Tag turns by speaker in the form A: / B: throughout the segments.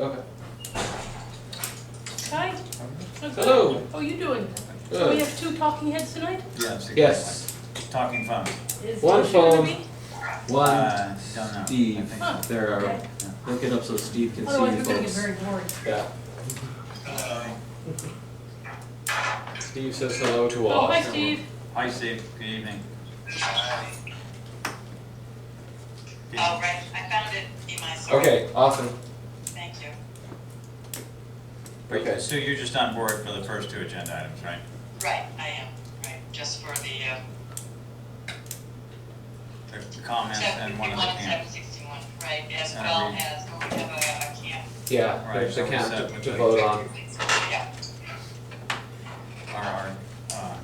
A: Okay.
B: Hi.
A: Hello.
B: How are you doing?
A: Good.
B: So we have two talking heads tonight?
C: Yes.
A: Yes.
C: Talking phone.
B: Is
A: One
B: Alicia gonna
A: phone.
B: be?
A: One,
C: Don't know.
A: Steve.
C: I think
B: Huh.
C: so.
A: There are,
B: Okay.
A: look it up so Steve can see
B: Otherwise
A: you
B: we're gonna get
A: folks.
B: very bored.
A: Yeah. Steve says hello to all.
B: Oh, hi Steve.
C: Hi, Steve. Good evening.
D: All right, I found it in my survey.
A: Okay, awesome.
D: Thank you.
A: Okay.
C: So you're just on board for the first two agenda items, right?
D: Right, I am, right, just for the
C: The comments and one of the
D: 751 and
C: camp.
D: 761, right, as
C: And
D: well
C: we-
D: as, we have a camp.
A: Yeah,
C: Right,
A: there's
C: so
A: a
C: we
A: count
C: set
A: to
C: with the-
A: vote on.
D: Yeah,
C: Our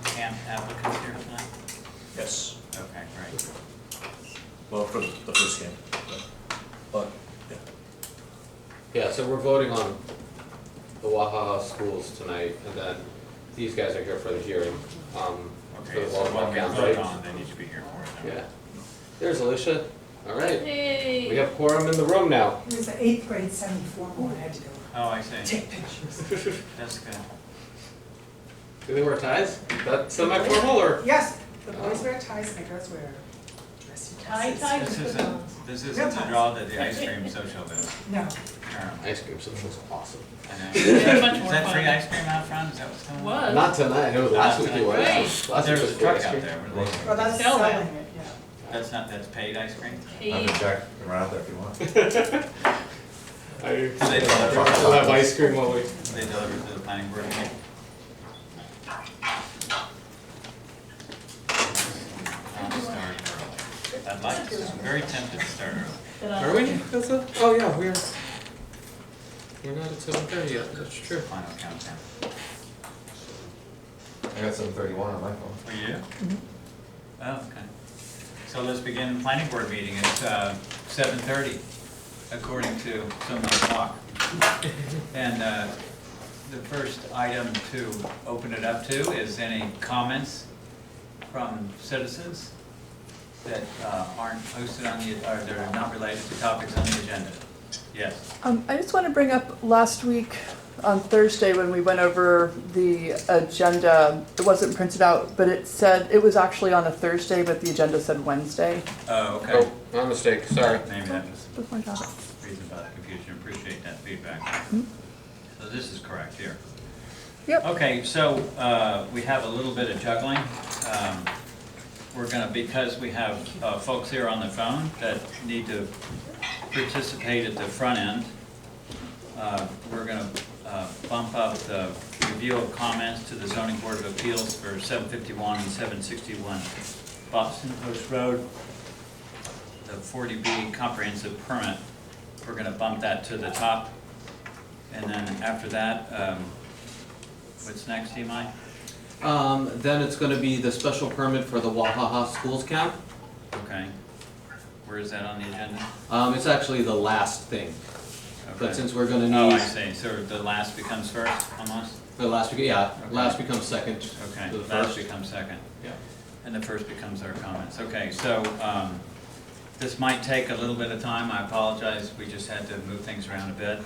C: camp applicants here tonight?
E: Yes,
C: Okay, great.
E: well, for the first game, but, yeah.
A: Yeah, so we're voting on the Wahaha schools tonight, and then these guys are here for the hearing, for
C: Okay,
A: the
C: so
A: Wahaha
C: when we
A: count,
C: vote
A: right?
C: on, they need to be here for it.
A: Yeah. There's Alicia. All right.
B: Hey.
A: We have quorum in the room now.
F: It was the 8th grade 74 board, I had to go
C: Oh, I see.
F: take pictures.
C: That's good.
A: Do they wear ties? Is that semi-formal or?
F: Yes, the boys wear ties and the girls wear dressy
B: Tie,
F: dresses.
B: tie.
C: This isn't the draw that the ice cream social does.
F: No,
C: Apparently.
A: Ice cream social's awesome.
C: I know.
B: Very much
C: Is
B: more
C: that
B: fun.
C: free ice cream out front? Is that what's going on?
B: Was.
A: Not tonight, no, last
C: Not
A: week it
C: tonight.
A: was.
B: Right.
A: Last
C: There
A: week
C: was a
A: was
C: truck
A: ice
C: out
A: cream.
C: there. Where they-
F: well, that's
B: Sell that.
F: selling it, yeah.
C: That's paid ice cream?
G: I
B: Hey.
G: can check around there if you want.
C: They deliver,
A: We'll have ice cream while we.
C: they deliver to the planning board meeting. I'll start early. I'd like to, I'm very tempted to start early.
B: Did I-
A: Are we? That's a, oh yeah, we're not at 7:30 yet, that's true.
C: Final countdown.
G: I got 7:31 on my phone.
C: For you? Oh, okay. So let's begin the planning board meeting. It's 7:30, according to someone's clock. And the first item to open it up to is any comments from citizens that aren't posted on the, or that are not related to topics on the agenda. Yes.
H: I just want to bring up last week on Thursday when we went over the agenda. It wasn't printed out, but it said, it was actually on a Thursday, but the agenda said Wednesday.
C: Oh, okay.
A: Oh, my mistake, sorry.
C: Maybe that was
H: That's my job.
C: the reason about the confusion. Appreciate that feedback. So this is correct here.
H: Yep.
C: Okay, so we have a little bit of juggling. We're gonna, because we have folks here on the phone that need to participate at the front end, we're gonna bump up the review of comments to the zoning board of appeals for 751 and 761 Boston Post Road. The 40B comprehensive permit, we're gonna bump that to the top. And then after that, what's next, Imai?
A: Then it's gonna be the special permit for the Wahaha schools count.
C: Okay. Where is that on the agenda?
A: It's actually the last thing, but
C: Okay.
A: since we're gonna
C: Oh, I
A: need,
C: see. So the last becomes first, almost?
A: the last, yeah,
C: Okay.
A: last becomes second
C: Okay,
A: to the
C: last
A: first.
C: becomes second.
A: Yeah.
C: And the first becomes our comments. Okay, so this might take a little bit of time. I apologize. We just had to move things around a bit.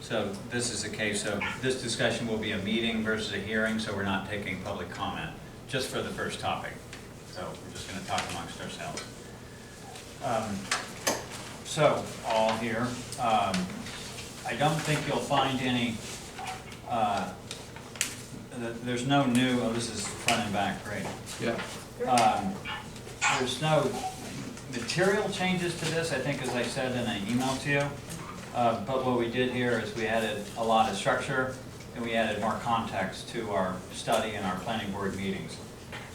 C: So this is a case of, this discussion will be a meeting versus a hearing, so we're not taking public comment, just for the first topic. So we're just gonna talk amongst ourselves. So, all here. I don't think you'll find any, there's no new, oh, this is front and back, great.
A: Yeah.
C: There's no material changes to this, I think, as I said in an email to you. But what we did here is we added a lot of structure and we added more context to our study and our planning board meetings.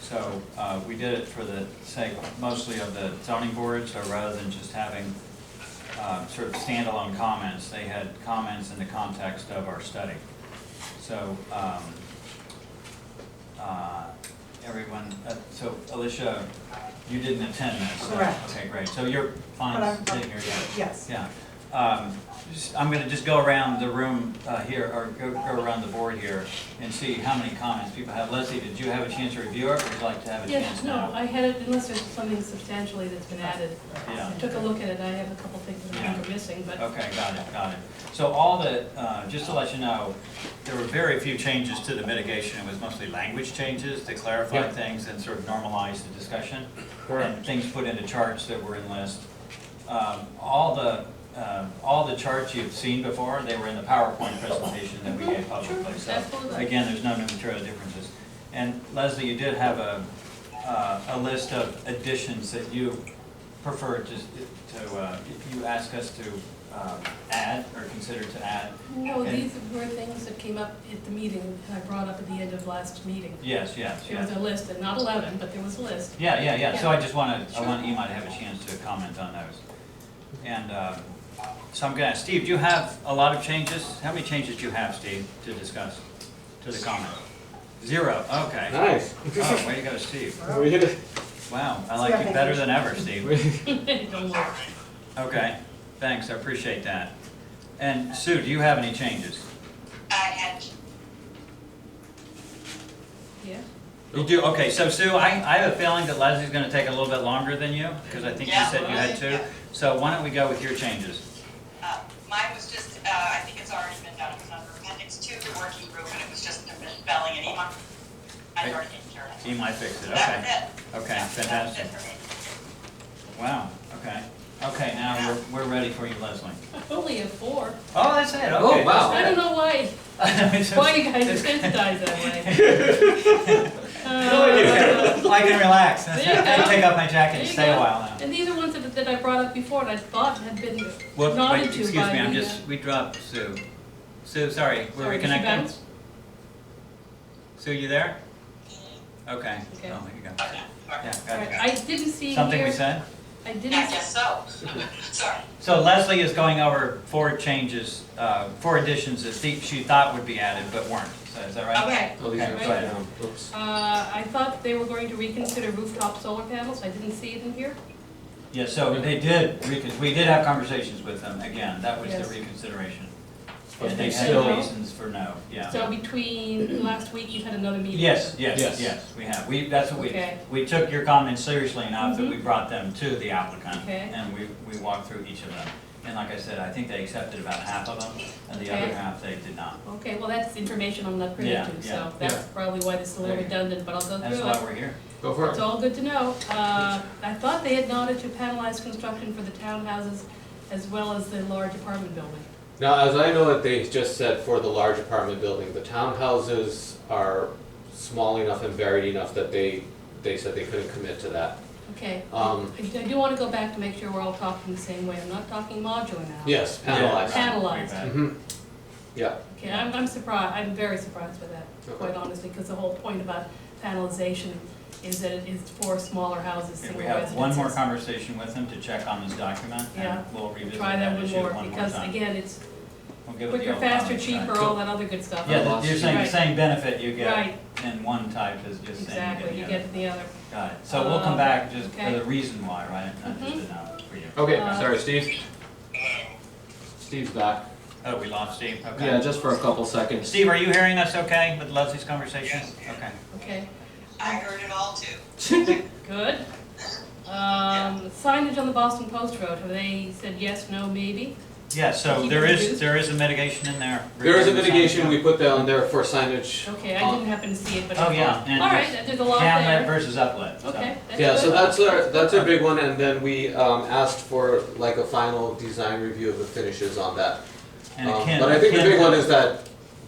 C: So we did it for the sake mostly of the zoning board, so rather than just having sort of standalone comments, they had comments in the context of our study. So everyone, so Alicia, you didn't attend this?
F: Correct.
C: Okay, great. So you're fine
F: But I'm-
C: sitting here, yeah?
F: Yes.
C: Yeah. I'm going to just go around the room here, or go around the board here, and see how many comments people have. Leslie, did you have a chance to review it, or would you like to have a
B: Yes,
C: chance
B: no,
C: now?
B: I had it, unless there's something substantially that's been added.
C: Yeah.
B: I took a look at it, I have a couple things that I
C: Yeah.
B: think are missing, but.
C: Okay, got it. So all the, just to let you know, there were very few changes to the mitigation. It was mostly language changes to clarify
A: Yeah.
C: things and sort of normalize the discussion.
A: Correct.
C: And things put into charts that were in list. All the charts you've seen before, they were in the PowerPoint presentation that we gave publicly. So
B: Absolutely.
C: again, there's no new material differences. And Leslie, you did have a list of additions that you preferred to you asked us to add or consider to add.
B: No,
C: And-
B: these were things that came up at the meeting, I brought up at the end of last meeting.
C: Yes.
B: There was a list, and not 11, but there was a list.
C: Yeah. So I just want
B: Sure.
C: Imai to have a chance to comment on those. And so I'm gonna, Steve, do you have a lot of changes? How many changes do you have, Steve, to discuss, to the comment? 0, okay.
A: Nice.
C: Oh, way to go, Steve.
A: We hit it.
C: Wow, I like you better than ever, Steve.
B: Don't worry.
C: Okay, thanks, I appreciate that. And Sue, do you have any changes?
D: I had,
B: Yeah?
C: You do, okay, so Sue, I have a feeling that Leslie's gonna take a little bit longer than you, because I think you
D: Yeah,
C: said you had 2.
D: yeah.
C: So why don't we go with your changes?
D: mine was just, I think it's already been done, it was under appendix 2, the working group, and it was just a misspelling and Ema. I already taken care of it.
C: Imai fixed it,
D: That was
C: okay.
D: it.
C: Okay,
D: That was it
C: fantastic.
D: for me.
C: Wow, okay. Okay, now we're ready for you, Leslie.
B: I only have 4.
C: Oh, that's it, okay.
A: Oh, wow.
B: I don't know why you guys are sensitized that way.
C: I can relax.
B: There you
C: I can
B: go.
C: take off my jacket
B: There
C: and
B: you
C: stay
B: go.
C: a while now.
B: And these are ones that I brought up before, and I thought had been
C: Whoop,
B: nodded
C: wait,
B: to
C: excuse
B: by
C: me,
B: the,
C: we dropped Sue. Sue, sorry, we're
B: sorry, did she
C: reconnecting.
B: bounce?
C: Sue, you there? Okay.
B: Okay.
C: Oh, there you go.
D: Okay, all right.
C: Yeah,
B: All
C: got
B: right,
C: it.
B: I didn't see
C: Something we
B: here,
C: said?
B: I
D: I
B: didn't,
D: guess so. Sorry.
C: So Leslie is going over 4 changes, 4 additions that she thought would be added but weren't. So is that right?
B: okay.
A: Oh, these are
C: Okay,
A: upside
C: go ahead.
A: down. Oops.
B: I thought they were going to reconsider rooftop solar panels, I didn't see it in here.
C: Yeah, so they did, we did have conversations with them, again, that was
B: Yes.
C: the reconsideration.
A: But
C: And they
A: they
C: had
A: still-
C: reasons for no, yeah.
B: So between last week, you've had another meeting?
C: Yes,
A: Yes.
C: we have. That's what
B: Okay.
C: we took your comments seriously enough that
B: Mhm.
C: we brought them to the applicant.
B: Okay.
C: And we walked through each of them. And like I said, I think they accepted about half of them, and the
B: Okay.
C: other half they did not.
B: Okay, well, that's information I'm not privy
C: Yeah,
B: to,
C: yeah,
B: so that's
A: yeah.
B: probably why this is a little
C: There you go.
B: redundant, but I'll go
C: That's
B: through
C: why
B: it.
C: we're here.
A: Go for
B: It's
A: it.
B: all good to know. I thought they had nodded to panelized construction for the townhouses as well as the large apartment building.
A: Now, as I know it, they just said for the large apartment building, the townhouses are small enough and varied enough that they said they couldn't commit to that.
B: Okay,
A: Um,
B: I do want to go back to make sure we're all talking the same way. I'm not talking modular now.
A: Yes,
C: Yeah,
A: panelized.
B: Panelized.
C: we've had-
A: Mm-hmm. Yeah,
B: Okay, I'm surprised, I'm very surprised by that,
A: Okay.
B: quite honestly, because the whole point about panelization is that it is for smaller houses,
C: Okay,
B: single
C: we
B: residences.
C: have one more conversation with them to check on this document,
B: Yeah.
C: and we'll revisit
B: Try that
C: that
B: one
C: issue
B: more,
C: one more
B: because
C: time.
B: again, it's
C: We'll give it the
B: quicker,
C: old
B: faster,
C: comments back.
B: cheaper, all that other good stuff.
C: Yeah, you're saying the
B: Right.
C: same benefit you get
B: Right.
C: in one type is just saying
B: Exactly, you
C: the other.
B: get the other.
C: Got it. So we'll come back just for
B: okay.
C: the reason why, right? Not just
B: Mhm.
C: a no for you.
A: okay,
B: Uh,
A: sorry, Steve. Steve's back.
C: Oh, we lost Steve? Okay.
A: Yeah, just for a couple seconds.
C: Steve, are you hearing us okay with Leslie's conversation? Okay.
B: Okay,
D: I heard it all too.
B: good. Signage on the Boston Post Road, have they said yes, no, maybe?
C: Yeah, so
B: Keep
C: there
B: it
C: is,
B: reduced?
C: there is a mitigation in there.
A: There is a
C: regarding the
A: mitigation,
C: signage.
A: we put that on there for signage.
B: Okay, I didn't happen to see it, but I
C: Oh,
B: thought,
C: yeah, and
B: all right, there's a lot
C: Downlit
B: there.
C: versus uplit. so.
B: Okay, that's
A: Yeah, so
B: good.
A: that's our big one, and then we asked for like a final design review of the finishes on that.
C: And akin-
A: But I think the
C: akin-
A: big one is that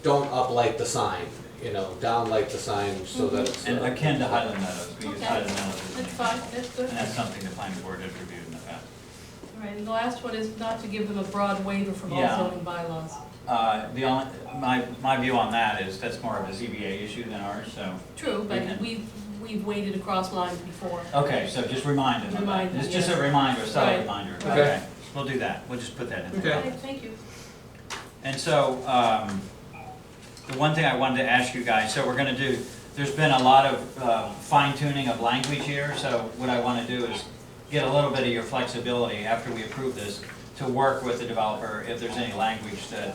A: don't uplight the sign, you know, downlight the sign so that it's.
C: And akin to Highland Meadows, we use
B: Okay.
C: Highland Meadows as an
B: That's fine,
C: example.
B: that's good.
C: And that's something the planning board has reviewed in the past.
B: All right, and the last one is not to give them a broad waiver from all
C: Yeah.
B: zoning bylaws.
C: The only, my view on that is that's more of a ZBA issue than ours, so.
B: True, but
C: Okay.
B: we've waited across lines before.
C: Okay, so just remind them of that.
B: Remind them,
C: It's just a
B: yes.
C: reminder, a subtle
B: Right.
C: reminder.
A: Okay.
C: Okay, we'll do that. We'll just put that in there.
A: Okay.
B: Thank you.
C: And so, the one thing I wanted to ask you guys, so we're gonna do, there's been a lot of fine tuning of language here, so what I wanna do is get a little bit of your flexibility after we approve this to work with the developer if there's any language that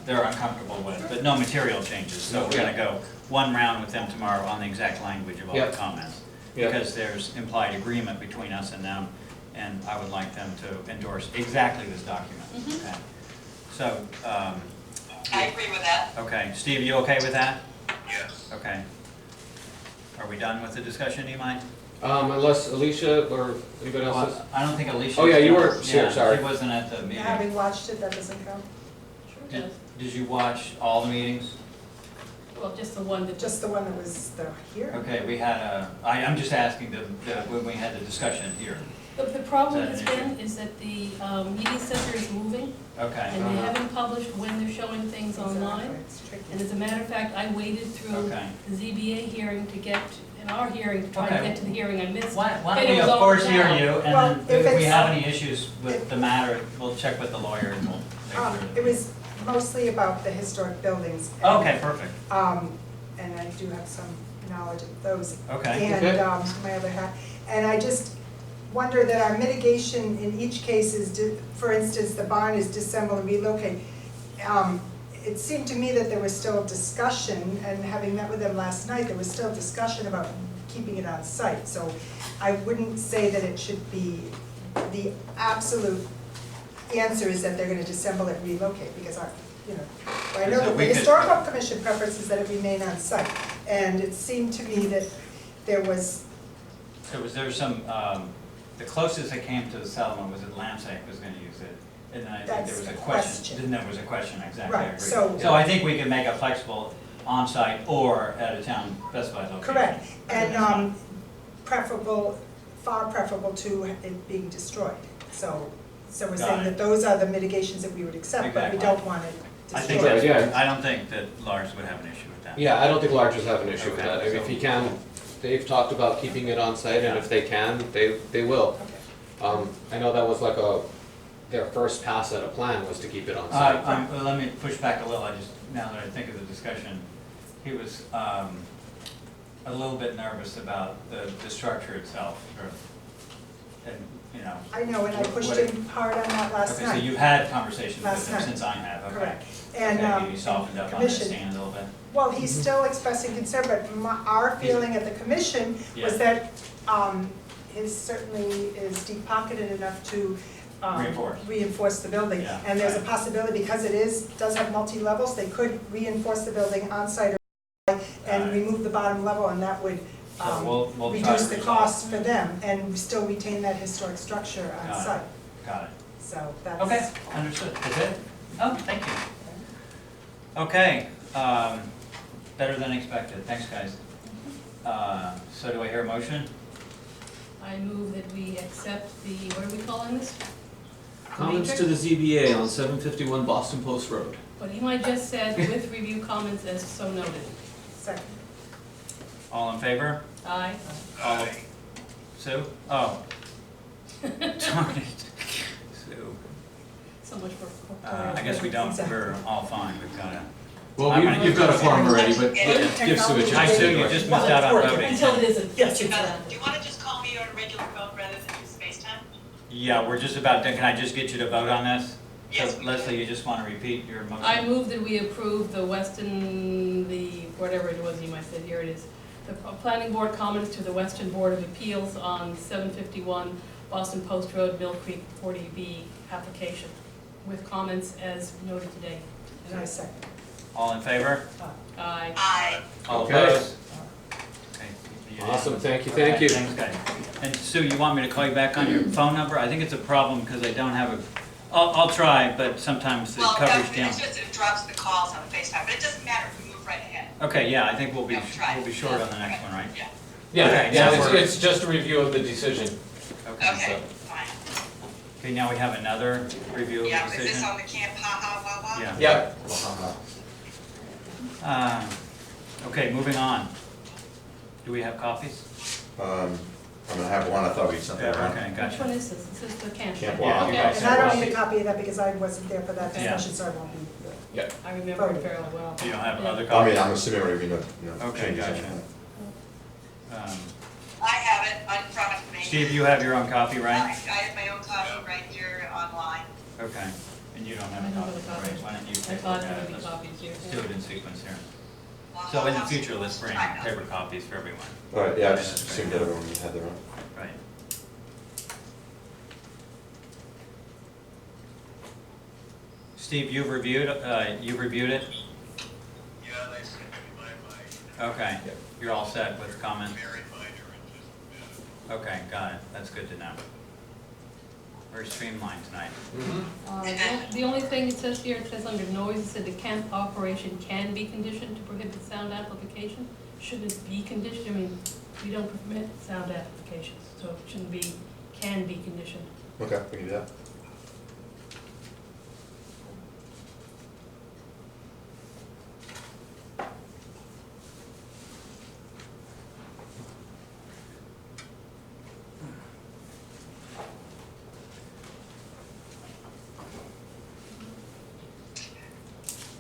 C: they're uncomfortable with, but no material changes. So we're gonna go one round with them tomorrow on the exact language of all
A: Yeah.
C: the comments.
A: Yeah.
C: Because there's implied agreement between us and them, and I would like them to endorse exactly this document.
B: Mhm.
C: Okay. So,
D: I agree with that.
C: okay, Steve, you okay with that? Yes. Okay. Are we done with the discussion, do you mind?
A: Unless Alicia or anybody else is?
C: Well, I don't think Alicia.
A: Oh, yeah, you weren't here, sorry.
C: She wasn't at the meeting.
F: Having watched it, that doesn't count.
B: Sure does.
C: Did you watch all the meetings?
B: Well, just the one that
F: Just the one that was the here.
C: Okay, we had I'm just asking when we had the discussion here.
B: The problem
C: Is
B: has
C: that an
B: been is that the meeting center is moving,
C: Okay.
B: and they haven't published when they're showing things online.
F: Exactly, it's tricky.
B: And as a matter of fact, I waited through
C: Okay.
B: the ZBA hearing to get, in our hearing, to try to
C: Okay.
B: get to the hearing I missed.
C: Why
B: And
C: don't
B: it
C: we
B: was
C: of
B: over
C: course hear
B: now.
C: you,
F: Well,
C: and then
F: if
C: if we
F: it's-
C: have any issues with the matter, we'll check with the lawyer and we'll make
F: It
C: sure.
F: was mostly about the historic buildings.
C: Okay, perfect.
F: And I do have some knowledge of those.
C: Okay.
F: And
A: Okay.
F: my other hat. And I just wonder that our mitigation in each case is, for instance, the barn is disassemble and relocate. It seemed to me that there was still discussion, and having met with them last night, there was still discussion about keeping it on site. So I wouldn't say that it should be, the absolute answer is that they're gonna disassemble it and relocate, because I know
C: So
F: that the
C: we could-
F: historical commission preference is that it remain on site. And it seemed to me that there was,
C: So was there some, the closest it came to the settlement was that Lamsack was gonna use it. And then I think there
F: That's
C: was a
F: the
C: question.
F: question.
C: Then there was a question, exactly, I
F: Right,
C: agree.
F: so-
C: I think we can make it flexible on-site or at a town specified location.
F: correct,
C: I think that's
F: and
C: fine.
F: preferable, far preferable to it being destroyed. So we're
C: Got
F: saying
C: it.
F: that those are the mitigations that we would accept, but we
C: Exactly.
F: don't want it
C: I think
F: destroyed.
C: that's,
A: Yeah.
C: I don't think that Lars would have an issue with that.
A: Yeah, I don't think Large have an issue with
C: Okay,
A: that. I mean, if
C: so-
A: he can, they've talked about keeping it on site, and
C: Yeah.
A: if they can, they will.
F: Okay.
A: I know that was like their first pass at a plan was to keep it on site.
C: Let me push back a little, now that I think of the discussion, he was a little bit nervous about the structure itself, and, you know.
F: I know, and I pushed
C: what-
F: him hard on that last
C: Okay, so
F: night.
C: you've had conversations with
F: Last
C: him
F: night.
C: since I have, okay.
F: Correct. And,
C: Okay, he softened up on his
F: commission-
C: stand a little bit.
F: Well, he's still expressing concern, but our feeling at the commission was
C: Yeah.
F: that his certainly is deep-pocketed enough to reinforce the building.
C: Yeah,
F: And there's a
C: right.
F: possibility, because does have multi-levels, they could reinforce the building on-site and
C: Got it.
F: remove the bottom level, and that would
C: So we'll try
F: reduce
C: to
F: the
C: resolve.
F: costs for them and still retain that historic structure
C: Got it.
F: on-site.
C: Got it.
F: So that's.
C: Okay, understood. That's it? Oh, thank you. Okay, better than expected. Thanks, guys. So do I hear a motion?
B: I move that we accept the, what are we calling this?
A: Comments to the ZBA on 751 Boston Post Road.
B: What he might just said, with review comments as so noted.
F: Second.
C: All in favor?
B: Aye.
C: All. Sue? Oh. Darn it. Sue.
B: So much for.
C: I guess we don't,
F: Exactly.
C: we're all fine. We've got to.
A: Well,
C: I'm gonna
A: you've got a quorum already, but
D: Yeah.
A: give Sue a
C: Hi,
A: chance.
C: Sue, you just missed out on voting.
B: Until it isn't, yes,
D: Do
B: it's
D: you want to just call me on a regular phone rather than use FaceTime?
C: Yeah, we're just about done. Can I just get you to vote on this?
D: Yes,
C: So
D: we
C: Leslie,
D: can.
C: you just want to repeat your motion?
B: I move that we approve the Weston, whatever it was you might say, here it is. The planning board comments to the Weston Board of Appeals on 751 Boston Post Road, Mill Creek 40B application, with comments as noted today.
F: And I second.
C: All in favor?
B: Aye.
D: Aye.
C: All
A: Okay.
C: opposed? Okay.
A: Awesome, thank you,
C: Okay,
A: thank you.
C: Thanks, guys. And Sue, you want me to call you back on your phone number? I think it's a problem because I don't have a, I'll try, but sometimes the
D: Well,
C: coverage down.
D: it's just, it drops the calls on FaceTime, but it doesn't matter if we move right ahead.
C: Okay, yeah, I think we'll be
D: Yeah, try.
C: short on the next one, right?
D: Yeah,
A: Yeah,
C: Okay,
A: yeah,
C: so we're-
A: it's just a review of the decision.
D: okay, fine.
C: Okay, now we have another review of
D: Yeah,
C: the
D: is this
C: decision.
D: on the camp, ha ha, wah wah?
C: Yeah.
A: Yep.
C: Okay, moving on. Do we have copies?
G: I'm gonna have one, I thought we sent that around.
C: Okay,
B: Which
C: gotcha.
B: one is this? This is the camp.
G: Camp
B: one.
C: Yeah,
G: Wow.
C: you
B: Okay.
C: guys
F: And
C: have
F: I don't need
C: copies?
F: a copy of that because I wasn't there for that
C: Yeah.
F: discussion, so I won't be.
A: Yeah.
B: I remember it fairly well.
C: You don't have other
G: I mean,
C: copies?
G: I'm assuming we're gonna,
C: Okay,
G: changes.
C: gotcha.
D: I have it in front of me.
C: Steve, you have your own copy,
D: I
C: right?
D: have my own copy right here online.
C: Okay, and you don't
B: I
C: have a
B: don't have
C: copy,
B: a copy.
C: right? Why don't you
B: I
C: take a
B: thought
C: look
B: there
C: at
B: would
C: it?
B: be copies here.
C: Let's do it in sequence here.
D: Well,
C: So in the
D: I'll-
C: future, let's bring
D: I know.
C: paper copies for everyone.
G: All right, yeah, I just assumed everyone had their own.
C: Right. Steve, you've reviewed it?
I: Yeah, they sent me my
C: Okay,
A: Yep.
C: you're all set with comments?
I: very minor and just,
C: Okay, got it, that's good to know. Very streamlined tonight.
B: The only thing it says here, it says under noise, it said the camp operation can be conditioned to prohibit sound amplification. Shouldn't it be conditioned? I mean, we don't permit sound amplifications, so it shouldn't be, can be conditioned.
G: Okay, we can do that.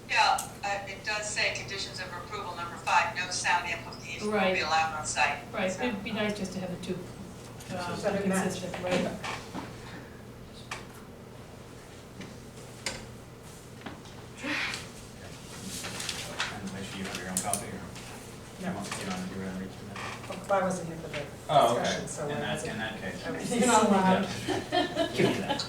D: Yeah, it does say conditions of approval, number 5, no sound amplification will be
B: Right.
D: allowed on site.
B: Right,
D: So-
B: it'd be nice just to have the two
C: Consistent.
B: consistent, right?
C: And make sure you have your own copy, or?
F: No.
C: You want to do read through that?
F: Well, I wasn't here for the
C: Oh, okay,
F: discussion, so
C: in
F: I
C: that,
F: wasn't.
C: in that case.
F: I was-
B: You're not allowed.
C: Give me that.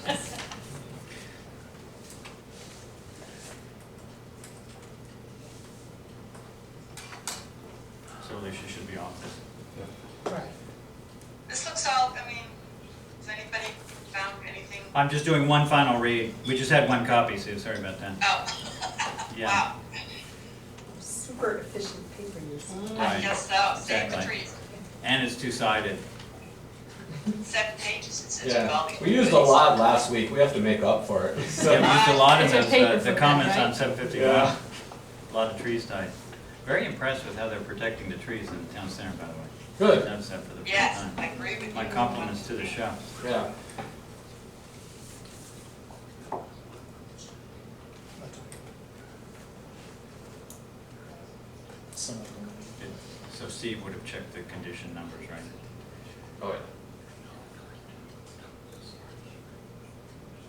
C: So Alicia should be off this.
F: Right.
D: This looks all, I mean, has anybody found anything?
C: I'm just doing one final read. We just had one copy, Sue, sorry about that.
D: Oh.
C: Yeah.
D: Wow,
F: Super efficient paper use.
D: I
C: Right.
D: guess so, save the
C: Exactly.
D: trees.
C: And it's two-sided.
D: 7 pages, it says
A: Yeah,
D: all these.
A: we used a lot last week, we have to make up for it. So-
C: Yeah, we used a lot in
B: It's a
C: those,
B: paper
C: the
B: footprint,
C: comments on
B: right?
C: 751.
A: Yeah.
C: A lot of trees died. Very impressed with how they're protecting the trees in the town center, by the way.
A: Good,
C: Noticed that for the first
D: Yes,
C: time.
D: I agree with you.
C: My compliments to the show.
A: yeah.
E: Some of them.
C: So Steve would have checked the condition numbers, right?
A: Oh, yeah.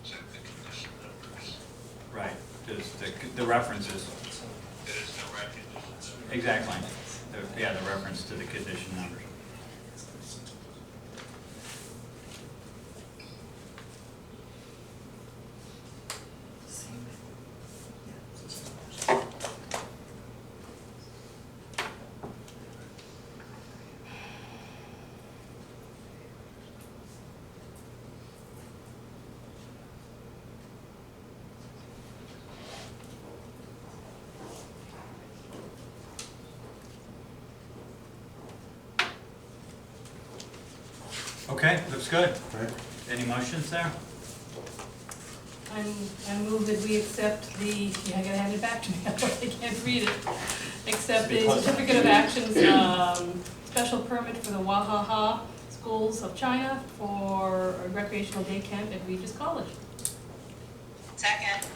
I: check the condition numbers.
C: Right, just the references,
I: There is no recognition.
C: exactly. Yeah, the reference to the condition numbers. Okay, looks good.
G: Right.
C: Any motions there?
B: I move that we accept the, yeah, I gotta hand it back to me, otherwise I can't read it. Accept the
C: Because-
B: certificate of actions, special permit for the Wahaha Schools of China for a recreational day camp at Regis College.
D: Second,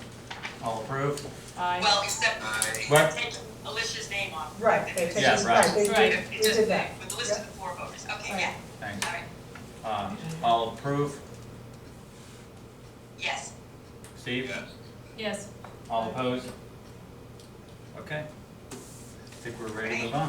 C: All approved?
B: Aye.
D: well, except
C: What?
D: take Alicia's name off.
F: Right, they take
C: Yeah,
F: this,
C: right.
F: right, they
B: Right.
F: did,
D: It
F: we
D: just,
F: did that.
D: with the list of the 4 voters, okay,
F: Right.
D: yeah,
C: Thanks.
D: all right,
C: All approve?
D: yes.
C: Steve?
I: Yes.
B: Yes.
C: All opposed? Okay. I think we're ready to move on.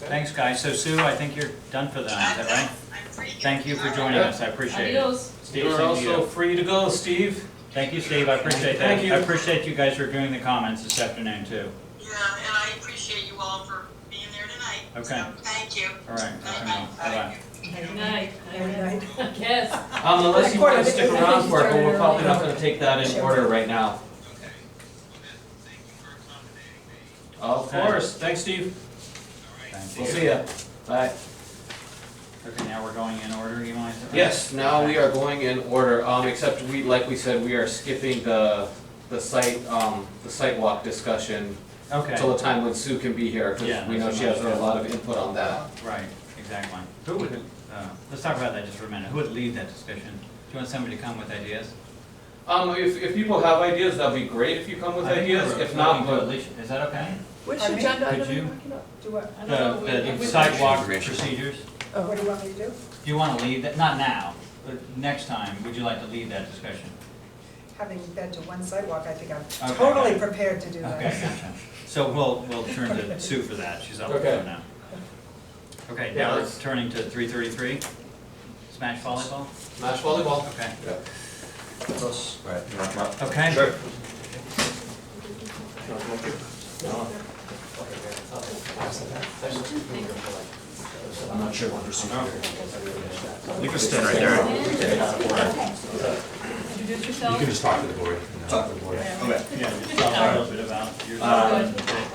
C: Thanks, guys. So Sue, I think you're done for the night, is that right?
D: I'm free.
C: Thank you for
D: All right.
C: joining us, I appreciate it.
B: Adios.
C: Steve,
A: You are
C: same to
A: also
C: you.
A: free to go, Steve.
C: Thank you, Steve, I appreciate that.
A: Thank you.
C: I appreciate you guys reviewing the comments this afternoon, too.
D: Yeah, and I appreciate you all for being there tonight.
C: Okay.
D: So, thank you.
C: All right, bye-bye.
B: Good night.
F: Good night.
B: Yes.
A: Unless you want to
F: I think
A: stick
F: we
A: around for it, but
F: started
A: we're probably not
F: early.
A: gonna take that in order right now.
I: Okay. Well, then, thank you for accommodating me.
A: Of course, thanks, Steve.
I: All right.
C: Thank
A: We'll
C: you.
A: see ya. Bye.
C: Okay, now we're going in order, you want to?
A: Yes, now we are going in order, except we, like we said, we are skipping the site walk discussion
C: Okay,
A: till the time when Sue can be here,
C: Yeah,
A: because we know
C: that's
A: she has
C: what I
A: a lot of input on that.
C: right, exactly. Who would, let's talk about that just for a minute. Who would lead that discussion? Do you want somebody to come with ideas?
A: If people have ideas, that'd be great if you come with
C: I think
A: ideas,
C: we're
A: if not,
C: looking to
A: but
C: Alicia. Is that okay?
H: Which
F: Pardon me?
H: agenda
C: Could
H: item are you
C: you-
H: talking about?
F: Do what,
B: I don't know.
C: The sidewalk procedures?
H: Oh.
F: what do you want me to do?
C: Do you want to lead that, not now, but next time, would you like to lead that discussion?
F: Having been to one sidewalk, I think I'm
C: Okay.
F: totally prepared to do that.
C: Okay, gotcha. So we'll turn to Sue for that, she's up
A: Okay.
C: for now. Okay,
A: Yeah,
C: now we're
A: let's-
C: turning to 333, smash volleyball,
A: Smash volleyball.
C: okay.
G: Right.
C: Okay.
G: Sure.
E: I'm not sure what procedure.
G: You can stand right there.
B: Introduce yourself.
G: You can just talk to the board.
E: Talk to the board. Okay.
C: Yeah, just tell a little bit about your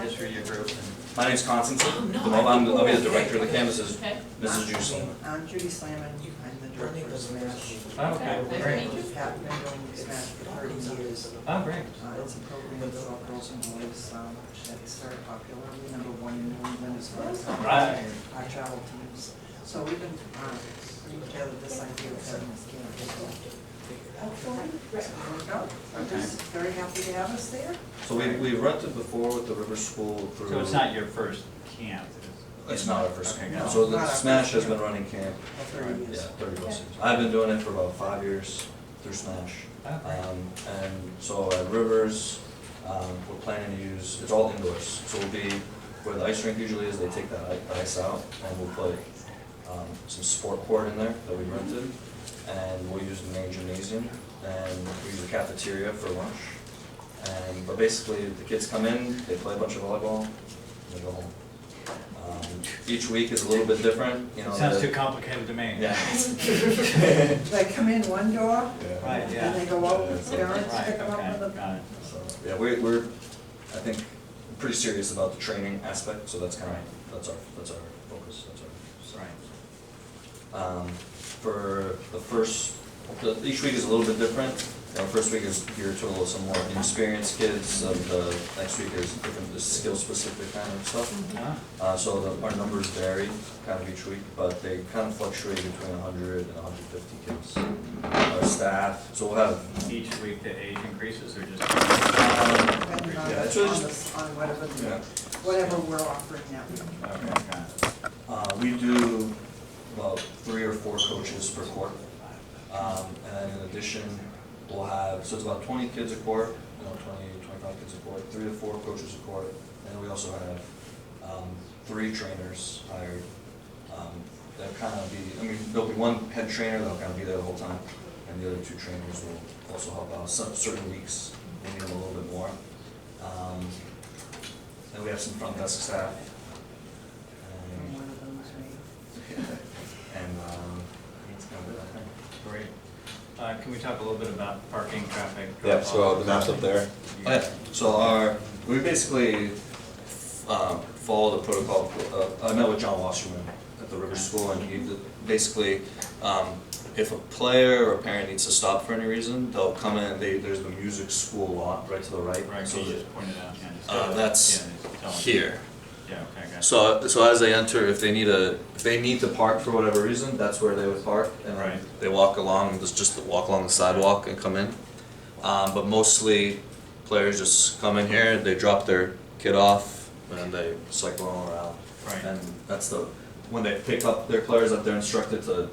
C: history of your group.
E: My name's Constantine. I'll be the director of the camp. This is
B: Okay.
E: Mrs. Juice.
J: I'm Judy Slamman, I'm the director of Smash.
C: Okay,
B: Nice to
C: great.
B: meet you.
J: Have been doing Smash for 30 years.
C: Oh, great.
J: It's a program with all girls and boys that's very popular. We're number one in New England as far as
C: Right.
J: our travel teams. So we've been putting together this idea of having this camp. So there we go. I'm just very happy to have us there.
E: So we rented before with the River School through.
C: So it's not your first camp?
E: It's not our first
C: Okay,
E: camp.
C: got it.
E: So the
J: Not our
E: Smash
J: first
E: has
J: camp.
E: been running camp,
J: For 30 years.
E: 30 plus years. I've been doing it for about 5 years through Smash.
C: Okay.
E: And so at Rivers, we're planning to use, it's all indoors. So we'll be, where the ice rink usually is, they take that ice out and we'll put some sport court in there that we rented. And we'll use the main gymnasium and we use the cafeteria for lunch. But basically, the kids come in, they play a bunch of volleyball, and they go home. Each week is a little bit different, you know.
C: Sounds too complicated to me.
E: Yeah.
J: They come in one door,
C: Right,
J: and
C: yeah.
J: they go out with parents,
C: Right,
J: pick them up
C: okay,
J: with a.
C: got it.
E: So, yeah, we're, I think, pretty serious about the training aspect, so that's kind of, that's our focus, that's our.
C: Right.
E: For the first, each week is a little bit different. The first week is geared to some more inexperienced kids, and the next week is different, the skill-specific kind of stuff.
C: Ah,
E: So our numbers vary kind of each week, but they kind of fluctuate between 100 and 150 kids. Our staff, so we'll have.
C: Each week the age increases or just?
J: Depending on,
E: Yeah, it's really
J: on whatever,
E: Yeah.
J: whatever we're offering that week.
C: Okay, got it.
E: We do about 3 or 4 coaches per court. And then in addition, we'll have, so it's about 20 kids a court, 20, 25 kids a court, 3 to 4 coaches a court. And we also have 3 trainers hired. They'll kind of be, I mean, there'll be one head trainer that'll kind of be there the whole time. And the other 2 trainers will also help out. Some certain weeks, we need them a little bit more. And we have some front desk staff.
J: And one of them is me.
E: And it's kind of, I think.
C: Great. Can we talk a little bit about parking, traffic?
G: Yeah, so the map's up there.
E: Oh, yeah. So we basically follow the protocol. I met with John Wasserman at the River School, and he basically, if a player or a parent needs to stop for any reason, they'll come in. There's the music school lot right to the right.
C: Right,
E: So
C: so you just pointed out, yeah. just-
E: that's
C: yeah, just tell them.
E: here.
C: Yeah, okay, got it.
E: So as they enter, if they need to park for whatever reason, that's where they would park, and then
C: Right.
E: they walk along, just walk along the sidewalk and come in. But mostly, players just come in here, they drop their kid off, and they cycle all around.
C: Right.
E: And that's when they pick up their players, that they're instructed to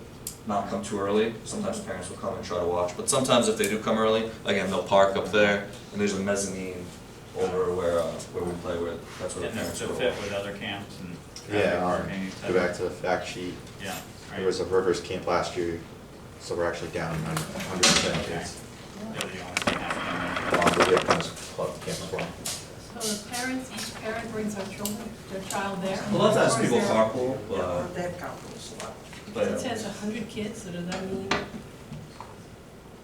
E: not come too early. Sometimes parents will come and try to watch, but sometimes if they do come early, again, they'll park up there, and there's a mezzanine over where we play, that's where the
C: And
E: parents
C: to
E: go.
C: fit with other camps and
G: Yeah,
C: traffic parking, et
G: go
C: cetera.
G: back to the fact sheet.
C: Yeah, right.
G: There was a Rivers camp last year, so we're actually down 100% kids.
C: They're the only thing happening.
G: The Vietnamese club camp as well.
B: So the parents, each parent brings their child there?
E: A lot of times
J: Or is
E: people
J: there-
E: carpool,
J: Yeah, they have carpools a lot.
E: but
B: It says 100 kids, so does that mean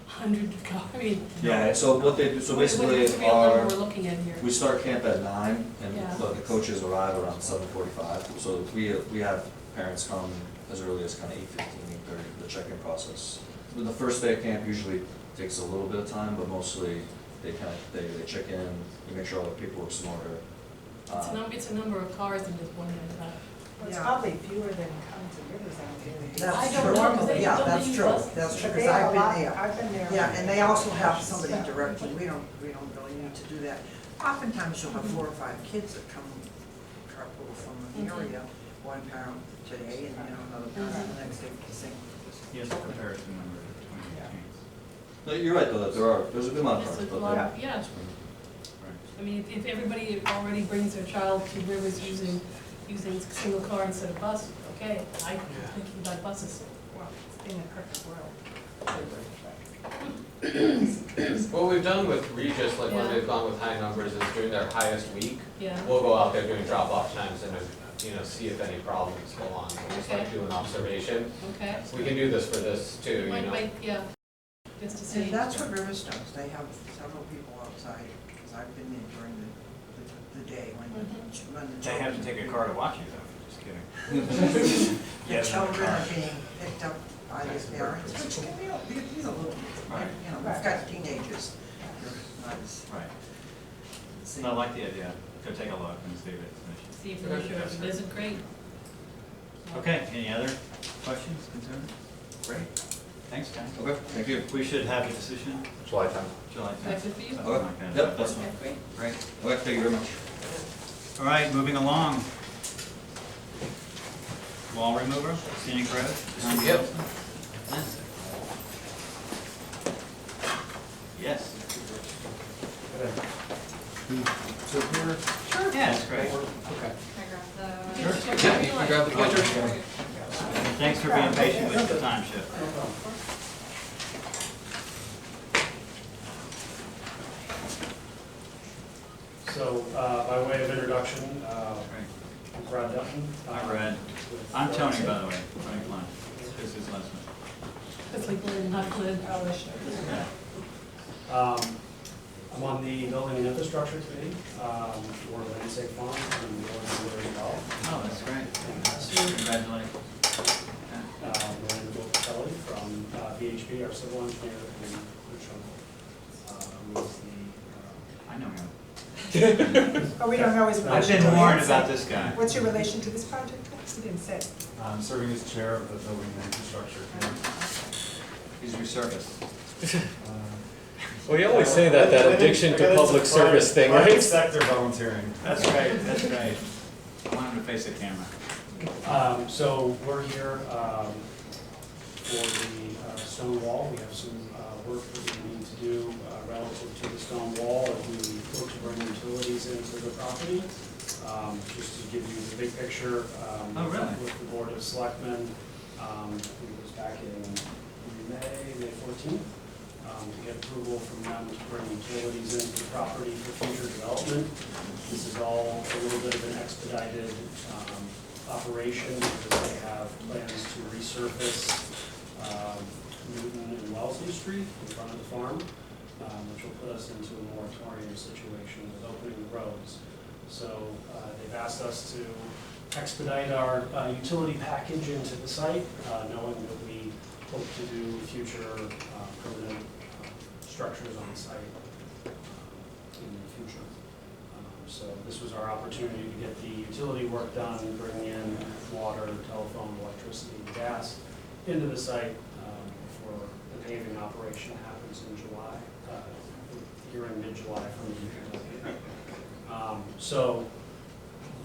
B: 100, I mean?
E: yeah. So what they do, so
B: What's
E: basically
B: the real number we're looking at here?
E: we start camp at 9, and
B: Yeah.
E: the coaches arrive around 7:45. So we have parents come as early as kind of 8:15, 8:30, the check-in process. But the first day of camp usually takes a little bit of time, but mostly they check in, we make sure all the paperwork's in order.
B: It's a number of cars and just one at a time.
F: Well, it's
J: Yeah.
F: probably fewer than come to Rivers out here.
J: That's
B: I don't
J: true.
B: know, 'cause they
J: Yeah,
B: don't
J: that's
B: use
J: true,
B: buses.
J: that's true,
F: But
J: because
F: they have
J: I've
F: a
J: been
F: lot,
J: there.
F: I've been there.
J: Yeah, and they also have somebody directly, we don't really need to do that. Oftentimes you'll have 4 or 5 kids that come carpool from an
B: Mhm.
J: area, one parent today and then another parent the next day for the same.
C: Yes, a comparison number between the teams.
E: No, you're right though, that there's a good amount of
B: Yes,
E: cars,
B: it's a
E: but
B: lot,
E: they-
B: yeah.
C: Right.
B: I mean, if everybody already brings their child to Rivers using a single car instead of bus, okay, I'm thinking about buses.
F: Well, it's been a perfect world.
A: What we've done with Regis, like when
B: Yeah.
A: they've gone with high numbers, is during their highest week,
B: Yeah,
A: we'll go out there doing drop-off times and, see if any problems go on, so just like
B: Okay.
A: do an observation.
B: okay.
A: We can do this for this too,
B: Yeah, just to see.
J: And that's what Rivers does, they have several people outside, because I've been in during the day when the
C: They have to take a car to watch you though, just kidding.
J: the children are being picked up by their parents, which can be, a little,
C: Right.
J: we've got teenagers. They're not as-
C: Right. No, I like the idea. Go take a look and see if it's an issue.
B: See if they're sure, if it isn't great.
C: Okay, any other questions, concerns? Great. Thanks, guys.
E: Okay, thank you.
C: We should have a decision
G: July 10th.
C: July
B: Is
C: 10th.
B: that good for you?
C: something like that.
E: Yep, that's
B: Okay, great.
C: Great.
E: Okay, thank you very much.
C: All right, moving along. Wall remover, scenic road.
A: Yep.
C: Yes.
A: So here,
C: Yeah, that's great.
A: okay.
B: Sure.
A: Yeah, you can grab the picture.
C: Thanks for being patient with the time shift.
K: So, by way of introduction,
C: Great.
K: I'm Brad Dutton.
C: Hi, Brad. I'm Tony, by the way. Tony Klein. This is Leslie.
B: It's like Lynn, not Lynn.
C: Yeah.
K: I'm on the Building and Infrastructure Committee for the Namesake Farm and the board member as well.
C: Oh, that's great.
K: And
C: Congratulations.
K: Miranda Kelly from VHB, our civil engineer, and Rich who's
C: I know him.
F: Oh, we don't know his
C: I've
F: relation.
C: been warned about this guy.
F: What's your relation to this project? He didn't say.
L: I'm serving as chair of the Building and Infrastructure Committee.
C: He's resurfaced.
A: We always say that addiction to public service thing,
L: Private
A: right?
L: sector volunteering.
C: That's right, that's right. I want him to face the camera.
K: So we're here for the Stonewall. We have some work that we need to do relative to the Stonewall as we look to bring utilities into the property. Just to give you the big picture,
C: Oh, really?
K: with the Board of Selectmen, it was back in May 14th. We had approval from them to bring utilities into the property for future development. This is all a little bit of an expedited operation because they have plans to resurface Newton and Wellesley Street in front of the farm, which will put us into a moratorium situation with opening the roads. So they've asked us to expedite our utility package into the site, knowing that we hope to do future permanent structures on the site in the future. So this was our opportunity to get the utility work done, bring in water, telephone, electricity, and gas into the site before the paving operation happens in July, here in mid-July from the so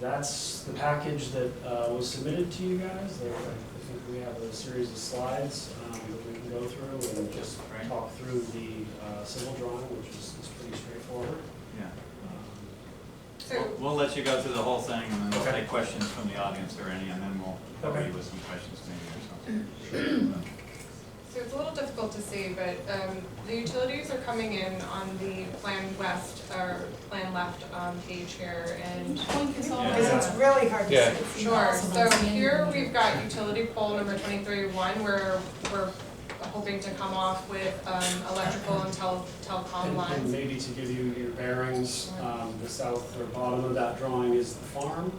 K: that's the package that was submitted to you guys. I think we have a series of slides that we can go through and just talk through the civil drawing, which is pretty straightforward.
C: Yeah. We'll let you go through the whole thing, and then we'll take questions from the audience or any, and then we'll help you with some questions maybe or something.
M: So it's a little difficult to see, but the utilities are coming in on the Plan West, or Plan Left page here, and
F: Because it's really hard to
A: Yeah.
F: see.
M: sure, so here we've got utility pole number 23-1, where we're hoping to come off with electrical and telecom
K: And
M: lines.
K: maybe to give you your bearings, the south or bottom of that drawing is the farm.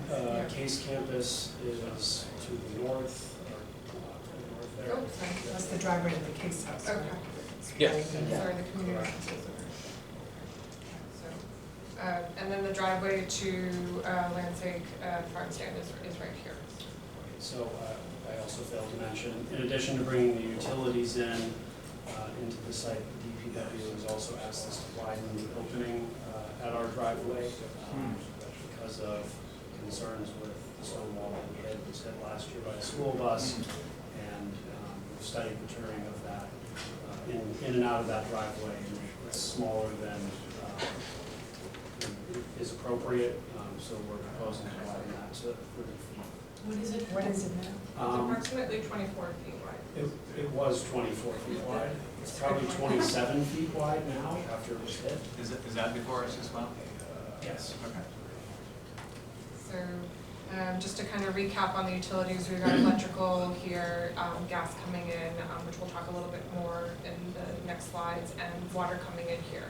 F: Right.
K: Case Campus is to the north, north there.
M: Oh, sorry.
F: That's the driveway to the case house.
M: Okay,
A: Yeah.
M: sorry, the community. So, and then the driveway to Landsake Farm Stand is right here.
K: So I also failed to mention, in addition to bringing the utilities in into the site, the DPW has also asked us to widen the opening at our driveway because of concerns with the Stonewall that was hit last year by a school bus, and we've studied the turning of that in and out of that driveway, and it's smaller than is appropriate, so we're proposing to widen that to 30 feet.
B: What is it?
F: What is it now?
M: It's approximately 24 feet wide.
K: It was 24 feet wide. It's probably 27 feet wide now after it was hit.
C: Is that before us as well?
K: Yes.
C: Okay.
M: So, just to kind of recap on the utilities, we've got electrical here, gas coming in, which we'll talk a little bit more in the next slides, and water coming in here.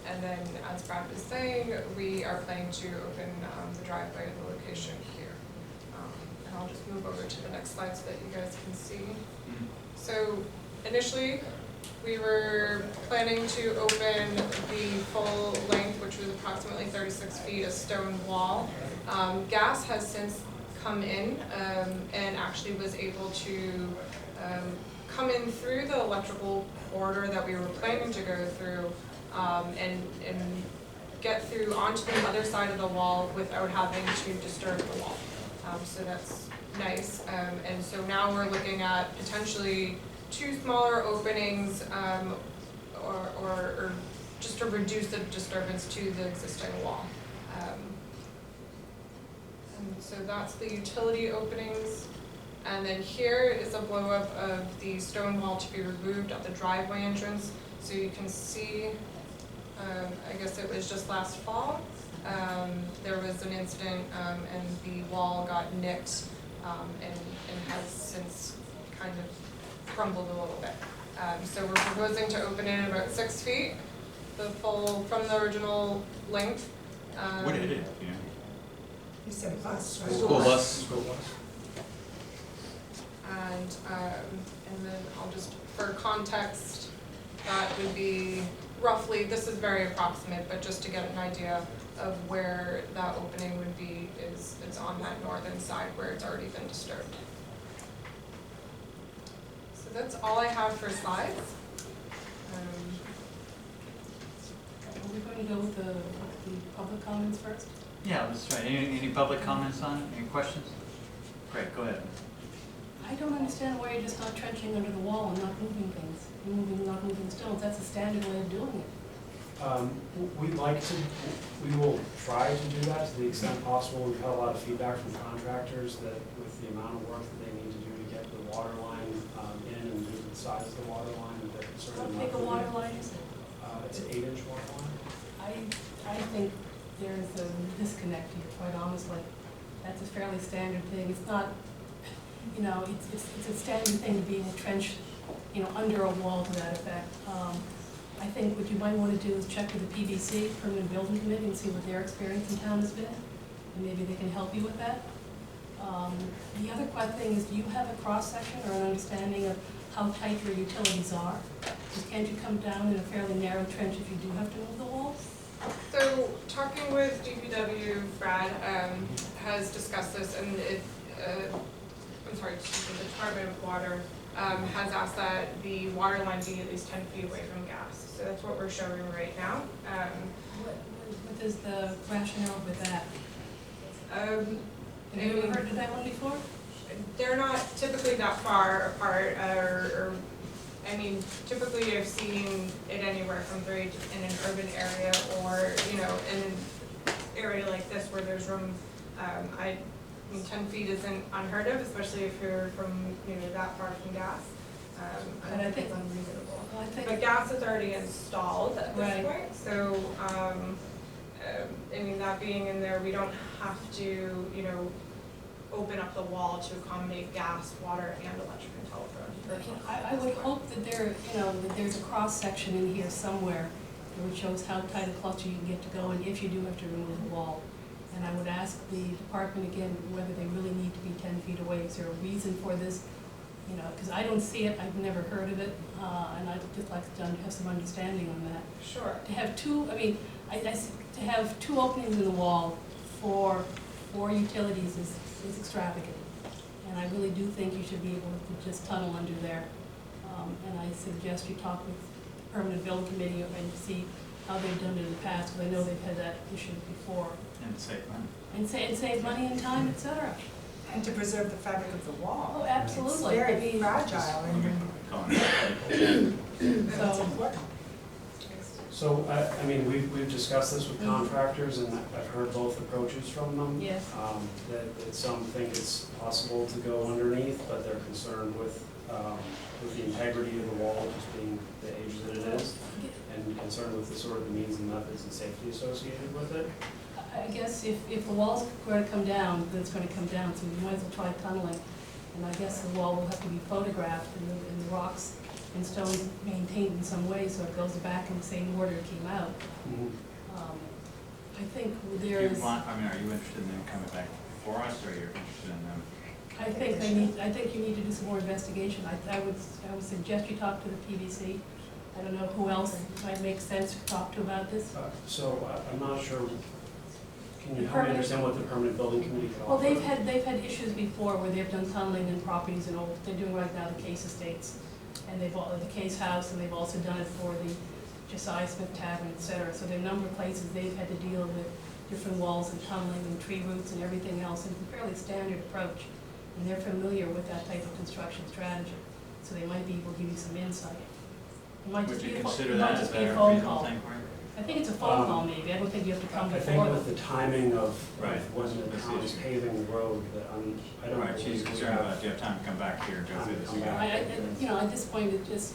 M: And then, as Brad was saying, we are planning to open the driveway at the location here. And I'll just move over to the next slide so that you guys can see. So, initially, we were planning to open the full length, which was approximately 36 feet, a stone wall. Gas has since come in and actually was able to come in through the electrical corridor that we were planning to go through and get through onto the other side of the wall without having to disturb the wall. So that's nice. And so now we're looking at potentially 2 smaller openings or just to reduce the disturbance to the existing wall. And so that's the utility openings. And then here is a blow up of the stone wall to be removed at the driveway entrance. So you can see, I guess it was just last fall, there was an incident and the wall got nicked and has since kind of crumbled a little bit. So we're proposing to open it about 6 feet, the full, from the original length.
C: What is it? Yeah.
F: You said bus, right?
A: School bus.
M: And then I'll just, for context, that would be roughly, this is very approximate, but just to get an idea of where that opening would be is it's on that northern side where it's already been disturbed. So that's all I have for slides.
B: Are we going to go with the public comments first?
C: Yeah, let's try. Any public comments on it? Any questions? Great, go ahead.
B: I don't understand why you're just not trenching under the wall and not moving things, not moving stones. That's a standard way of doing it.
K: We will try to do that to the extent possible. We've had a lot of feedback from contractors that with the amount of work that they need to do to get the water line in and do the size of the water line, that they're concerned
B: How
K: about.
B: big a water line is it?
K: It's an 8-inch water line.
B: I think there's a disconnect here, quite honestly. That's a fairly standard thing. It's not, you know, it's a standard thing to be able to trench, you know, under a wall to that effect. I think what you might want to do is check with the PBC, Permanent Building Committee, and see what their experience in town has been, and maybe they can help you with that. The other thing is, do you have a cross-section or an understanding of how tight your utilities are? Because can't you come down in a fairly narrow trench if you do have to move the walls?
M: So talking with DPW, Brad has discussed this, and the Department of Water has asked that the water line be at least 10 feet away from gas. So that's what we're showing right now.
B: What is the rationale with that? Have you ever heard of that one before?
M: They're not typically that far apart, I mean, typically I've seen it anywhere from 3 in an urban area or, you know, in an area like this where there's room. I mean, 10 feet isn't unheard of, especially if you're from, you know, that far from gas. I don't think it's unreasonable.
B: Well,
M: But gas is already installed at this
B: Right.
M: point, so, I mean, that being in there, we don't have to, you know, open up the wall to accommodate gas, water, and electric and telephone.
B: I would hope that that there's a cross-section in here somewhere which shows how tight a cluster you can get to go and if you do have to remove the wall. And I would ask the department again whether they really need to be 10 feet away. Is there a reason for this? You know, because I don't see it, I've never heard of it, and I'd just like to have some understanding on that.
M: Sure.
B: To have two, to have 2 openings in the wall for 4 utilities is extravagant. And I really do think you should be able to just tunnel under there. And I suggest you talk with the Permanent Building Committee and see how they've done it in the past, because I know they've had that issue before.
C: And save money.
B: And save money and time, et cetera.
F: And to preserve the fabric of the wall.
B: Oh, absolutely.
F: It's very fragile and it's important.
K: So, I mean, we've discussed this with contractors, and I've heard both approaches from them.
B: Yes.
K: That some think it's possible to go underneath, but they're concerned with with the integrity of the wall just being the age that it is, and concerned with the sort of the means and methods and safety associated with it.
B: I guess if the wall's going to come down, then it's going to come down, so we might as well try tunneling. And I guess the wall will have to be photographed and the rocks and stones maintained in some way so it goes back in the same order it came out. I think there is.
C: I mean, are you interested in them coming back before us, or you're interested in them?
B: I think you need to do some more investigation. I would suggest you talk to the PVC. I don't know who else might make sense to talk to about this.
K: So I'm not sure, can you help me understand what the permanent building committee can offer?
B: Well, they've had issues before where they've done tunneling in properties and they're doing right now the Case Estates. And they've all, the Case House, and they've also done it for the Josiah Smith Tavern, et cetera. So there are a number of places they've had to deal with different walls and tunneling and tree roots and everything else. And it's a fairly standard approach. And they're familiar with that type of construction strategy. So they might be able to give you some insight. It might just
C: Would you
B: be
C: consider
B: it
C: that
B: might
C: a
B: just be a
C: better
B: phone
C: reasonable
B: call.
C: thing for you?
B: I think it's a phone call maybe. I don't think you have to come
K: I
B: before
K: think
B: them.
K: with the timing of
C: Right.
K: when the town is paving the road, that I don't
C: Right, she's
K: believe we
C: concerned
K: have.
C: about, do you have time to come back here and go through this
K: Come
C: again?
K: back.
B: At this point, it's.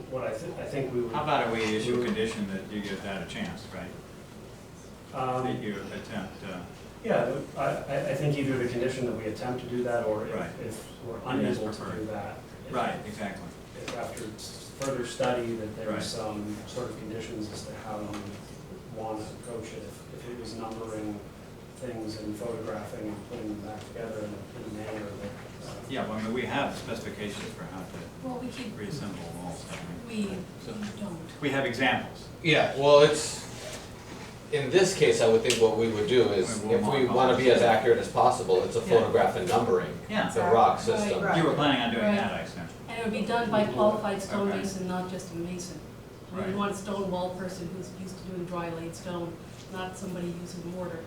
K: What I think we would.
C: How about we issue a condition that you give that a chance, right? That you attempt,
K: Yeah, I think either the condition that we attempt to do that, or
C: Right.
K: if we're
C: And that's
K: unable to
C: preferred.
K: do that.
C: right, exactly.
K: If after further study that there are
C: Right.
K: some sort of conditions as to how you want to approach it. If it was numbering things and photographing and putting them back together in a manner that.
C: Yeah, well, I mean, we have specifications for how to
B: Well, we keep.
C: reassemble walls.
B: We don't.
C: We have examples.
A: Yeah, well, in this case, I would think what we would do is, if we want to be as accurate as possible, it's a
C: Yeah.
A: photograph and numbering,
C: Yeah.
A: the rock
F: Right,
A: system.
F: right.
C: You were planning on doing
B: Right.
C: that, I assume.
B: And it would be done by qualified
C: Okay.
B: stonemason, not just a mason. We
C: Right.
B: want a stone wall person who's used to doing dry laid stone, not somebody using mortar.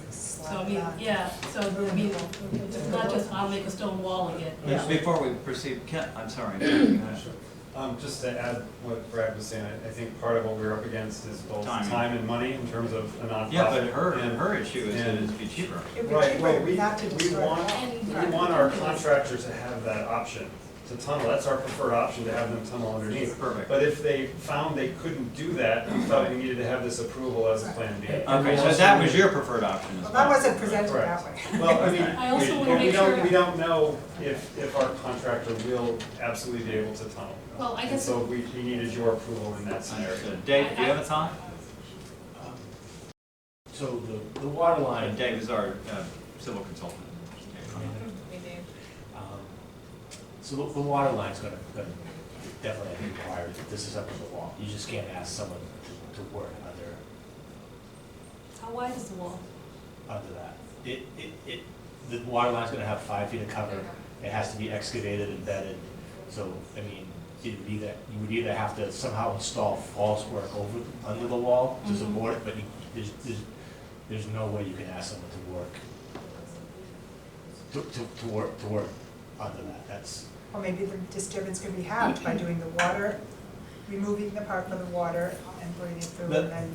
B: So I mean, yeah, so I mean, it's not just I'll make a stone wall again.
F: Yeah.
C: Before we proceed, I'm sorry. Go ahead.
L: Just to add what Brad was saying, I think part of what we're up against is both
C: Timing.
L: time and money in terms of a nonprofit.
C: Yeah, but her
L: and-
C: issue is that it'd be cheaper.
F: It'd be
L: Right, well,
F: cheaper not to
L: we
F: destroy the
L: want,
F: wall.
B: And-
L: we want our contractor to have that option, to tunnel, that's our preferred option, to have them tunnel underneath.
C: Perfect.
L: But if they found they couldn't do that, we thought we needed to have this approval as a plan B.
C: Okay, so that was your preferred option as
F: Well,
C: well.
F: that wasn't presented
L: Correct.
F: that way.
L: Well, I mean,
B: I also wanna
L: we
B: make
L: don't,
B: sure-
L: we don't know if our contractor will absolutely be able to tunnel.
B: Well, I
L: And
B: guess-
L: so we needed your approval in that scenario.
C: Understood. Dave, do you have a thought?
N: So the water line,
C: Dave is our civil consultant.
N: so the water line's gonna definitely require disassemble the wall. You just can't ask someone to work
B: How wide is the wall?
N: under that. The water line's gonna have 5 feet of cover. It has to be excavated and bedded. So, I mean, you would either have to somehow install false work under the wall to support it, but there's no way you can ask someone to work under that. That's,
F: Or maybe the disturbance could be halved by doing the water, removing the part for the water and putting it through and then.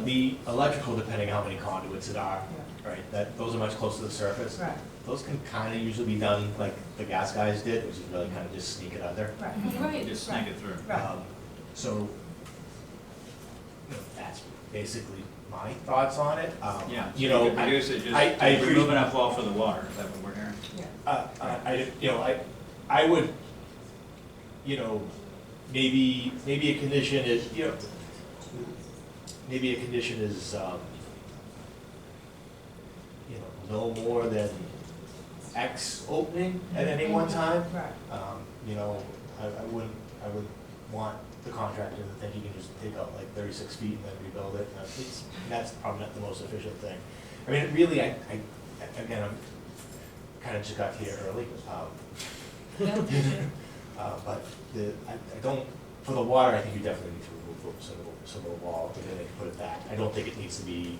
N: the electrical, depending how many conduits it are, right, those are much closer to the surface.
F: Right,
N: Those can kind of usually be done like the gas guys did, which is really kind of just sneak it under.
F: right.
B: Right.
C: Just sneak it through.
F: Right.
N: So, that's basically my thoughts on it.
C: Yeah,
N: You know,
C: could reduce it,
N: I
C: just
N: agree.
C: remove enough wall for the water, is that what we're hearing?
N: I would, maybe a condition is, maybe a condition is, no more than X opening at any one time.
F: Right.
N: I would want the contractor to think he can just take out like 36 feet and then rebuild it. That's probably not the most efficient thing. I mean, really, again, I'm kind of just got here early. But I don't, for the water, I think you definitely need to remove some of the wall, but then they can put it back. I don't think it needs to be,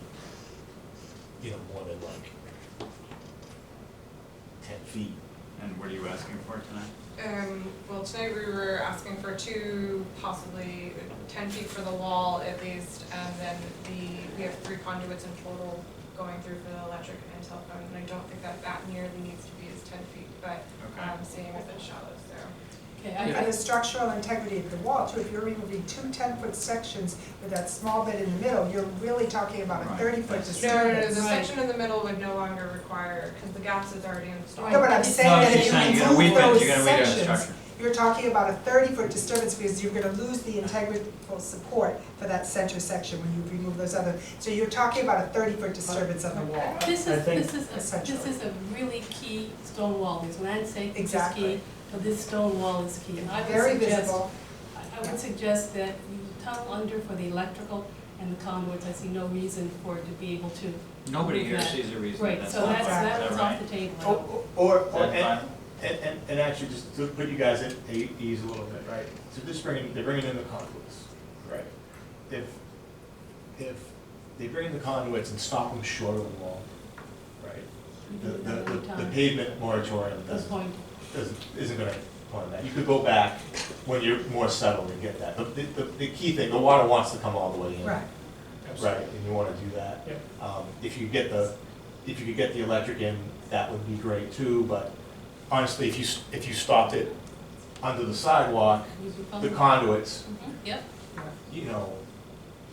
N: more than like 10 feet.
C: And what are you asking for tonight?
M: Well, tonight we were asking for 2, possibly 10 feet for the wall at least, and then we have 3 conduits in total going through for the electric and telephone, and I don't think that that nearly needs to be as 10 feet, but, seeing as it's shallow, so.
B: Okay,
F: And the structural integrity of the wall too, if you're removing two 10-foot sections with that small bit in the middle, you're really talking about a
C: Right.
F: 30-foot
M: No,
F: disturbance.
M: the section in the middle would no longer require, because the gas is already installed.
F: No, but I'm saying
C: No,
F: that
C: she's
F: if
C: saying
F: you
C: you're gonna
F: remove
C: weed out-
F: those
C: you're gonna weed out the
F: sections,
C: structure.
F: you're talking about a 30-foot disturbance because you're gonna lose the integral support for that center section when you remove those other. So you're talking about a 30-foot disturbance on the wall.
B: This
K: I
B: is,
K: think-
B: this is a really key stone wall, this landscape is
F: Exactly.
B: key, but this stone wall is key. And I would
F: Very
B: suggest-
F: visible.
B: I would suggest that you tunnel under for the electrical and the conduits. I see no reason for it to be able to.
C: Nobody
B: move
C: here
B: that.
C: sees a reason
B: Right,
C: that's
B: so
C: not
B: that's,
C: fine.
B: that
C: Is
B: was
C: that
B: off
C: right?
B: the table.
N: And actually, just to put you guys at ease a little bit, right? So they're bringing in the conduits, right? If they bring in the conduits and stop them short of the wall, right?
B: You do that every
N: The
B: time.
N: pavement moratorium
B: Good point.
N: isn't gonna point on that. You could go back when you're more settled and get that. But the key thing, the water wants to come all the way in.
F: Right.
N: Right, and you wanna do that.
K: Yep.
N: If you could get the electric in, that would be great too, but honestly, if you stopped it under the sidewalk,
B: You'd be
N: the
B: fine.
N: conduits,
B: Yep,
N: you know,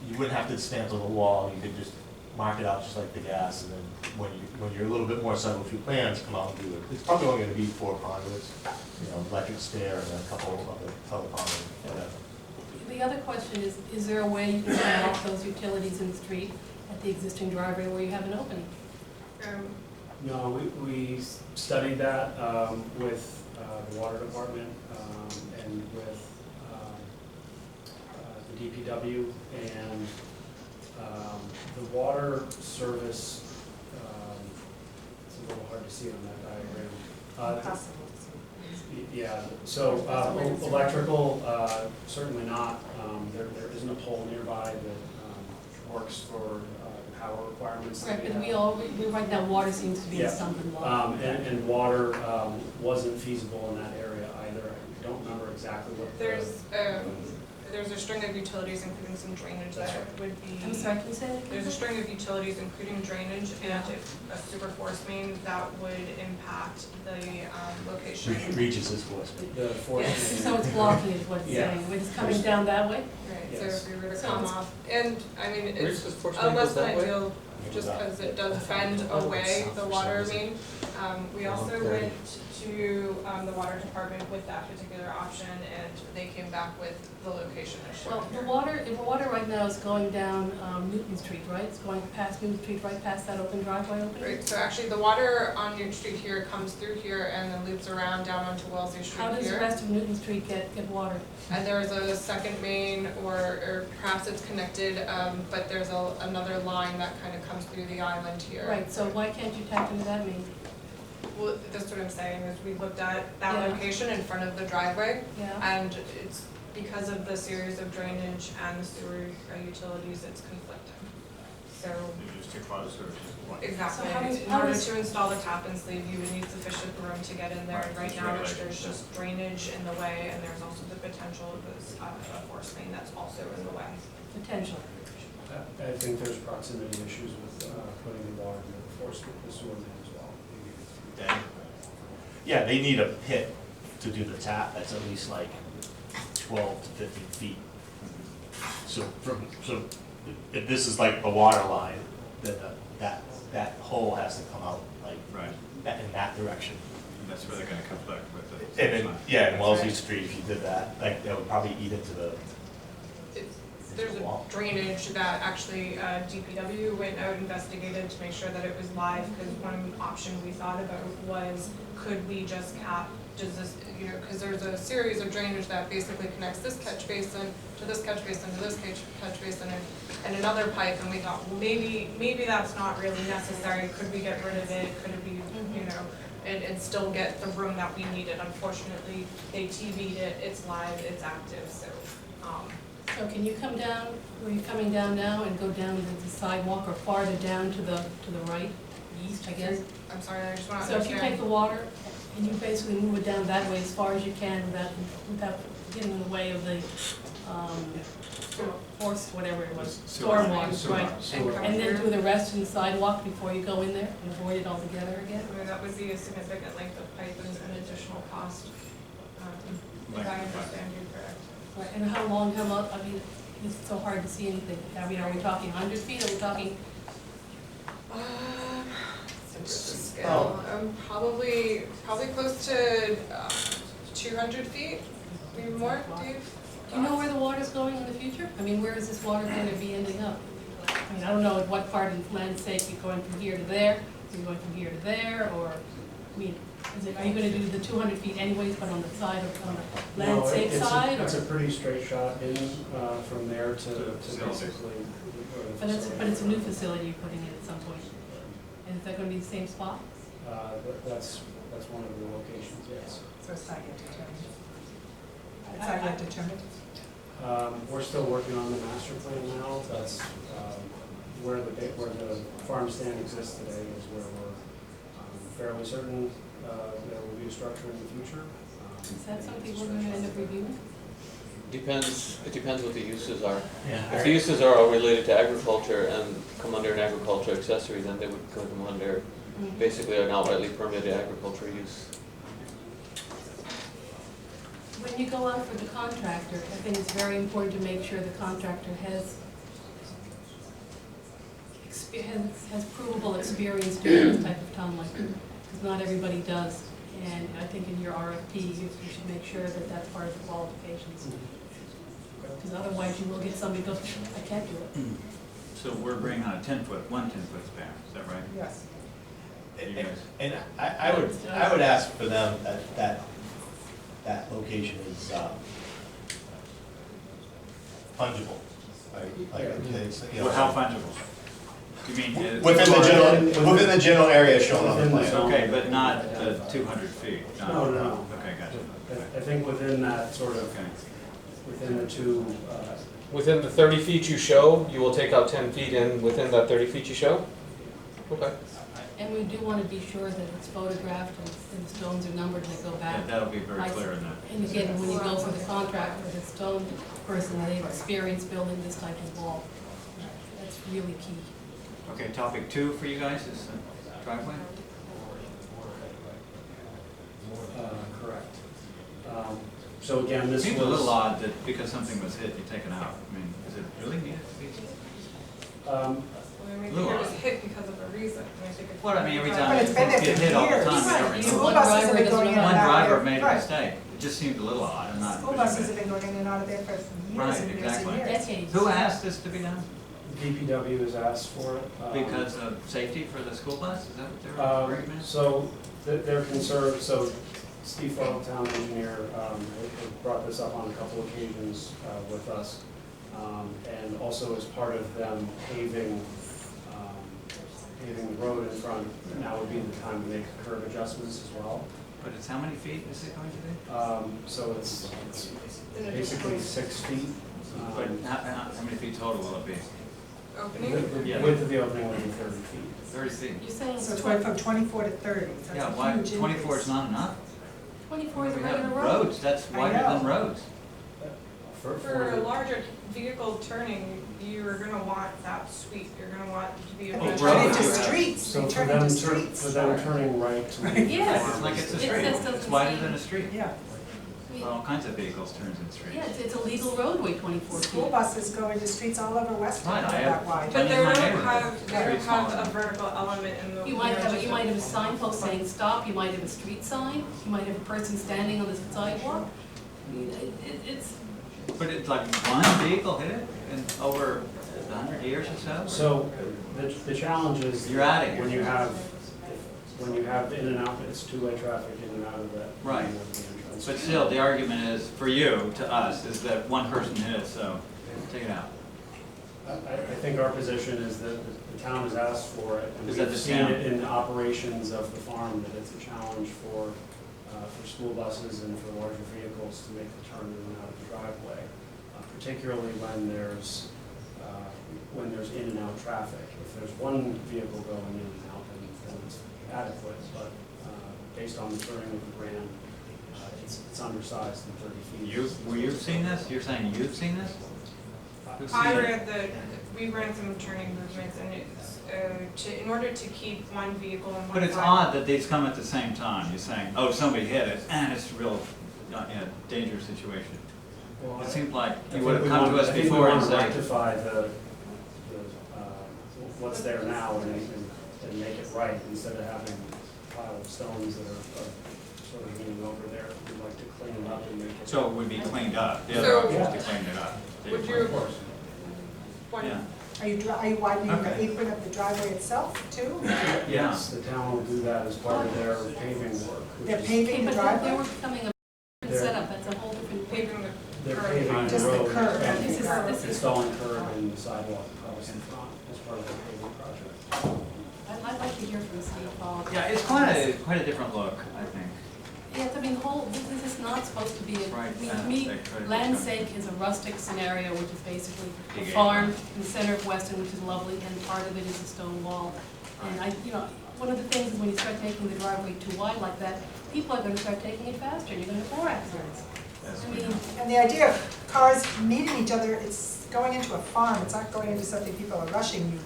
N: you wouldn't have to stand on the wall, you could just mark it out just like the gas, and then when you're a little bit more settled with your plans, come out and do it. It's probably only gonna be 4 conduits, you know, electric stair and a couple of the telecom and whatever.
B: the other question is there a way you can turn off those utilities in the street at the existing driveway where you have an opening?
K: No, we studied that with the water department and with the DPW, and the water service, it's a little hard to see on that diagram. Yeah, so electrical, certainly not. There isn't a pole nearby that works for the power requirements. that
B: Right, but
K: have.
B: right now, water seems to be a
K: Yeah.
B: stumbling block.
K: And water wasn't feasible in that area either. I don't remember exactly what the.
M: There's a string of utilities, including some drainage
K: That's
M: that
K: right.
M: would be.
B: I'm sorry, can you say that again?
M: There's a string of utilities, including drainage and a super force main that would impact the location.
N: Reaches this force.
K: The force
M: Yes.
K: main.
B: So it's blocking is what it's
K: Yeah.
B: saying, it's coming down that way?
M: Right, so
K: Yes.
M: if we were to
B: So
M: come
B: it's-
M: off, and I mean,
A: Where's
M: it's
A: this force
M: a
A: main
M: less
A: goes
M: than
A: that way?
M: ideal, just because it does bend away the water main. We also
A: Okay.
M: went to the water department with that particular option, and they came back with the location as shown
B: Well,
M: here.
B: the water right now is going down Newton Street, right? It's going past Newton Street, right past that open driveway opening?
M: Right, so actually the water on Newton Street here comes through here and then loops around down onto Wellesley Street
B: How does the
M: here.
B: rest of Newton Street get water?
M: And there's a second main, or perhaps it's connected, but there's another line that kind of comes through the island here.
B: Right, so why can't you tap into that main?
M: Well, that's what I'm saying, is we looked at that
B: Yeah.
M: location in front of the driveway,
B: Yeah,
M: and it's because of the series of drainage and the sewer utilities, it's conflicting. So,
N: Just too close or just what?
M: exactly,
B: So how does-
M: in
B: how
M: order
B: does-
M: to install the tap and sleeve, you would need sufficient room to get in there.
N: Right,
M: Right
N: it's
M: now,
N: regulated.
M: there's just drainage in the way, and there's also the potential of this force main that's also in the way.
B: potential.
K: I think there's proximity issues with putting the water into the force with the sewer main as well.
N: Yeah, they need a pit to do the tap, that's at least like 12 to 15 feet. So if this is like the water line, then that hole has to come out like
C: Right,
N: in that direction.
C: and that's where they're gonna conflict with the.
N: And then, yeah, in Wellesley Street, if you did that, like, that would probably eat into the,
M: There's a drainage that actually DPW went out, investigated to make sure that it was live, because one option we thought about was, could we just cap, does this, because there's a series of drainage that basically connects this catch basin to this catch basin to this catch basin and another pipe, and we thought, well, maybe that's not really necessary, could we get rid of it, could it be, and still get the room that we needed. Unfortunately, they TV'd it, it's live, it's active, so,
B: So can you come down, where you're coming down now, and go down the sidewalk or farther down to the right, east, I guess?
M: I'm sorry, I just want to
B: So if you
M: understand.
B: take the water and you basically move it down that way as far as you can without getting in the way of the force whatever it was,
C: Sewer.
B: stormwater,
C: Sewer.
B: right?
M: Sewer.
B: And then do the rest in the sidewalk before you go in there and avoid it altogether again?
M: I mean, that would be a significant length of pipe and an additional cost, if I understand you correct.
B: Right, and how long, I mean, it's so hard to see anything. I mean, are we talking 100 feet, are we talking,
M: Scale, probably close to 200 feet, maybe more, Dave?
B: do you know where the water's going in the future? I mean, where is this water going to be ending up? I mean, I don't know at what part of the landscape you're going from here to there, are you going from here to there, or, I mean, are you gonna do the 200 feet anyways, but on the side of, on the
K: No,
B: landscape side, or?
K: It's a pretty straight shot in, from there to basically.
B: But it's a new facility you're putting in at some point. And is that gonna be the same spot?
K: That's one of the locations, yes.
F: So it's not yet determined. It's not yet determined.
K: We're still working on the master plan now. That's where the farm stand exists today is where we're fairly certain there will be a structure in the future.
B: Is that something we're gonna end up reviewing?
A: It depends what the uses are.
N: Yeah.
A: If the uses are all related to agriculture and come under an agriculture accessory, then they would come under basically an outrightly permitted agriculture use.
B: When you go out for the contractor, I think it's very important to make sure the contractor has provable experience doing this type of tunneling, because not everybody does. And I think in your RFP, you should make sure that that's part of the qualifications. Because otherwise you will get somebody who goes, I can't do it.
C: So we're bringing on one 10-foot span, is that right?
F: Yes.
C: You guys?
N: And I would ask for them that location is fungible, right? Like, it's, you know,
C: Well, how fungible? You mean?
N: within the general area shown on the
K: Within the
N: plan.
K: zone.
C: Okay, but not 200 feet?
K: No.
C: Okay, gotcha.
K: I think within that sort of,
C: Okay.
K: within the two,
A: Within the 30 feet you show, you will take out 10 feet in within that 30 feet you show? Okay.
B: And we do want to be sure that it's photographed and the stones are numbered and they go
C: Yeah,
B: back.
C: that'll be very clear in that.
B: And again, when you go for the contract with a stone person, they've experienced building this type of wall. That's really key.
C: Okay, topic 2 for you guys is driveway?
K: correct. So again, this was.
C: Seems a little odd that because something was hit, you take it out. I mean, is it really needed to be?
K: Um,
M: I mean, I think it was hit because of a reason. I think it's-
C: What, I mean, every time
F: But it's been there
C: get
F: for
C: hit all the
F: years.
C: time, we don't
F: Right.
C: remember.
F: School buses have been going in and
C: One
F: out
C: driver
F: there.
C: made a
F: Right.
C: mistake. It just seemed a little odd. I'm not.
F: School buses have been going in and out of there for years
C: Right,
F: and years and
C: exactly.
F: years.
B: Decades.
C: Who asked this to be done?
K: DPW has asked for it.
C: Because of safety for the school bus? Is that what they're recommending?
K: So they're concerned, so Steve Farrell, town engineer, had brought this up on a couple occasions with us. And also as part of them paving the road in front, now would be the time to make curb adjustments as well.
C: But it's how many feet is it going to be?
K: So it's basically 6 feet.
C: But how many feet total will it be?
M: Opening?
K: The width of the opening would be 30 feet.
C: 30 feet.
B: You're saying
F: So it's going from 24 to 30, so
C: Yeah,
F: it's a
C: why,
F: huge
C: 24 is
F: increase.
C: not enough?
B: 24 is a
C: We
B: regular
C: have
B: road.
C: roads, that's
F: I
C: wider
F: know.
C: than roads.
M: For a larger vehicle turning, you're gonna want that sweep, you're gonna want to be able
F: And
M: to.
F: they turn
C: road.
F: into
C: Yeah.
F: streets,
K: So
F: they
K: for
F: turn
K: them,
F: into streets.
K: for them turning right to leave the
B: Yes.
K: farm.
C: It's like it's a
B: It
C: street,
B: just doesn't
C: it's wider
B: say-
C: than a street.
F: Yeah,
B: I mean,
C: All kinds of vehicles turns in streets.
B: Yeah, it's a legal roadway, 24
F: school
B: feet.
F: buses go into streets all over Weston
C: Right,
F: that
C: I
F: are
C: have-
F: that wide.
M: But they
C: in my
M: don't
C: neighborhood.
M: have, they don't
C: Streets smaller
M: have a
C: than-
M: vertical element in the.
B: You might have a signpost saying stop, you might have a street sign, you might have a person standing on the sidewalk. I mean, it's,
C: But it's like one vehicle hit it in over 100 years or so?
K: So the challenge is.
C: You're outta here.
K: When you have in and out, it's two-way traffic in and out of that.
C: Right.
K: of the entrance.
C: But still, the argument is, for you, to us, is that one person hit it, so take it out.
K: I think our position is that the town has asked for it, and
C: Is that
K: we've
C: the
K: seen
C: town?
K: it in the operations of the farm, that it's a challenge for school buses and for larger vehicles to make the turn in and out of the driveway, particularly when there's in and out traffic. If there's one vehicle going in and out, then it's adequate, but based on the turning of the brand, it's undersized in 30 feet.
C: You've seen this? You're saying you've seen this? Who's
M: I
C: seen it?
M: we ran some turning movements and it's, in order to keep one vehicle on one side.
C: But it's odd that these come at the same time. You're saying, oh, somebody hit it, and it's a real, dangerous situation.
K: Well,
C: It seemed like
K: I
C: you would have
K: think
C: come
K: we
C: to
K: want-
C: us before and
K: I think we
C: say,
K: want to rectify what's there now and make it right, instead of having a pile of stones that are sort of hanging over there. We'd like to clean it up and make it.
C: so it would be cleaned up. The
M: So-
C: other option is to clean it up.
M: Would you,
C: Yeah.
F: Are you widening the
C: Okay.
F: apron of the driveway itself too?
K: Yes, the town will do that as part of their paving work. which
F: They're
K: is-
F: paving
B: Okay,
F: the
B: but
F: driveway?
B: they were becoming a different setup, that's a whole different paving.
M: paving the
K: They're
M: curb.
K: paving the
F: Just the
K: road
F: curb.
K: and
B: This is-
K: installing curb and sidewalk across in front as part of the paving project.
B: I'd like to hear from Steve Paul.
C: Yeah, it's quite a different look, I think.
B: Yeah, I mean, this is not supposed to be,
C: Right,
B: I mean,
C: yeah,
B: to me,
C: they try to do
B: Land's
C: something.
B: Sake is a rustic scenario, which is basically a
C: Big
B: farm
C: acre.
B: in the center of Weston, which is lovely, and part of it is a stone wall. And one of the things is when you start taking the driveway too wide like that, people are gonna start taking it faster, and you're gonna have more accidents.
C: Yes,
B: I
C: we
B: mean,
C: know.
F: And the idea of cars meeting each other, it's going into a farm, it's not going into something people are rushing. You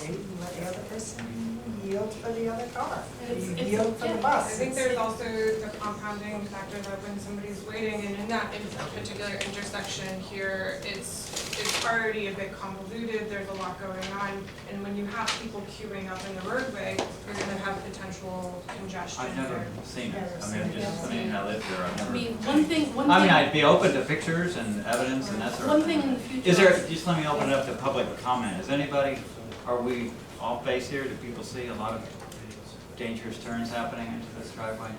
F: wait and let the other person yield for the other car. You yield for the
B: yeah,
F: bus.
M: I think there's also the compounding factor that when somebody's waiting, and in that particular intersection here, it's already a bit convoluted, there's a lot going on, and when you have people queuing up in the roadway, you're gonna have potential congestion
C: I've never
M: there.
C: seen it. I lived there, I've
B: I
C: never.
B: mean, one thing.
C: I'd be open to pictures and evidence and that sort of
B: One
C: thing.
B: thing in the future.
C: Is there, just let me open it up to public comment. Is anybody, are we off base here? Do people see a lot of dangerous turns happening into this driveway?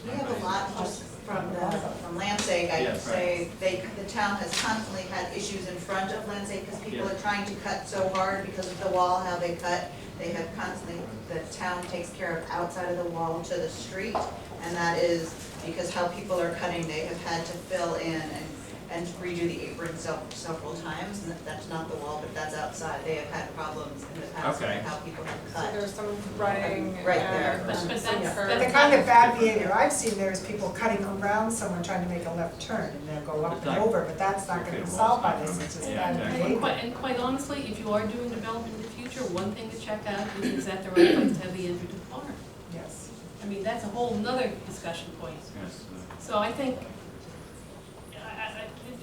O: We have a lot just from Landsake, I
C: Yeah,
O: would say, the town has constantly had issues in front of Landsake because people
C: Yeah.
O: are trying to cut so hard because of the wall, how they cut. They have constantly, the town takes care of outside of the wall to the street, and that is because how people are cutting, they have had to fill in and redo the apron several times, and that's not the wall, but that's outside. They have had problems in the past
C: Okay.
O: with how people have
M: So
O: cut.
M: there's some rutting
O: Right there.
M: and
B: But
M: some
B: that's-
M: curb.
F: But the kind of bad behavior I've seen there is people cutting around someone trying to make a left turn, and they'll go up and over, but that's not gonna be solved by this, it's just
C: Yeah,
F: bad
C: exactly.
F: behavior.
B: And quite honestly, if you are doing development in the future, one thing to check out is that the right place to have the entry to the farm.
F: Yes.
B: I mean, that's a whole nother discussion point.
C: Yes.
B: So I think,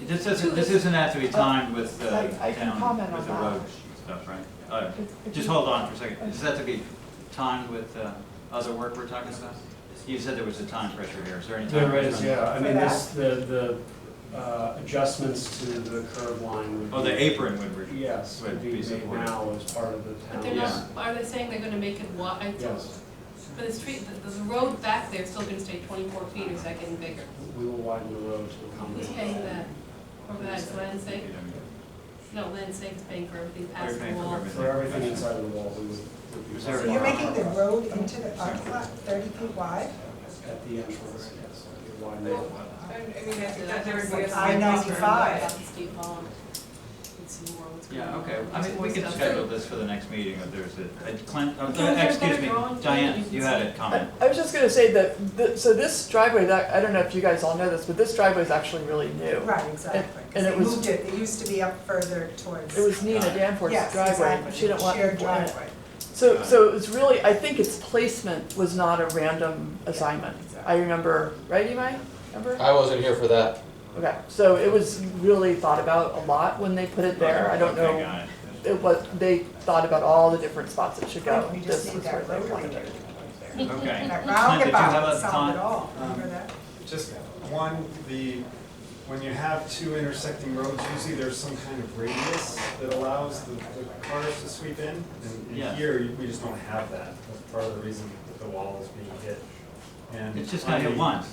C: This isn't have to be timed with the
H: I can
C: town,
H: comment
C: with
H: on
C: the
H: that.
C: road stuff, right?
H: If
C: Just
H: you-
C: hold on for a second. Does that have to be timed with other work we're talking about? You said there was a time pressure here. Is there any time
K: There
C: pressure?
K: is, yeah, I mean, the adjustments to the curb line would be.
C: Oh, the apron would be.
K: Yes, would be made
C: supported.
K: now as part of the
B: but they're
K: town's.
B: not, are they saying they're gonna make it wide?
K: Yes,
B: But the street, the road back there is still gonna stay 24 feet, or is that getting bigger?
K: we will widen the road to
B: Who's
K: accommodate.
B: paying that? Or that is Land's Sake? No, Land's Sake is paying for everything past the
C: They're paying for
B: wall.
C: everything.
K: For everything inside of the wall, we would be.
C: Is there
F: So you're making the road into the parking lot 30 feet wide?
K: At the entrance, yes, we widen it.
M: Well, I mean, I think that there would be a.
F: I-95.
B: Steve Hall. Let's see more what's going on.
C: Yeah, okay. I mean, we can
B: Stuff.
C: schedule this for the next meeting if there's a, Clint,
B: Is there a
C: excuse
B: better
C: me,
B: drawing?
C: Diane, you had a comment.
H: I was just gonna say that, so this driveway, that, I don't know if you guys all know this, but this driveway is actually really new.
F: Right, exactly,
H: And
F: because they
H: it was-
F: moved it, it used to be up further towards.
H: It was Nina Danforth's
F: Yes,
H: driveway,
F: exactly.
H: she didn't want
F: Shared
H: people in it.
F: driveway.
H: So it was really, I think its placement was not a random assignment. I remember, right, Imai? Remember?
A: I wasn't here for that.
H: Okay, so it was really thought about a lot when they put it there. I don't
C: Okay,
H: know,
C: got it.
H: it was, they thought about all the different spots it should go.
F: We
H: This
F: just need
H: was where
F: that
H: they
F: road
H: wanted
F: repair.
H: it.
C: Okay.
F: That
C: Clint, did you have
F: roundabout
C: a
F: solved it
C: comment?
F: all, remember that?
L: Just one, when you have two intersecting roads, usually there's some kind of radius that allows the cars to sweep in. And
C: Yeah.
L: here, we just don't have that. That's part of the reason that the wall is being hit. And
C: It's just gonna hit once.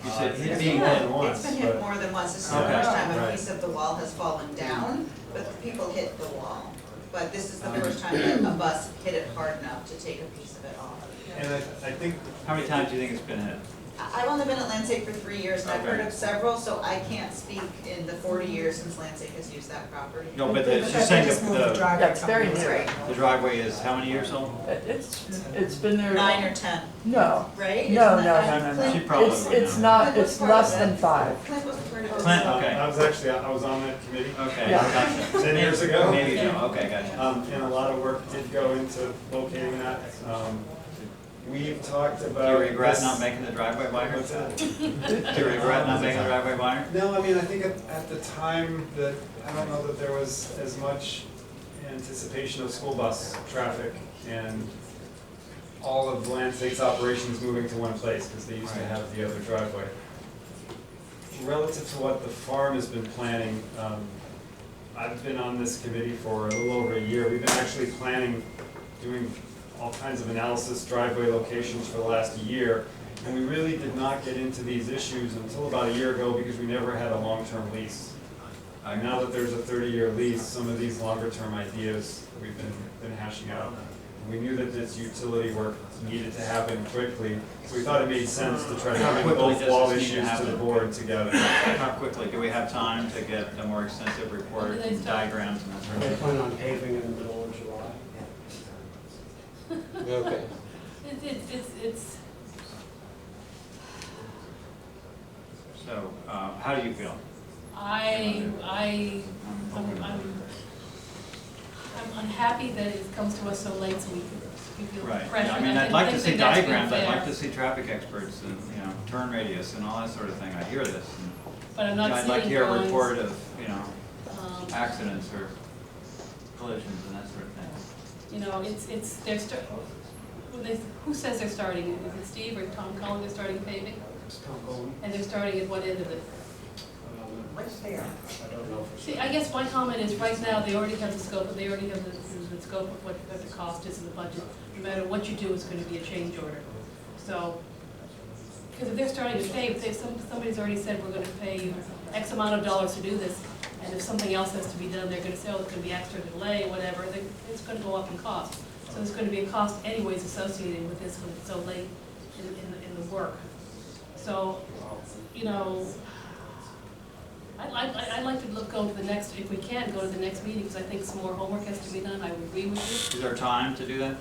C: You said
L: it's
C: hit
L: been
C: being
L: more
C: hit.
L: than once,
O: It's been hit
L: but-
O: more than once, this is the
C: Okay.
O: first time a
L: Right.
O: piece of the wall has fallen down, but people hit the wall. But this is the first time that a bus hit it hard enough to take a piece of it off.
L: And I think.
C: How many times do you think it's been hit?
O: I've only been at Landscape for 3 years, and I've heard
C: Okay.
O: of several, so I can't speak in the 40 years since Landscape has used that property.
C: No, but
F: They
C: she's
F: just
C: saying
F: moved the
C: the
F: driveway
H: Yeah, it's very
F: company.
H: new.
O: Right.
C: the driveway is how many years old?
H: It's been there.
O: 9 or 10,
H: No,
O: right?
H: no,
O: Isn't
H: no,
O: that-
H: no, no,
O: Clint-
C: She
H: no.
C: probably
H: It's,
C: would
H: it's
C: know.
H: not,
O: Clint was
H: it's
O: part of
H: less
O: it.
H: than 5.
O: Clint was part of it.
C: Clint, okay.
L: I was actually, I was on that committee
C: Okay,
H: Yeah.
C: gotcha.
L: 10 years ago.
C: Maybe so, okay, gotcha.
L: And a lot of work did go into locating that. We've talked
C: Do
L: about.
C: you regret
L: this-
C: not making the driveway wider?
L: What's that?
C: Do you regret not making the driveway wider?
L: No, I mean, I think at the time that, I don't know that there was as much anticipation of school bus traffic and all of Landscape's operations moving to one place, because they used to have the other driveway. Relative to what the farm has been planning, I've been on this committee for a little over a year. We've been actually planning, doing all kinds of analysis, driveway locations for the last year. And we really did not get into these issues until about a year ago because we never had a long-term lease. Now that there's a 30-year lease, some of these longer-term ideas we've been hashing out. We knew that this utility work needed to happen quickly, so we thought it made sense to try to
C: How
L: bring
C: quickly
L: both
C: does
L: wall
C: this need to
L: issues to the
C: happen?
L: board together.
C: How quickly, do we have time to get a more extensive report,
B: When do they start?
C: diagrams and that sort of
K: They
C: thing?
K: plan on paving in the middle of July.
A: Okay.
B: It's,
C: So, how do you feel?
B: I'm unhappy that it comes to us so late, so we feel
C: Right,
B: pressure.
C: yeah, I mean,
B: and
C: I'd like to
B: think
C: see
B: that's
C: diagrams, I'd
B: fair.
C: like to see traffic experts and, you know, turn radius and all that sort of thing, I hear this. and,
B: But I'm
C: you
B: not
C: know, I'd like to
B: seeing
C: hear a
B: drawings.
C: report of, you know,
B: Um,
C: accidents or collisions and that sort of thing.
B: You know, who says they're starting? Is it Steve or Tom Cullen they're starting paving? And they're starting at what end of it?
F: Right there.
K: I don't know for
B: See,
K: sure.
B: I guess my comment is, right now, they already have the scope, they already have the scope of what the cost is in the budget. No matter what you do, it's gonna be a change order. So, because if they're starting to pay, if somebody's already said, we're gonna pay you X amount of dollars to do this, and if something else has to be done, they're gonna say, oh, it's gonna be extra delay, whatever, it's gonna go up in cost. So there's gonna be a cost anyways associated with this when it's so late in the work. So, you know, I'd like to go to the next, if we can, go to the next meeting, because I think some more homework has to be done, I would agree with you.
C: Is there time to do that?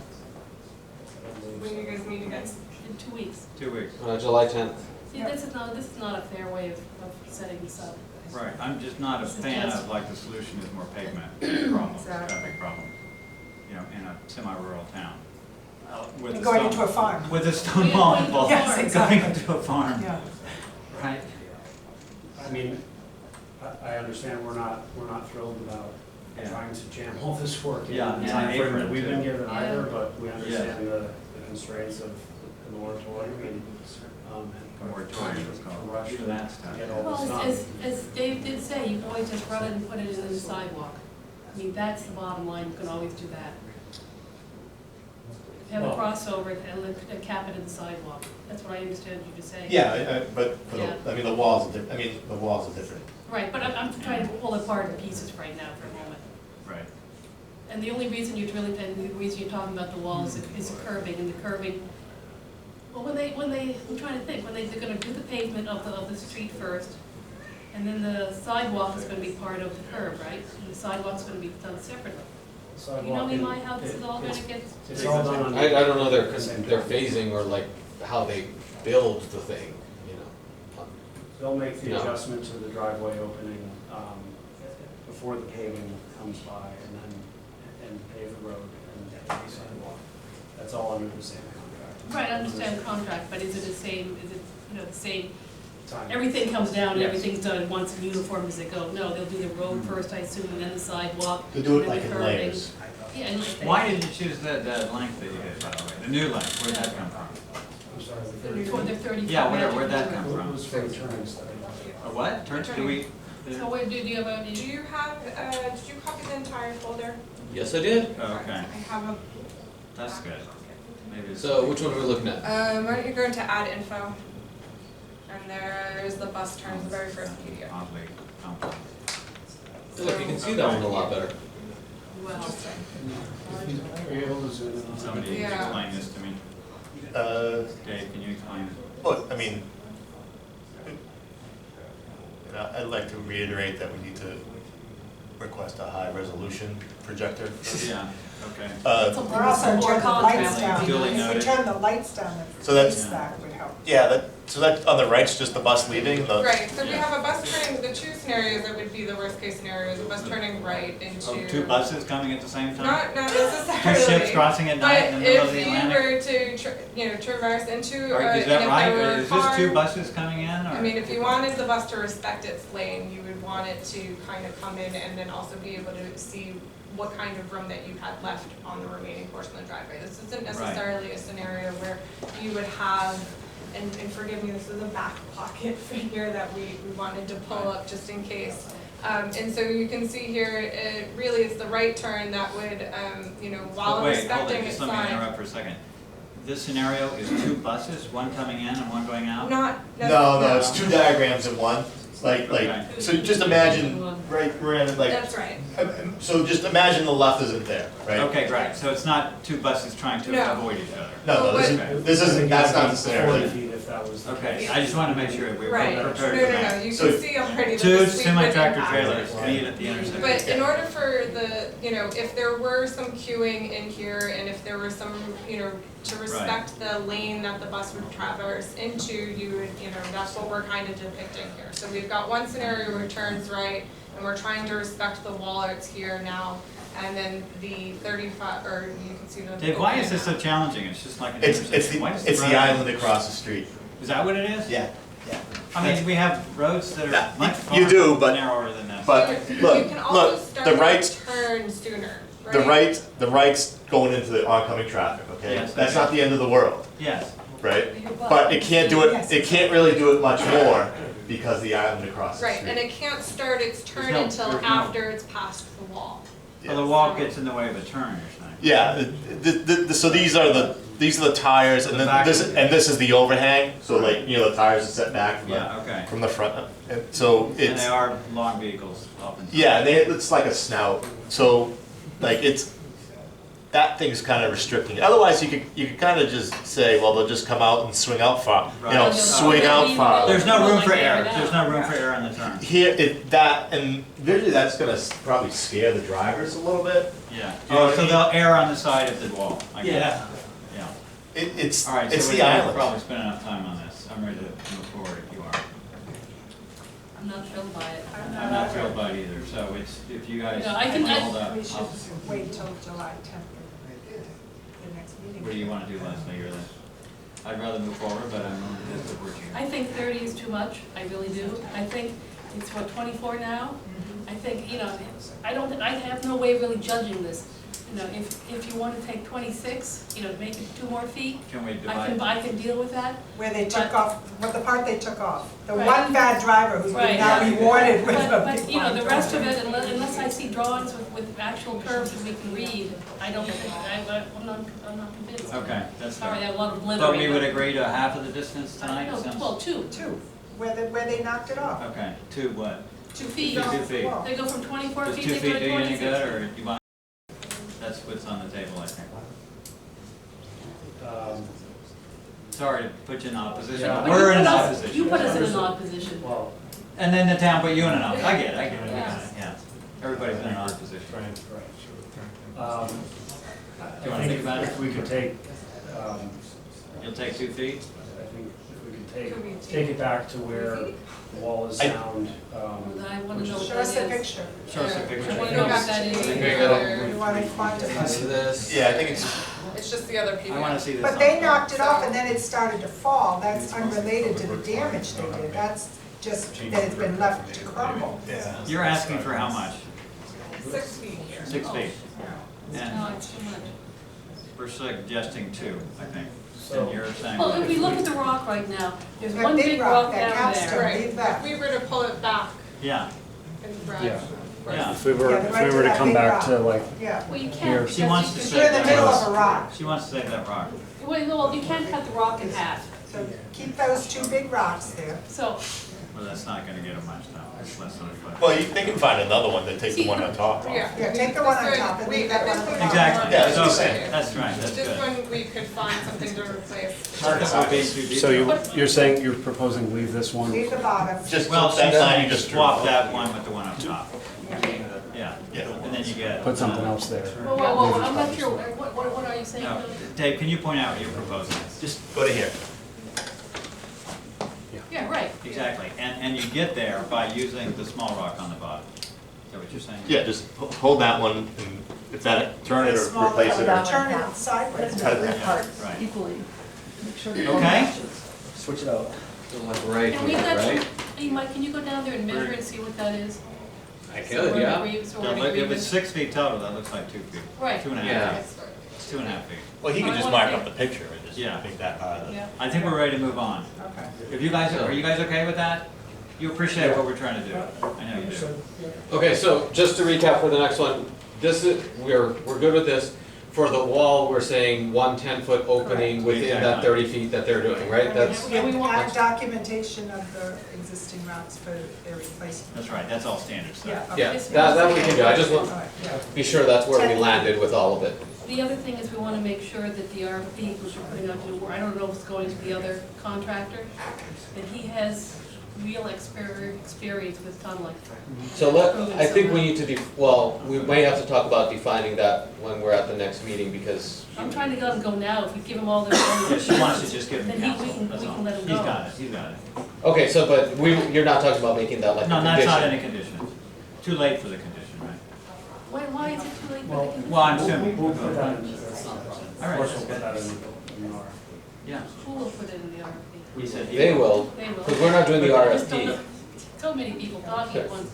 M: When you guys meet again?
B: In 2 weeks.
C: 2 weeks.
A: July 10th.
B: See, this is not a fair way of setting this up.
C: Right, I'm just not a
B: This is
C: fan
B: just-
C: of, like, the solution is more pavement problems, traffic problem, you know, in a semi-rural town. With
F: And
C: the
F: going
C: stone-
F: into a farm.
C: With a stone wall
B: Going into a
C: involved,
B: farm.
F: Yes, exactly.
C: going into a farm,
F: Yeah.
C: right?
K: I mean, I understand we're not thrilled about
C: Yeah.
K: trying to jam all this work in
C: Yeah,
K: the
C: and
K: time
C: my
K: frame that
C: apron,
K: we've been
C: too.
K: given
B: Yeah.
K: either, but we understand the constraints of the moratorium and,
C: Moratorium is called.
K: rush to
C: That stuff.
K: get all
B: Well,
K: this done.
B: as Dave did say, you can always just run it and put it in the sidewalk. I mean, that's the bottom line, you can always do that. Have a
K: Well-
B: crossover and cap it in the sidewalk, that's what I understood you to say.
N: Yeah, but,
B: Yeah.
N: the wall's a the wall's a different.
B: Right, but I'm trying to pull it apart in pieces right now for a moment.
C: Right.
B: And the only reason and the reason you're talking about the wall is the curbing, and the curbing, well, I'm trying to think, they're gonna do the pavement of the street first, and then the sidewalk is gonna be part of the curb, right? And the sidewalk's gonna be done separately. You know me, Mike, how this is all gonna get,
K: It's all done on.
A: I don't know their
K: Same
A: phasing or like how they build the thing, you know.
K: They'll make the
A: No.
K: adjustment to the driveway opening before the paving comes by and pave the road and the sidewalk. That's all under the same contract.
B: right, I understand the contract, but is it the same, the same,
K: Time.
B: everything comes down, and
K: Yes.
B: everything's done at once and uniform as they go? No, they'll do the road first, I assume, and then the sidewalk.
N: To do it
B: and then
N: like
B: the
N: in
B: curbing.
N: layers.
B: Yeah, and if they-
C: Why did you choose that length that you did, by the way? The new length, where'd that come from?
K: I'm sorry.
B: They're 35.
C: Yeah,
B: magic
C: where'd that
B: number.
C: come
K: It was for the turning study.
C: A what? Do we?
B: So where, do you have a?
M: Do you have, did you copy the entire folder?
A: Yes, I did.
C: Oh, okay,
M: I have a.
C: that's good. Maybe it's.
A: So which one are we looking at?
M: Why don't you go into add info? And there's the bus turns, the very first PDF.
C: Oddly complex.
A: Look, you can see that one a lot better.
B: Well,
K: Are you able to zoom in on that?
C: Somebody
M: Yeah.
C: explain this to me. Dave, can you explain it?
N: But, I mean, I'd like to reiterate that we need to request a high resolution projector.
C: Yeah, okay.
F: Or also turn the lights down.
C: Duly
F: If we
C: noted.
F: turn the lights down,
N: So that's-
F: that would help.
N: Yeah, so that, on the right's just the bus leaving, the.
M: Right, so we have a bus turning, the two scenarios that would be the worst case scenarios, a bus turning right into.
C: Oh, two buses coming at the same time?
M: Not
C: Two
M: necessarily.
C: ships crossing at night in the middle of the
M: But if
C: Atlantic?
M: you were to, traverse into,
C: Or
M: and
C: is
M: if
C: that
M: there
C: right?
M: were
C: Is this two
M: cars-
C: buses coming in, or?
M: I mean, if you wanted the bus to respect its lane, you would want it to kind of come in and then also be able to see what kind of room that you had left on the remaining portion of the driveway. This isn't necessarily a scenario where you would have, and forgive me, this is a back pocket figure that we wanted to pull up just in case. And so you can see here, it really is the right turn that would, while
C: But wait, hold
M: respecting
C: it,
M: its
C: just let me
M: sign.
C: interrupt for a second. This scenario is two buses, one coming in and one going out?
M: Not
N: No, it's two diagrams in one,
C: Okay.
N: so just imagine, right, Miranda,
M: That's right.
N: so just imagine the left isn't there, right?
C: Okay, great, so it's not two buses trying to
M: No.
C: avoid each other?
N: No, this isn't, that's not the
K: 40
N: scenario.
K: feet if that was the
C: Okay,
K: case.
C: I just wanted to make sure we were
M: Right,
C: prepared
M: no,
C: for
M: no,
C: that.
M: no, you
N: So
M: can see already that
C: Two
M: the sweep
C: semi-tractor
M: would impact.
C: trailers meet at the intersection.
M: But in order for the, if there were some queuing in here and if there were some, to respect the lane that the bus would traverse into, you would, that's what we're kind of depicting here. So we've got one scenario where it turns right and we're trying to respect the wall arts here now. And then the 35, or you can see the.
C: Dave, why is this so challenging? It's just like an
N: It's
C: intersection. Why does
N: the
C: road-
N: island across the street.
C: Is that what it is?
N: Yeah.
C: I mean, we have roads that
N: Yeah,
C: are much
N: you do,
C: far
N: but-
C: narrower than this.
N: But look,
M: You can also
N: look,
M: start
N: the
M: to
N: right,
M: turn sooner, right?
N: the right's going into the oncoming traffic, okay?
C: Yes,
N: That's
C: okay.
N: not the end of the world,
C: Yes,
N: right? But it can't do it, it can't really do it much more because the island across the
M: Right,
N: street.
M: and it can't start its turn
C: no-
M: until
C: there's no-
M: after it's past the wall.
C: well, the wall gets in the way of a turn, you're saying.
N: Yeah, so these are the tires, and
C: The
N: then
C: back-
N: this is the overhang, so like, the tires are set back
C: Yeah, okay.
N: from the front, and so
C: And
N: it's,
C: they are long vehicles oftentimes.
N: yeah, it's like a snout, so, like, that thing's kind of restricting it. Otherwise, you could kind of just say, well, they'll just come out and swing out far,
C: Right.
N: swing out far.
C: There's no room for error, there's no room for error in the turn.
N: Here, and visually, that's gonna probably scare the drivers a little bit.
C: Yeah.
N: You know what I
C: So
N: mean?
C: they'll err on the side of the wall, I guess.
N: Yeah.
C: Yeah.
N: It's
C: All right,
N: it's
C: so
N: the
C: we've
N: island.
C: probably spent enough time on this. I'm ready to move forward if you are.
B: I'm not thrilled by it.
C: I'm not thrilled by it either, so it's, if you guys
B: No, I can-
C: hold up.
F: We should wait till July 10th, the next meeting.
C: What do you want to do, Leslie, you're the, I'd rather move forward, but I'm willing to support you.
B: I think 30 is too much, I really do. I think it's 24 now? I think, I have no way of really judging this. If you want to take 26, make it 2 more feet,
C: Can we
B: I
C: divide?
B: can deal with that.
F: Where they took off, the part they took off. The
B: Right.
F: one bad driver who's been
B: Right.
F: now rewarded with a
B: But,
F: big one.
B: the rest of it, unless I see drawings with actual curves that we can read, I don't think, I'm not convinced.
C: Okay, that's
B: Sorry, I
C: fair.
B: have a lot of blithering.
C: But we would agree to half of the distance tonight,
B: No,
C: since?
B: well, 2
F: Where they knocked it off.
C: Okay, 2 what?
B: 2 feet.
C: 2 feet.
B: They go from 24
C: Does
B: feet,
C: 2
B: they
C: feet
B: go
C: do
B: to
C: you any
B: 26.
C: good, or do you want? That's what's on the table, I think. Sorry to put you in opposition,
K: Yeah.
C: but we're in an
B: You
C: opposition.
B: put us in an odd position.
K: Well,
C: And then the town put you in an opposition. I get it,
B: Yeah.
C: yeah. Everybody's in an odd position.
K: right, right.
C: Do you wanna think about it?
K: If we could take,
C: You'll take 2 feet?
K: I think if we could take it back to where the wall is sound,
B: I want to know what
F: Show us a
B: that is.
F: picture.
C: Show us a picture.
B: I want to know what that is.
F: We want to quantify.
A: this.
N: Yeah, I think it's,
M: It's just the other people.
C: I wanna see this.
F: But
C: on
F: they
C: film.
F: knocked it off and then it started to fall. That's unrelated to the damage they did. That's just that it's been left to crumble.
N: yeah.
C: You're asking for how much?
M: 6 feet here.
C: 6 feet?
B: No,
C: And
B: it's too much.
C: we're suggesting 2, I think.
K: So-
C: And you're saying.
B: Well, if we look at the rock right now, there's
F: That
B: one
F: big
B: big
F: rock,
B: rock
F: that
B: down
F: capstone.
B: there.
M: Right,
F: Leave that.
M: if we were to pull it back
C: Yeah,
M: and grab.
K: Yeah.
C: yeah.
K: if we were,
F: Yeah,
K: if
F: right
K: we
F: to
K: were to
F: that
K: come
F: big
K: back
F: rock.
K: to like,
F: Yeah.
B: Well, you
K: Here.
B: can't.
C: She wants to
B: because
C: say
F: You're in the
C: that
F: middle
C: rock.
F: of a rock.
C: She wants to save that rock.
B: Well, you can't cut the rock in half.
F: So keep those 2 big rocks there.
B: So,
C: Well, that's not gonna get them much time, it's less than a foot.
N: Well, they can find another one that take the one on top off.
F: Yeah, take the one on top and leave that one on the bottom.
C: Exactly,
N: Yeah, that's what I'm
C: so,
N: saying.
C: that's right, that's
M: Just
C: good.
M: when we could find something to replace.
K: So you're saying you're proposing leave this one?
F: Leave the bottom.
N: Just
C: Well,
N: that line you just
C: swap
N: drew.
C: that one with the one up top. Yeah,
N: Yeah.
C: and then you get.
K: Put something else there.
B: Whoa, I'm not sure, what are you saying?
C: No, Dave, can you point out what you're proposing?
N: Just go to here.
B: Yeah, right.
C: Exactly, and you get there by using the small rock on the bottom. Is that what you're saying?
N: Yeah, just hold that one, and if that, turn it or
F: Small
N: replace it, or
F: one, turn it sideways.
N: cut it back.
C: Yeah, right.
H: Equally. Make sure the
C: Okay.
H: matches.
E: Switch it out.
A: Like right
B: And we
A: here,
B: got,
A: right?
B: hey, Mike, can you go down there and measure and see what that is?
A: I
B: So
A: could,
B: we're
A: yeah.
B: agree- So
C: Yeah,
B: we're in
C: like, if
B: agreement.
C: it's 6 feet total, that looks like 2 feet.
B: Right.
C: 2.5
A: Yeah.
C: feet. It's 2.5 feet.
N: Well, he
B: I
N: can just
B: wanna
N: mark
B: see-
N: up the picture and just
C: Yeah.
N: make that part of the.
B: Yeah.
C: I think we're ready to move on.
F: Okay.
C: If you guys, are you guys okay with that? You appreciate what we're trying to do. I know you do.
A: Okay, so just to recap for the next one, this is, we're good with this. For the wall, we're saying 1 10-foot opening within that 30 feet that they're doing, right? That's,
F: Yeah, we want documentation of the existing routes for their replacement.
C: That's right, that's all standard
F: Yeah.
C: stuff.
F: okay.
A: yeah, that we can do. I just want
F: All right, yeah.
A: to be sure that's where we landed with all of it.
B: The other thing is we want to make sure that the RFP, which we're putting out to, I don't know if it's going to the other contractor, that he has real experience with tunneling.
A: So I think we need to, well, we may have to talk about defining that when we're at the next meeting because.
B: I'm trying to let him go now, if we give him all the.
C: Yeah, she wants to just give him
B: Then we
C: counsel,
B: can
C: that's all.
B: let him
C: He's
B: go.
C: got it, he's got it.
A: Okay, so, but you're not talking about making that like a
C: No,
A: condition?
C: that's not in a condition. Too late for the condition, right?
B: Why is it too late for the condition?
C: Well, I'm assuming.
K: We'll put that in, that's not a problem.
C: All right,
K: Of course,
C: that's
K: we'll put
C: good.
K: that in our.
C: Yeah,
B: Who will put it in the RFP?
C: he said he
A: They will,
B: They will.
A: because we're not doing the
B: But I just don't
A: RFP.
B: know- So many people talking at once.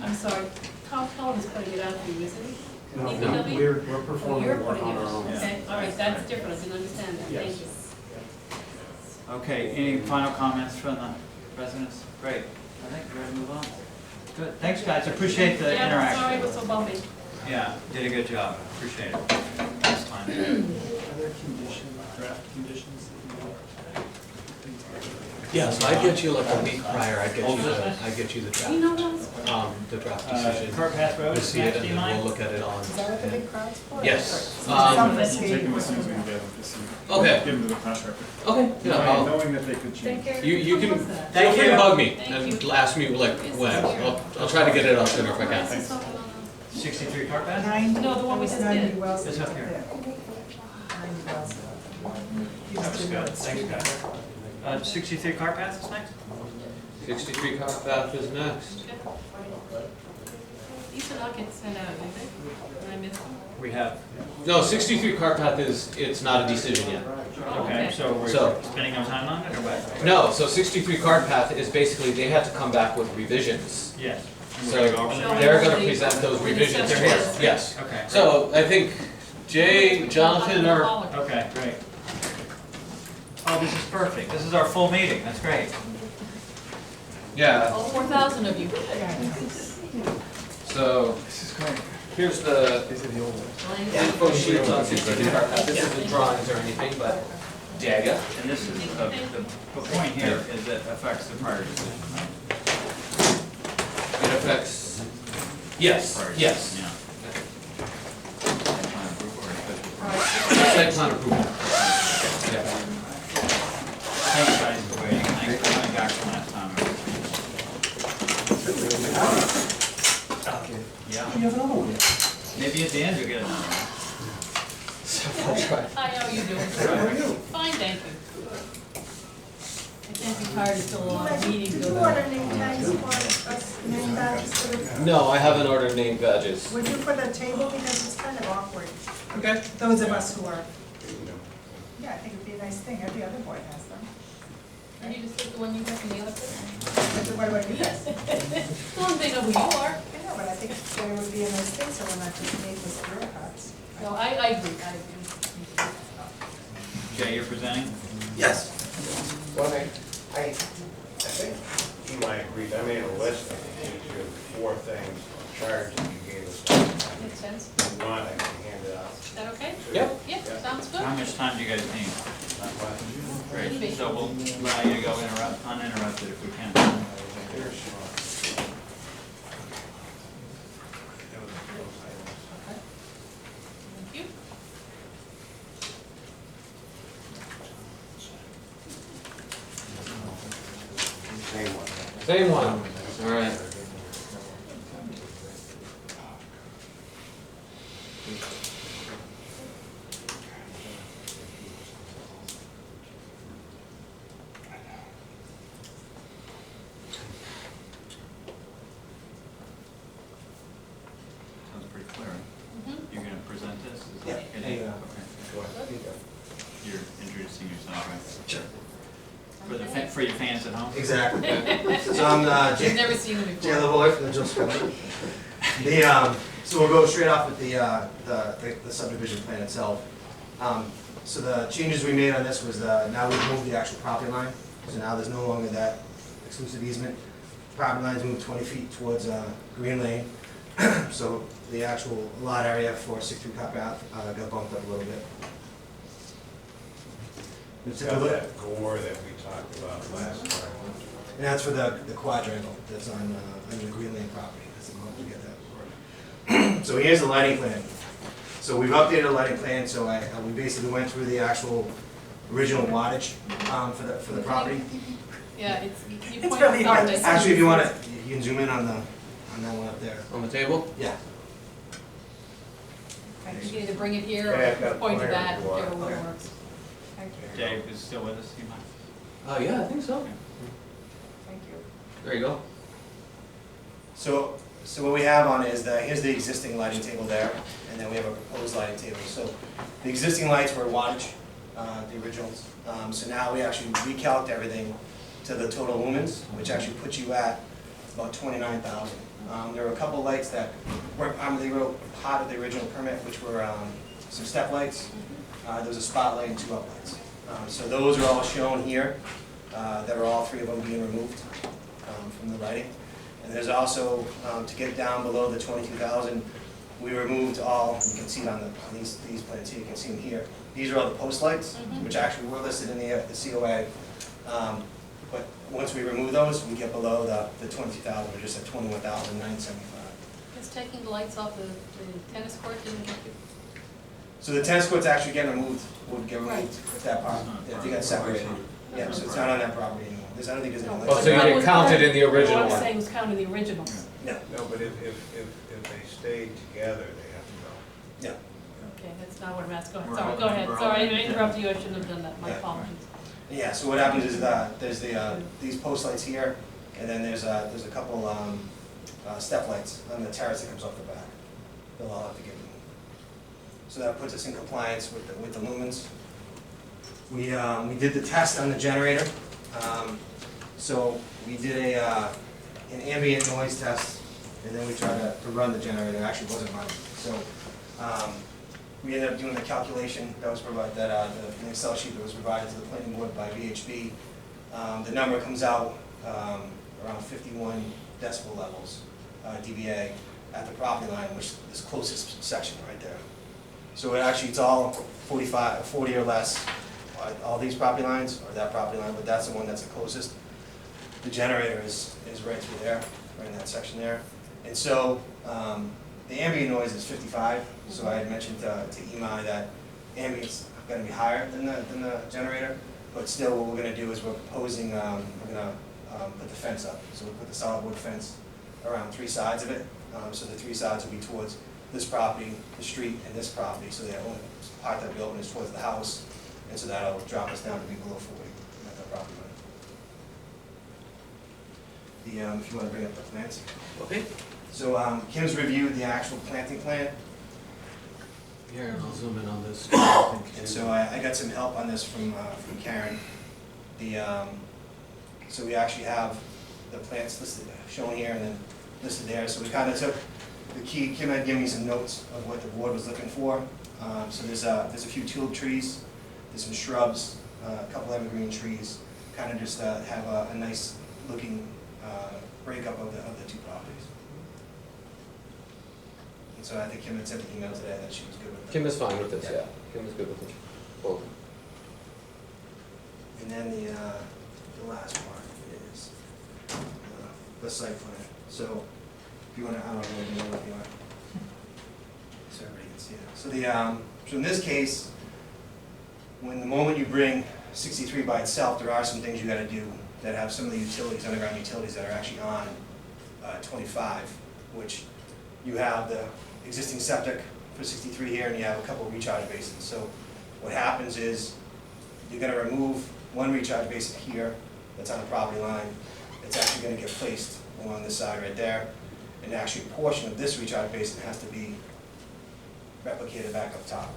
B: I'm sorry, Tom is putting it out for you, isn't he?
K: No,
B: DPW?
K: we're
B: Oh,
K: performing
B: you're
K: work
B: putting
K: on
B: it
K: our
B: out,
K: own.
B: okay, all right, that's different, I didn't understand that,
K: Yes.
B: thank you.
C: Okay, any final comments from the residents? Great, I think we're ready to move on. Good, thanks guys, appreciate the
B: Yeah,
C: interaction.
B: sorry it was so bumpy.
C: Yeah, did a good job, appreciate it. That's fine.
K: Other conditions, draft conditions that you want?
A: Yeah, so I'd get you like a week prior, I'd get you the
B: You know those?
A: The draft decision.
C: Cart Path Road,
A: We'll see it
C: next,
A: and
C: do you
A: then
C: mind?
A: we'll look at it on.
F: Is that what the big crowd's for?
A: Yes.
F: Some
K: We'll
F: escape.
K: take them as soon as we can get them, just
A: Okay.
K: give them to the contractor.
A: Okay, yeah,
K: Knowing that they could change.
F: Thank you.
A: you can,
B: Thank
A: feel free to
C: you.
A: bug me
B: Thank
A: and
B: you.
A: ask me like when. I'll try to get it out sooner if I can.
B: Is this something on
C: 63 Cart Path?
F: 90,
B: No, the one we
F: it was
B: just
F: 90
B: did.
F: Wellesley.
C: It's up here.
F: Yeah. 90 Wellesley.
C: That was good, thanks guys. 63 Cart Path is next?
A: 63 Cart Path is next.
B: the? These did not get sent out, did they? Did I miss them?
C: We have,
A: No, 63 Cart Path it's not a decision yet.
C: okay, so we're
A: So-
C: spending our time on it or what?
A: No, so 63 Cart Path is basically, they had to come back with revisions.
C: Yes.
A: So
C: We're gonna go over them.
A: they're gonna present those revisions to
B: They're here.
A: us, yes.
C: Okay.
A: So I think Jay, Jonathan, or,
C: Okay, great. Oh, this is perfect. This is our full meeting. That's great.
A: yeah,
B: All 4,000 of you.
A: so here's the info sheets on 63 Cart Path. This isn't drawings or anything, but dagger.
C: And this is, the point here is that affects the prior decision, right?
A: It affects, yes,
C: Prior
A: yes.
C: decision, yeah.
A: Site plan approval. Yeah.
C: Thanks guys for waiting. Thanks for coming back from last time. Yeah.
K: You have another one.
C: Maybe at the end you'll get another one.
A: I'll try.
B: Hi, how are you doing? Fine, thank you. I can't be tired until a lot of meetings
F: Did
B: go
F: you
B: on.
F: order name tags for us, name badges for the?
A: No, I haven't ordered name badges.
F: Would you put a table, because it's kind of awkward,
A: Okay.
F: those of us who are. Yeah, I think it'd be a nice thing, every other board has them.
B: Can you just take the one you got from the other place?
F: What about you guys?
B: As long as they know who you are.
F: I know, but I think that it would be a nice thing, so we're not just made with career cards.
B: No, I agree, I agree.
C: Jay, you're presenting?
A: Yes.
P: Well, I think you might agree, I made a list of the 4 things, charge that you gave us.
B: Makes sense.
P: If you want, I can hand it out.
B: Is that okay?
A: Yep.
B: Yeah, sounds good.
C: How much time do you guys need? Great, so we'll allow you to go uninterrupted if we can.
B: Thank you.
P: Same one.
A: Same one, all right.
C: Sounds pretty clear.
B: Mhm.
C: You're gonna present this? Is
Q: Yeah.
C: that it?
Q: Hey,
C: Okay. You're introducing yourself, right?
Q: Sure.
C: For your fans at home?
Q: Exactly. So I'm
B: I've never seen them
Q: Jay
B: before.
Q: LaVoy from the Jones Company. So we'll go straight off with the subdivision plan itself. So the changes we made on this was now we moved the actual property line. So now there's no longer that exclusive easement. Property lines moved 20 feet towards Green Lane. So the actual lot area for 63 Cop Path got bumped up a little bit. We took a look-
P: That gore that we talked about last time.
Q: And that's for the quadrangle that's on the Green Lane property. That's the one to get that. So here's the lighting plan. So we've updated the lighting plan, so we basically went through the actual original wattage for the property.
B: Yeah, it's, you
F: It's
B: point
F: really
B: out
F: hard to
B: this.
F: see.
Q: Actually, if you want to, you can zoom in on that one up there.
A: On the table?
Q: Yeah.
B: You can either bring it here
P: Yeah, I've got
B: or point to
P: a
B: that,
P: plan if you want.
B: whichever one
Q: Okay.
B: works. Thank you.
C: Dave is still with us, you mind?
A: Oh, yeah, I think so.
B: Thank you.
A: There you go.
Q: So what we have on is here's the existing lighting table there, and then we have a proposed lighting table. So the existing lights were wattage, the originals. So now we actually recalced everything to the total lumens, which actually puts you at about 29,000. There were a couple lights that weren't, they were part of the original permit, which were some step lights. There was a spotlight and 2 uplights. So those are all shown here, that are all 3 of them being removed from the lighting. And there's also, to get down below the 22,000, we removed all, you can see it on these plans here, you can see them here. These are all the post lights, which actually were listed in the COA. But once we remove those, we get below the 22,000, we're just at 21,975.
B: Is taking the lights off the tennis court didn't get you?
Q: So the tennis court's actually getting removed, would get
B: Right.
Q: removed if that part, if they got separated. Yeah, so it's not on that property anymore. I don't think there's any
A: Oh,
Q: lights.
A: so you didn't count it in the original
B: What I was
A: one?
B: saying was counting the originals.
Q: No,
P: No, but if they stayed together, they have to go.
Q: yeah.
B: Okay, that's not what I'm asking.
C: We're
B: Sorry,
C: all-
B: go ahead.
C: we're all-
B: Sorry, I interrupted you. I shouldn't have done that. My
Q: Yeah.
B: apologies.
Q: Yeah, so what happens is there's these post lights here, and then there's a couple step lights on the terrace that comes off the back. They'll all have to get removed. So that puts us in compliance with the lumens. We did the test on the generator. So we did an ambient noise test, and then we tried to run the generator. It actually wasn't running. So we ended up doing the calculation that was provided, an Excel sheet that was provided to the planning board by VHB. The number comes out around 51 decibel levels, dBA, at the property line, which is this closest section right there. So it's all 40 or less, all these property lines, or that property line, but that's the one that's the closest. The generator is right through there, right in that section there. And so the ambient noise is 55, so I had mentioned to Imai that ambient's gonna be higher than the generator, but still what we're gonna do is we're proposing, we're gonna put the fence up. So we'll put the solid wood fence around 3 sides of it, so the 3 sides will be towards this property, the street, and this property, so the only part of the building is towards the house, and so that'll drop us down to be below 40 at that property line. If you want to bring up the plans.
A: Okay.
Q: So Kim's reviewed the actual planting plan,
A: Here, I'll zoom in on this.
Q: and so I got some help on this from Karen. So we actually have the plants listed, shown here, and then listed there. So we kind of took the key. Kim had given me some notes of what the board was looking for. So there's a few tulip trees, there's some shrubs, a couple evergreen trees, kind of just have a nice looking breakup of the 2 properties. And so I think Kim had sent an email today that she was good with that.
A: Kim is fine with this, yeah. Kim is good with it. Both.
Q: And then the last part is the site plan. So if you wanna, I don't know if you know what you are. So everybody can see it. So so in this case, the moment you bring 63 by itself, there are some things you gotta do that have some of the utilities, underground utilities that are actually on 25, which you have the existing septic for 63 here, and you have a couple of recharge basins. So what happens is you're gonna remove one recharge basin here that's on the property line. It's actually gonna get placed along this side right there, and actually a portion of this recharge basin has to be replicated back up top.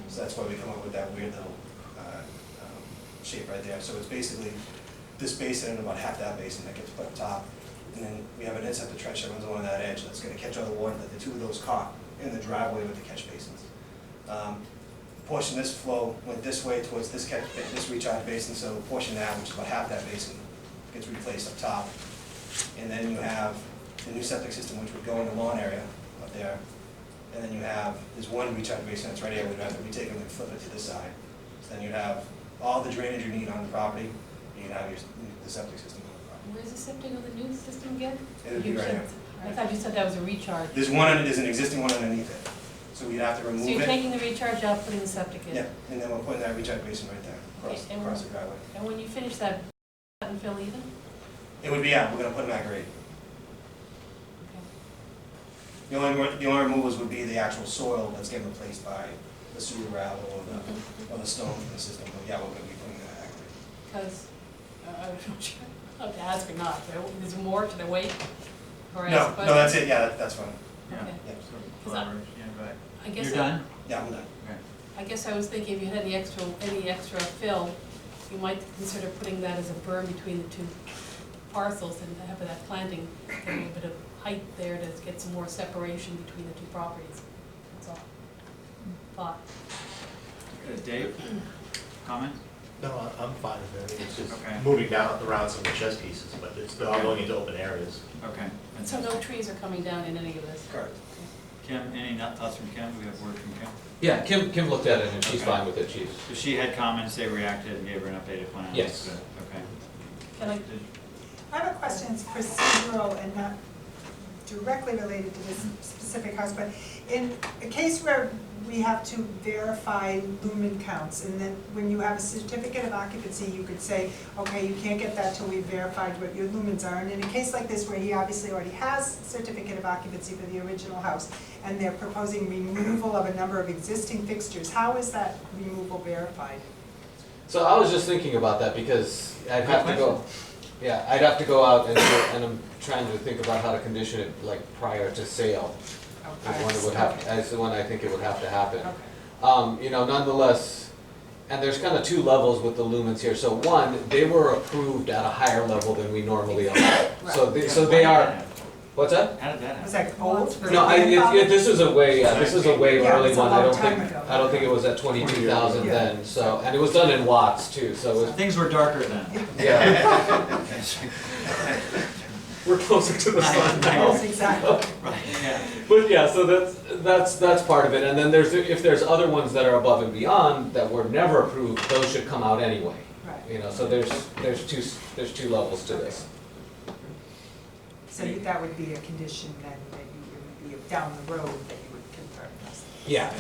Q: So that's why we come up with that weird little shape right there. So it's basically this basin and about half that basin that gets put up top. And then we have an interceptor trench that runs along that edge that's going to catch all the water that the two of those caught in the driveway with the catch basins. Portion of this flow went this way towards this recharge basin, so a portion of that, which is about half that basin, gets replaced up top. And then you have the new septic system, which would go in the lawn area up there. And then you have this one recharge basin that's right here. We'd have to retake them and flip it to this side. So then you'd have all the drainage you need on the property, and you'd have the septic system on the property.
B: Where's the septic on the new system again?
Q: It would be right here.
B: I thought you said that was a recharge.
Q: There's an existing one underneath it. So we'd have to remove
B: So
Q: it.
B: you're taking the recharge out, putting the septic in?
Q: Yeah, and then we're putting that recharge basin right there, across the driveway.
B: And when you finish that, cut and fill even?
Q: It would be, yeah, we're gonna put them at grade. The only removals would be the actual soil that's getting replaced by the sewer gravel or the stone from the system, but yeah, we're gonna be putting that at grade.
B: Because, I'm not sure how to ask or not, is there more to the weight? Or
Q: No,
B: ask
Q: no, that's it, yeah, that's fine.
C: Yeah.
B: Okay.
Q: Yeah.
C: So,
B: I guess
C: You're done?
Q: Yeah, I'm done.
C: Okay.
B: I guess I was thinking if you had any extra fill, you might consider putting that as a berm between the two parcels and have that planting, get a little bit of height there to get some more separation between the two properties. That's all. Thought.
C: Dave, comment?
N: No, I'm fine with it. I mean, it's just
C: Okay.
N: moving around some of the chess pieces, but it's not going into open areas.
C: Okay.
B: And so no trees are coming down in any of this?
Q: Correct.
C: Kim, any thoughts from Kim? Do we have word from Kim?
A: Yeah, Kim looked at it and she's
C: Okay.
A: fine with it,
C: So she had comments, they reacted and gave her an updated plan?
A: Yes.
C: Good. Okay.
B: Can I,
F: I have a question, it's procedural and not directly related to this specific house, but in a case where we have to verify lumen counts, and then when you have a certificate of occupancy, you could say, okay, you can't get that till we've verified what your lumens are. And in a case like this, where he obviously already has certificate of occupancy for the original house, and they're proposing removal of a number of existing fixtures, how is that removal verified?
A: So I was just thinking about that because I'd have to go, yeah, I'd have to go out and I'm trying to think about how to condition it like prior to sale. Is when it would have, as the one I think it would have to happen. You know, nonetheless, and there's kind of two levels with the lumens here. So one, they were approved at a higher level than we normally allow. So they are, what's that?
C: How did that happen?
F: Was that old?
A: No, this is a way, this is a way
F: Yeah,
A: early
F: it's a
A: one.
F: long time ago.
A: I don't think it was at 22,000 then. So, and it was done in watts too. So it was,
C: Things were darker then.
A: yeah. We're closer to the sun now.
F: Yes, exactly.
C: Right, yeah.
A: But yeah, so that's part of it, and then if there's other ones that are above and beyond that were never approved, those should come out anyway.
F: Right.
A: You know, so there's two levels to this.
F: So that would be a condition then, that you would be down the road that you would confirm this.
A: Yeah.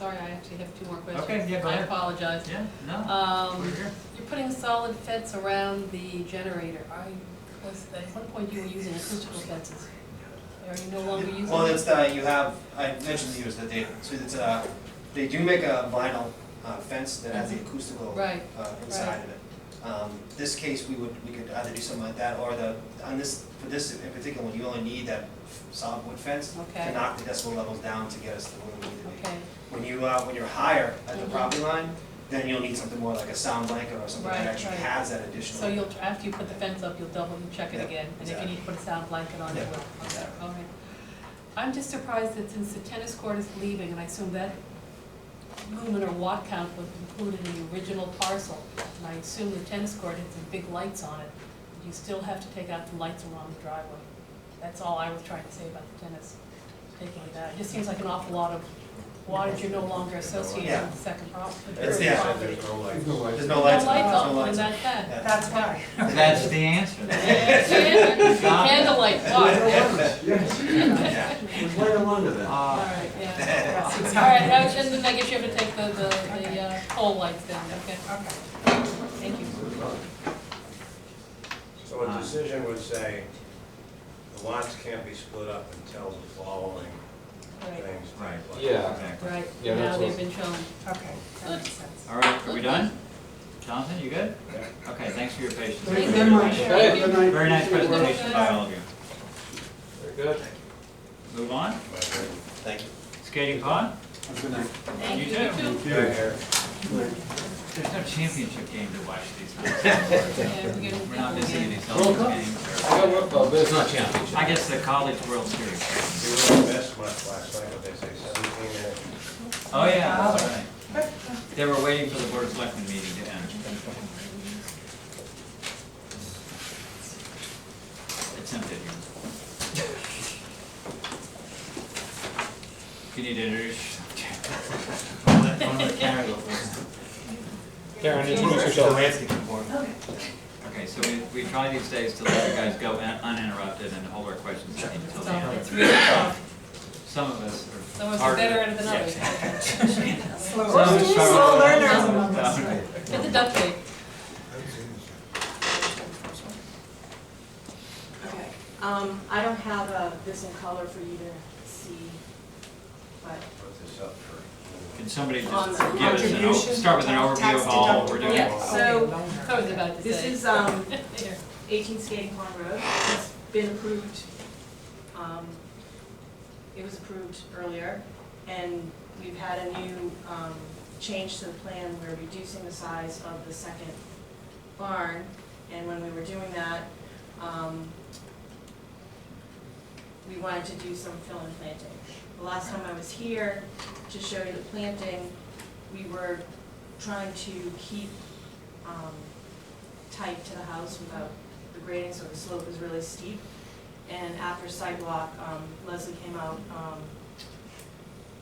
B: sorry, I actually have two more questions.
C: Okay, yeah, go ahead.
B: I apologize.
C: Yeah, no, we're here.
B: You're putting a solid fence around the generator. At one point you were using acoustical fences. Are you no longer using them?
Q: Well, it's I mentioned to you is that they do make a vinyl fence that has the acoustical inside of it. This case, we could either do something like that, or for this in particular one, you only need that solid wood fence to knock the decibel levels down to get us to where we need to be. When you're higher at the property line, then you'll need something more like a sound blanket or something that actually has that additional.
B: So after you put the fence up, you'll check it again, and if you need to put a sound blanket on, you will. All right. I'm just surprised that since the tennis court is leaving, and I assume that lumen or watt count was included in the original parcel, and I assume the tennis court had some big lights on it, you still have to take out the lights along the driveway. That's all I was trying to say about the tennis, taking it out. It just seems like an awful lot of wattage are no longer associated
Q: Yeah.
B: with the second property.
Q: It's,
P: Yeah,
B: property.
P: there's no lights.
Q: There's no lights.
B: No lights
Q: There's
B: on,
Q: no lights
B: and
Q: on.
B: that's that.
Q: Yeah.
J: That's why.
C: That's the answer.
B: Candlelight, watch.
A: Right along to that.
B: All right, yeah.
J: Yes,
B: All
J: exactly.
B: right, and then I guess you have to take the pole lights down, okay?
J: Okay.
B: Thank you.
P: So a decision would say, the lots can't be split up until the following
B: Right.
P: things.
C: Right.
P: take place.
A: Yeah.
C: Exactly.
B: Right,
A: Yeah,
B: now
A: that's
B: they've
A: what-
B: been shown.
J: Okay, that makes sense.
C: All right, are we done? Jonathan, you good? Okay, thanks for your patience.
B: Thank you very much.
A: Okay.
B: Thank you.
C: Very nice presentation by all of you.
A: Very good.
C: Move on.
Q: Thank you.
C: Skating pond?
A: Good night.
B: Thank
C: You
B: you,
C: too.
B: you too.
C: There's no championship game to watch these days.
B: Yeah,
C: We're not missing any
A: World
C: Celtics
A: Cup?
C: games.
A: I got work, but it's not championship.
C: I guess the College World Series.
P: We really missed much last night, but they say 17 minutes.
C: Oh, yeah, that's right. They were waiting for the Board of Selectmen meeting to end. It's empty here. You need to introduce yourself. I'll let Karen go first.
Q: Karen, introduce yourself. Landscaping board.
C: Okay, so we try these days to let you guys go uninterrupted and hold our questions until the end.
B: It's really tough.
C: Some of us
B: Some of us
C: are
B: are
C: harder.
B: better at it than others.
C: Yeah.
B: Slow
C: Some of us struggle.
J: learners.
B: Get the duct tape.
R: Okay, I don't have this in color for you to see, but.
P: Put this up for.
C: Can somebody
R: On
C: just
R: the
C: give us
J: contribution,
C: start with an overview
J: tax
C: of all we're doing?
R: Yeah, so
B: I was about to say.
R: this is
B: Here.
R: 18 Skating Pond Road. It's been approved, it was approved earlier, and we've had a new change to the plan. We're reducing the size of the second barn, and when we were doing that, we wanted to do some fill and planting. The last time I was here to show you the planting, we were trying to keep tight to the house without the grading, so the slope is really steep. And after sidewalk, Leslie came out,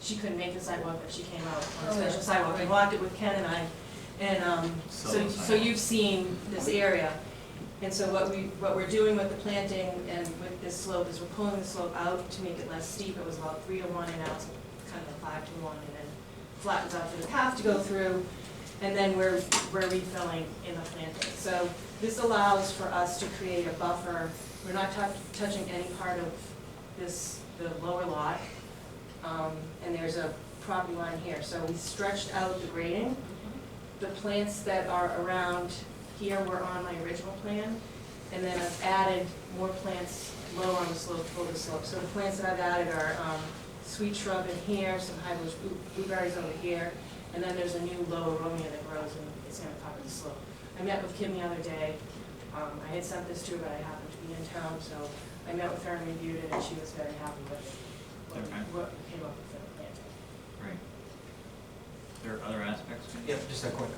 R: she couldn't make the sidewalk, but she came out on a special sidewalk. We walked it with Ken and I, and so you've seen this area. And so what we're doing with the planting and with this slope is we're pulling the slope out to make it less steep. It was about 3 to 1, and now it's kind of a 5 to 1, and then flattens out for the path to go through. And then we're refilling in the planting. So this allows for us to create a buffer. We're not touching any part of the lower lot. And there's a property line here. So we stretched out the grading. The plants that are around here were on my original plan. And then I've added more plants lower on the slope, over the slope. So the plants that I've added are sweet shrub in here, some high-bush blueberries over here. And then there's a new low aromia that grows, and it's going to cover the slope. I met with Kim the other day. I had sent this to her, but I happened to be in town, so I met with her and reviewed it, and she was very happy with what came up with the planting.
C: Great. There are other aspects?
Q: Yep, just that quick.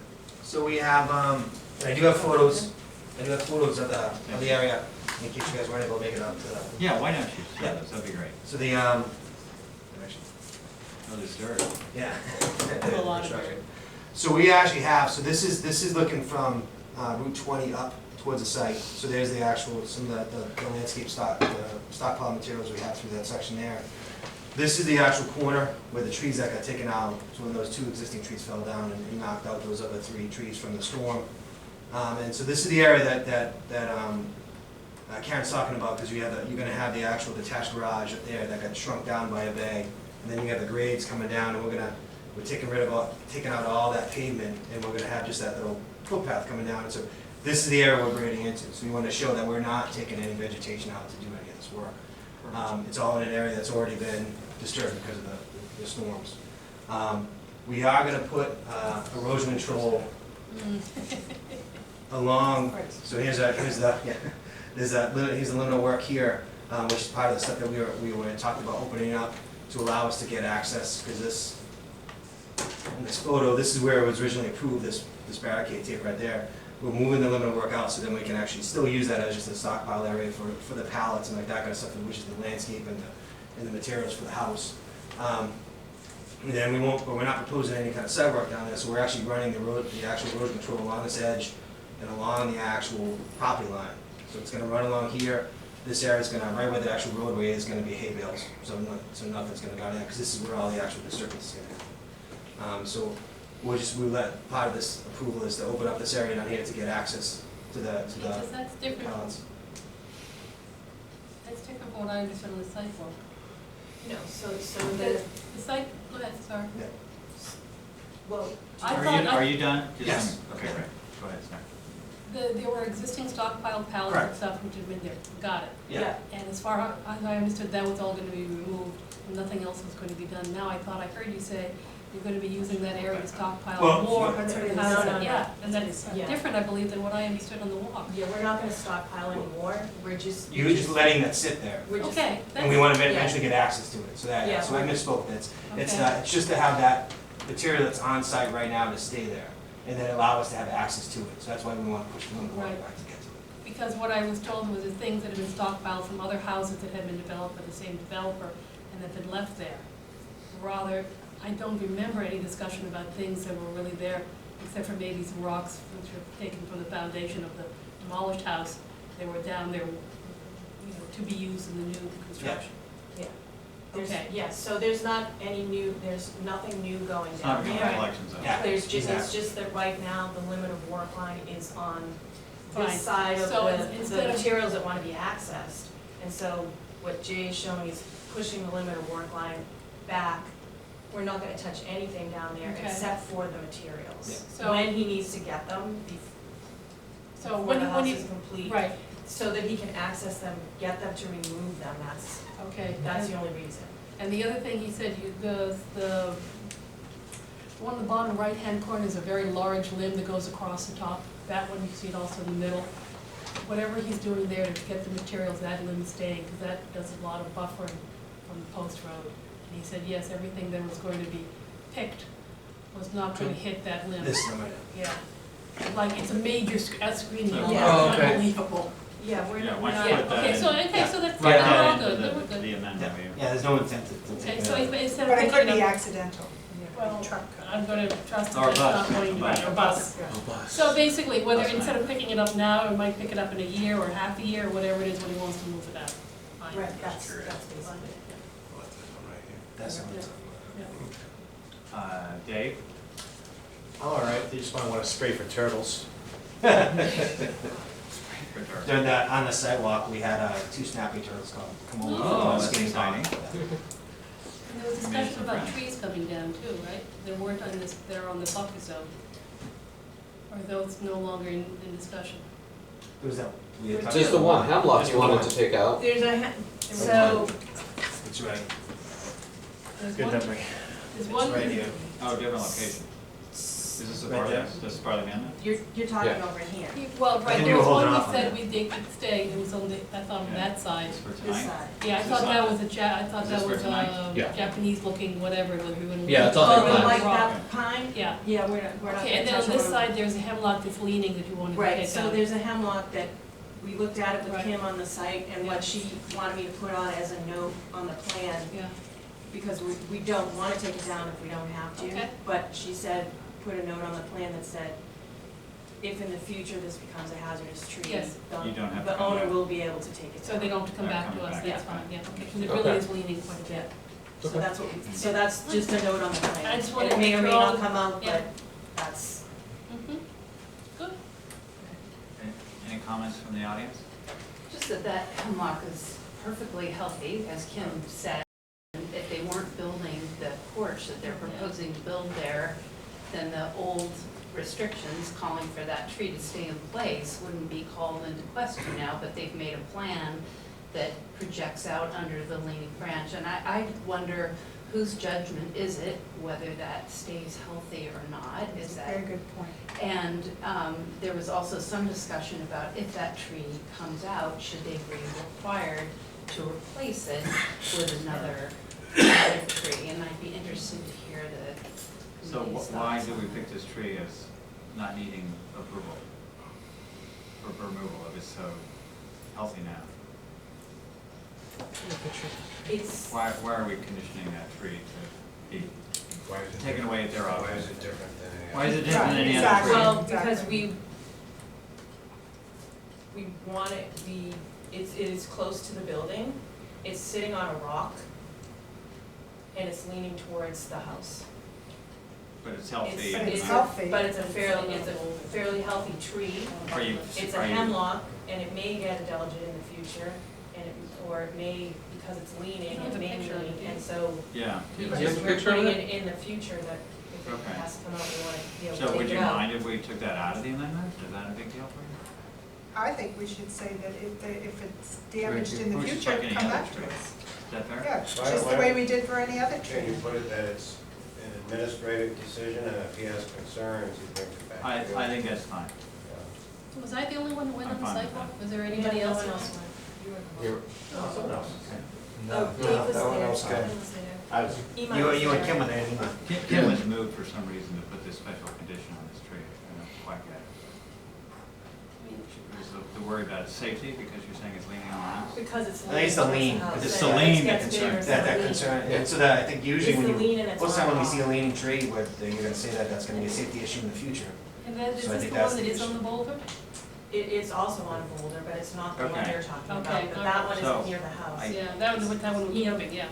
Q: So we have, and I do have photos of the area, in case you guys weren't able to make it up to the.
C: Yeah, why don't you?
Q: Yeah.
C: That'd be great.
Q: So the,
C: Oh, there's dirt.
Q: yeah.
B: A lot of dirt.
Q: So we actually have, so this is looking from Route 20 up towards the site. So there's the actual, some of the landscape stockpile materials we have through that section there. This is the actual corner where the trees that got taken out. So when those 2 existing trees fell down and knocked out those other 3 trees from the storm. And so this is the area that Karen's talking about, because you're gonna have the actual detached garage up there that got shrunk down by a bay. And then you have the grades coming down, and we're taking out all that pavement, and we're gonna have just that little footpath coming down. And so this is the area we're grading into. So we want to show that we're not taking any vegetation out to do any of this work. It's all in an area that's already been disturbed because of the storms. We are gonna put erosion control along. So here's the limit of work here, which is part of the stuff that we were talking about opening up to allow us to get access, because in this photo, this is where it was originally approved, this barricade tape right there. We're moving the limit of work out so then we can actually still use that as just a stockpile area for the pallets and like that kind of stuff, which is the landscape and the materials for the house. And then we're not proposing any kind of sidewalk down there, so we're actually running the actual road control along this edge and along the actual property line. So it's gonna run along here, this area is gonna, right where the actual roadway is gonna be hay bales, so nothing's gonna go there, because this is where all the actual disturbance is gonna be. So we let, part of this approval is to open up this area down here to get access to the
B: Because that's different.
Q: pallets.
B: That's different from what I understood on the sidewalk.
R: No, so
B: The site, go ahead, sorry.
Q: Yeah.
R: well,
B: I
C: Are
B: thought,
C: you, are you done? Just-
Q: Yes.
C: Okay, right, go ahead, sorry.
B: there were existing stockpiled pallets and
Q: Correct.
B: stuff which had been there, got it.
R: yeah,
B: And as far as I understood, that was all gonna be removed, and nothing else was gonna be done. Now I thought I heard you say you're gonna be using that area to stockpile
Q: Well,
B: more.
R: that's what it is.
B: houses.
R: No, no, no.
B: Yeah, and that's
R: Yeah.
B: different, I believe, than what I understood on the walk.
R: yeah, we're not gonna stockpile anymore, we're just.
Q: You're just letting that sit there.
R: We're just.
B: Okay,
Q: And we
B: that's,
Q: want to
R: Yeah.
Q: eventually get access to it, so
R: Yeah.
Q: so I misspoke, it's
B: Okay.
Q: it's just to have that material that's on site right now to stay there, and then allow us to have access to it, so that's why we want to push the water
B: Right.
Q: back to get to it.
B: because what I was told was the things that had been stockpiled from other houses that had been developed by the same developer and that had been left there. Rather, I don't remember any discussion about things that were really there, except for maybe some rocks which were taken from the foundation of the demolished house. They were down there, you know, to be used in the new construction.
R: Yeah. There's-
B: Okay.
R: Yes, so there's not any new, there's nothing new going
C: It's not
R: down
C: a
R: there.
C: collection zone.
Q: Yeah.
R: There's just, it's
Q: Exactly.
R: just that right now, the limit of work line is on
B: Fine.
R: this side of
B: So
R: the
B: instead of-
R: materials that wanna be accessed. And so what Jay is showing is pushing the limit of work line back. We're not gonna touch anything down there
B: Okay.
R: except for the materials.
B: Yeah. So-
R: When he needs to get them,
B: So
R: before
B: when
R: the
B: you,
R: house
B: when you,
R: is complete.
B: right,
R: So that he can access them, get them to remove them,
B: okay.
R: that's the only reason.
B: And the other thing he said, the one in the bottom right-hand corner is a very large limb that goes across the top. That one, you see it also in the middle. Whatever he's doing there to get the materials, that limb's staying, because that does a lot of buffering from the post road. And he said, yes, everything that was going to be picked was not going to hit that limb.
Q: This limit.
B: Yeah. Like, it's a major screening,
R: Yeah.
A: Oh, okay.
B: unbelievable.
R: Yeah, we're
C: Yeah,
R: not,
C: why
R: we're
C: don't
R: not.
C: you put that
B: Okay,
C: in?
B: so, okay, so that's,
C: Write
B: we're
C: that
B: all
C: into
B: good,
C: the-
B: then we're good.
C: The amendment.
Q: Yeah, there's no intent to
B: Okay,
Q: take it
B: so
Q: out.
B: instead
F: But
B: of
F: it could
B: picking
F: be
B: it up,
F: accidental.
B: well, I'm gonna trust that
C: Or
B: it's
C: bus,
B: not going to
C: bus.
B: be, or bus.
A: Oh, bus.
B: So basically, whether,
C: That's fine.
B: instead of picking it up now, or might pick it up in a year, or half a year, or whatever it is when he wants to move it out. Fine.
R: Right, that's basically it.
Q: That's the one.
C: Dave?
N: All right, they just want to spray for turtles.
Q: During that, on the sidewalk, we had two snapping turtles come over.
C: Oh, that's
Q: Skating
C: exciting.
Q: pond.
B: And there was discussion about trees coming down too, right? There weren't on this, they're on the buffer zone. Or are those no longer in discussion?
Q: It was that, we had talked
A: Just the
Q: about-
A: one, hemlocks
Q: Just
A: you wanted
Q: one.
A: to take out.
R: There's a, so,
Q: It's right,
B: There's
N: Good
B: one,
N: memory.
B: there's
Q: it's
B: one.
Q: right here.
C: Oh, different location. Is this a
Q: Right
C: part
Q: there.
C: of, this is part of the amendment?
R: you're talking
A: Yeah.
R: over here,
B: Well,
Q: I
B: right,
Q: think
B: there
Q: you
B: was
Q: were
B: one
Q: holding
B: we
Q: off on
B: said
Q: that.
B: they could stay, it was on the, I thought on
C: Yeah.
B: that side.
C: Is this for
R: this
C: tonight?
R: side.
B: Yeah, I
C: Is
B: thought
C: this
B: that
C: on-
B: was I thought
C: Is
B: that
C: this for
B: was
C: tonight?
A: Yeah.
B: Japanese looking whatever, it was, we wouldn't.
A: Yeah, it's all
R: Oh,
A: like
R: you like
B: rock.
R: that pine?
B: Yeah.
R: Yeah, we're not
B: Okay,
R: gonna
B: and then on
R: touch
B: this
R: on-
B: side, there's a hemlock that's leaning that you wanted to take out.
R: Right, so there's a hemlock that, we looked at it with
B: Right.
R: Kim on the site, and what she wanted me to put on as a note on the plan,
B: Yeah,
R: because we don't wanna take it down if we don't have to.
B: Okay.
R: But she said, put a note on the plan that said, if in the future this becomes a hazardous tree,
B: Yes.
C: You don't have to
R: the
C: come
R: owner
C: back.
R: will be able to take it
B: so
R: down.
B: they don't have to come
C: They're
B: back to
C: coming
B: us,
C: back.
B: that's fine, yeah, okay, because it
A: Okay.
B: really is leaning quite a bit.
R: So that's what, so that's just a note on the plan.
B: I just wanted
R: It may
B: to
R: or may
B: make sure
R: not
B: all-
R: come out,
B: yeah.
R: but that's,
B: Mm-hmm, good.
C: Any comments from the audience?
S: Just that hemlock is perfectly healthy, as Kim said. If they weren't building the porch that they're proposing to build there, then the old restrictions calling for that tree to stay in place wouldn't be called into question now, but they've made a plan that projects out under the leaning branch. And I wonder whose judgment is it, whether that stays healthy or not? Is that?
F: Very good point.
S: And there was also some discussion about if that tree comes out, should they be required to replace it with another tree? And I'd be interested to hear the
C: So
S: committee's
C: why
S: thoughts
C: do we
S: on
C: pick
S: that.
C: this tree as not needing approval for removal if it's so healthy now?
R: it's,
C: Why are we conditioning that tree to be in taken away at their
P: Why
C: office.
P: is it different than any
C: Why is it
P: other?
C: different than any other
F: Exactly.
C: tree?
R: Well,
F: Exactly.
R: because we want it, it is close to the building, it's sitting on a rock, and it's leaning towards the house.
C: But it's healthy.
F: But it's healthy.
R: But it's a fairly healthy tree.
C: Are you,
R: It's a
C: are you,
R: hemlock, and it may get intelligent in the future, and or it may, because it's leaning,
B: Have
R: it
B: a
R: may
B: picture of
R: lean,
B: it.
R: and so
C: yeah.
B: Do you
C: Yeah.
B: have
R: just
B: a
R: we're
B: picture of
R: putting
B: it?
R: it in the future that if it
C: Okay.
R: has to come out, we want to be able to
C: So
R: take
C: would
R: it
C: you
R: out.
C: mind if we took that out of the amendment? Is that a big deal for you?
F: I think we should say that if it's damaged in the
C: Who's
F: future,
C: checking
F: come
C: any
F: back
C: other
F: to
C: tree?
F: us.
C: Is that fair?
F: Yeah,
P: Why-
F: just the
P: why-
F: way we did for any other
P: Can you
F: tree.
P: put it that it's an administrative decision, and if he has concerns, he brings it back?
C: I think that's fine.
P: Yeah.
B: Was I the only one who went
C: I'm
B: on the
C: fine with
B: sidewalk?
C: that.
B: Was there
R: Yeah,
B: anybody
R: no
B: else?
R: one
B: who
R: else
B: went?
A: You're,
P: No, someone else.
R: Oh, Dave was
P: that one
R: there.
P: else came.
R: Kevin was there.
N: I was,
R: Imai
N: you
R: was
N: and
R: there.
N: Kim were there, Imai.
C: Kim was moved for some reason to put this special condition on this tree. I don't quite get it. Is the worry about its safety because you're saying it's leaning on the house?
R: Because it's
N: I think it's the lean.
R: towards
C: It's
R: house.
C: the
R: It
C: lean that
R: gets
C: concerns-
R: bigger,
N: That,
R: so
N: that
R: lean.
N: concern, and so that, I think usually
R: It's
N: when
R: the
N: you,
R: lean and it's
N: most of the time when we
R: on
N: see a leaning tree, where you're gonna say that that's gonna be a safety issue in the future.
B: And then, is
N: So I
B: this
N: think
B: the
N: that's
B: one that
N: the
B: is on
N: issue.
B: the boulder?
R: It's also on Boulder, but it's not the one
C: Okay.
R: you're talking about,
B: Okay,
R: but that one
C: So,
R: is near the house.
C: I-
B: Yeah, that one would be big, yeah.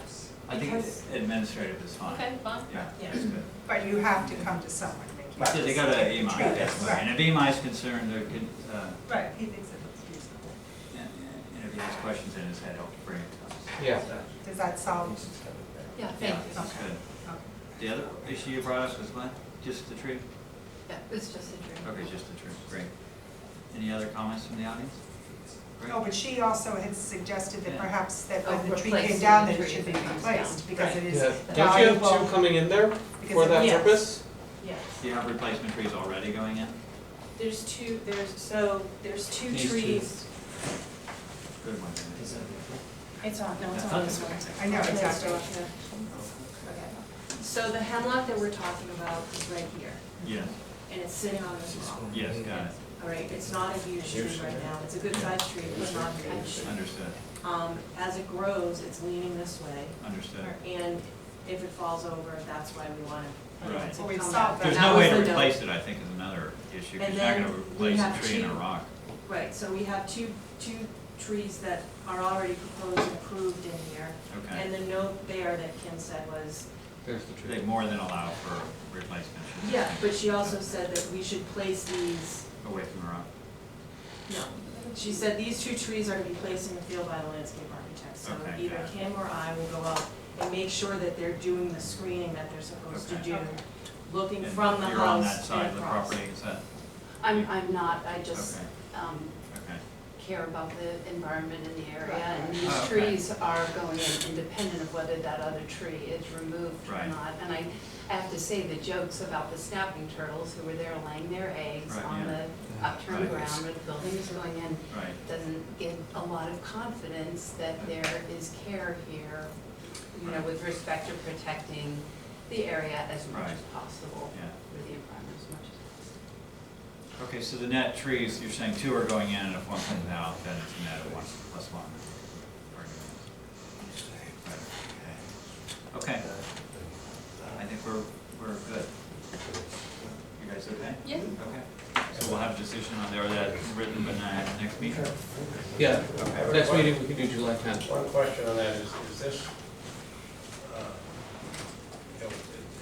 C: I think
R: Because-
C: administrative is fine.
B: Okay, fine.
C: Yeah,
R: Yeah.
C: that's good.
F: But you have to come to someone to make your
C: So they go to
F: decision.
C: EMI,
F: Right,
C: that's
F: right.
C: and if EMI's concerned, they're,
F: Right, he thinks it looks reasonable.
C: and if he has questions in his head, he'll bring it to us.
A: yeah.
F: Does that solve?
B: Yeah,
C: Yeah,
B: thank you.
C: this is good. The other issue you brought up was what? Just the tree?
S: Yeah, it's just a tree.
C: Okay, just the tree, great. Any other comments from the audience? Great.
F: No, but she also had suggested that
C: Yeah.
F: perhaps that
S: Oh,
F: when the tree
S: replacing
F: came down,
S: the
F: that it
S: tree
F: should be
S: if it comes
F: replaced,
S: down.
F: because it is
A: Yeah. Don't you have
F: valuable.
A: two coming in there
F: because
A: for
F: it-
A: that
R: Yes.
A: purpose?
R: Yes,
C: Do you have replacement trees already going in?
R: there's two
C: These two.
R: trees.
C: Good one.
R: It's on, no, it's
C: Yeah.
R: on this one.
F: I know, exactly.
R: Okay. So the hemlock that we're talking about is right here,
C: Yes,
R: and it's sitting on this rock.
C: yes, got it,
R: All right, it's not a huge tree right now, it's a good sized tree, but not huge.
C: understood,
R: As it grows, it's leaning this way,
C: understood.
R: and if it falls over, that's why we want
C: Right.
R: to
F: Well, we've
R: come
F: solved
R: back.
F: that.
C: There's
R: That
C: no way
R: was
C: to
R: the note.
C: replace it, I think, is another issue, because
R: And
C: you're not
R: then
C: gonna
R: we
C: replace a
R: have
C: tree in a
R: two-
C: rock.
R: Right, so we have two trees that are already proposed and approved in here.
C: Okay,
R: And the note there that Kim said was,
A: There's the
C: they more than allow for replacement. shouldn't
R: yeah,
C: they?
R: but she also said that we should place these,
C: Away from the rock.
R: no. She said these two trees are to be placed in the field by the landscape architect. So
C: Okay,
R: either
C: got it.
R: Kim or I will go out and make sure that they're doing the screening that they're supposed to
C: Okay.
R: do, looking
C: And
R: from the
C: you're on that
R: house
C: side
R: and
C: of the
R: across.
C: property, is that,
S: I'm not, I just,
C: Okay. okay,
S: care about the environment in the area, and these
C: Oh, okay.
S: trees are going in independent of whether that other tree is removed or
C: Right.
S: not. And I have to say, the jokes about the snapping turtles who were there laying their eggs
C: Right,
S: on
C: yeah.
S: the upturned
C: Right.
S: ground where the building is going in,
C: right,
S: doesn't give a lot of confidence that there is care here, you know, with respect to protecting the area as much
C: Right.
S: as possible,
C: yeah.
S: or the environment as much as possible.
C: Okay, so the net trees, you're saying two are going in, and if one comes out, then it's a net of one plus one. Okay, I think we're good. You guys okay?
B: Yeah.
C: Okay, so we'll have a decision on there, that written, but not at the next meeting?
A: Yeah,
C: Okay.
A: next meeting we can do July 10th.
P: One question on that is this, you know,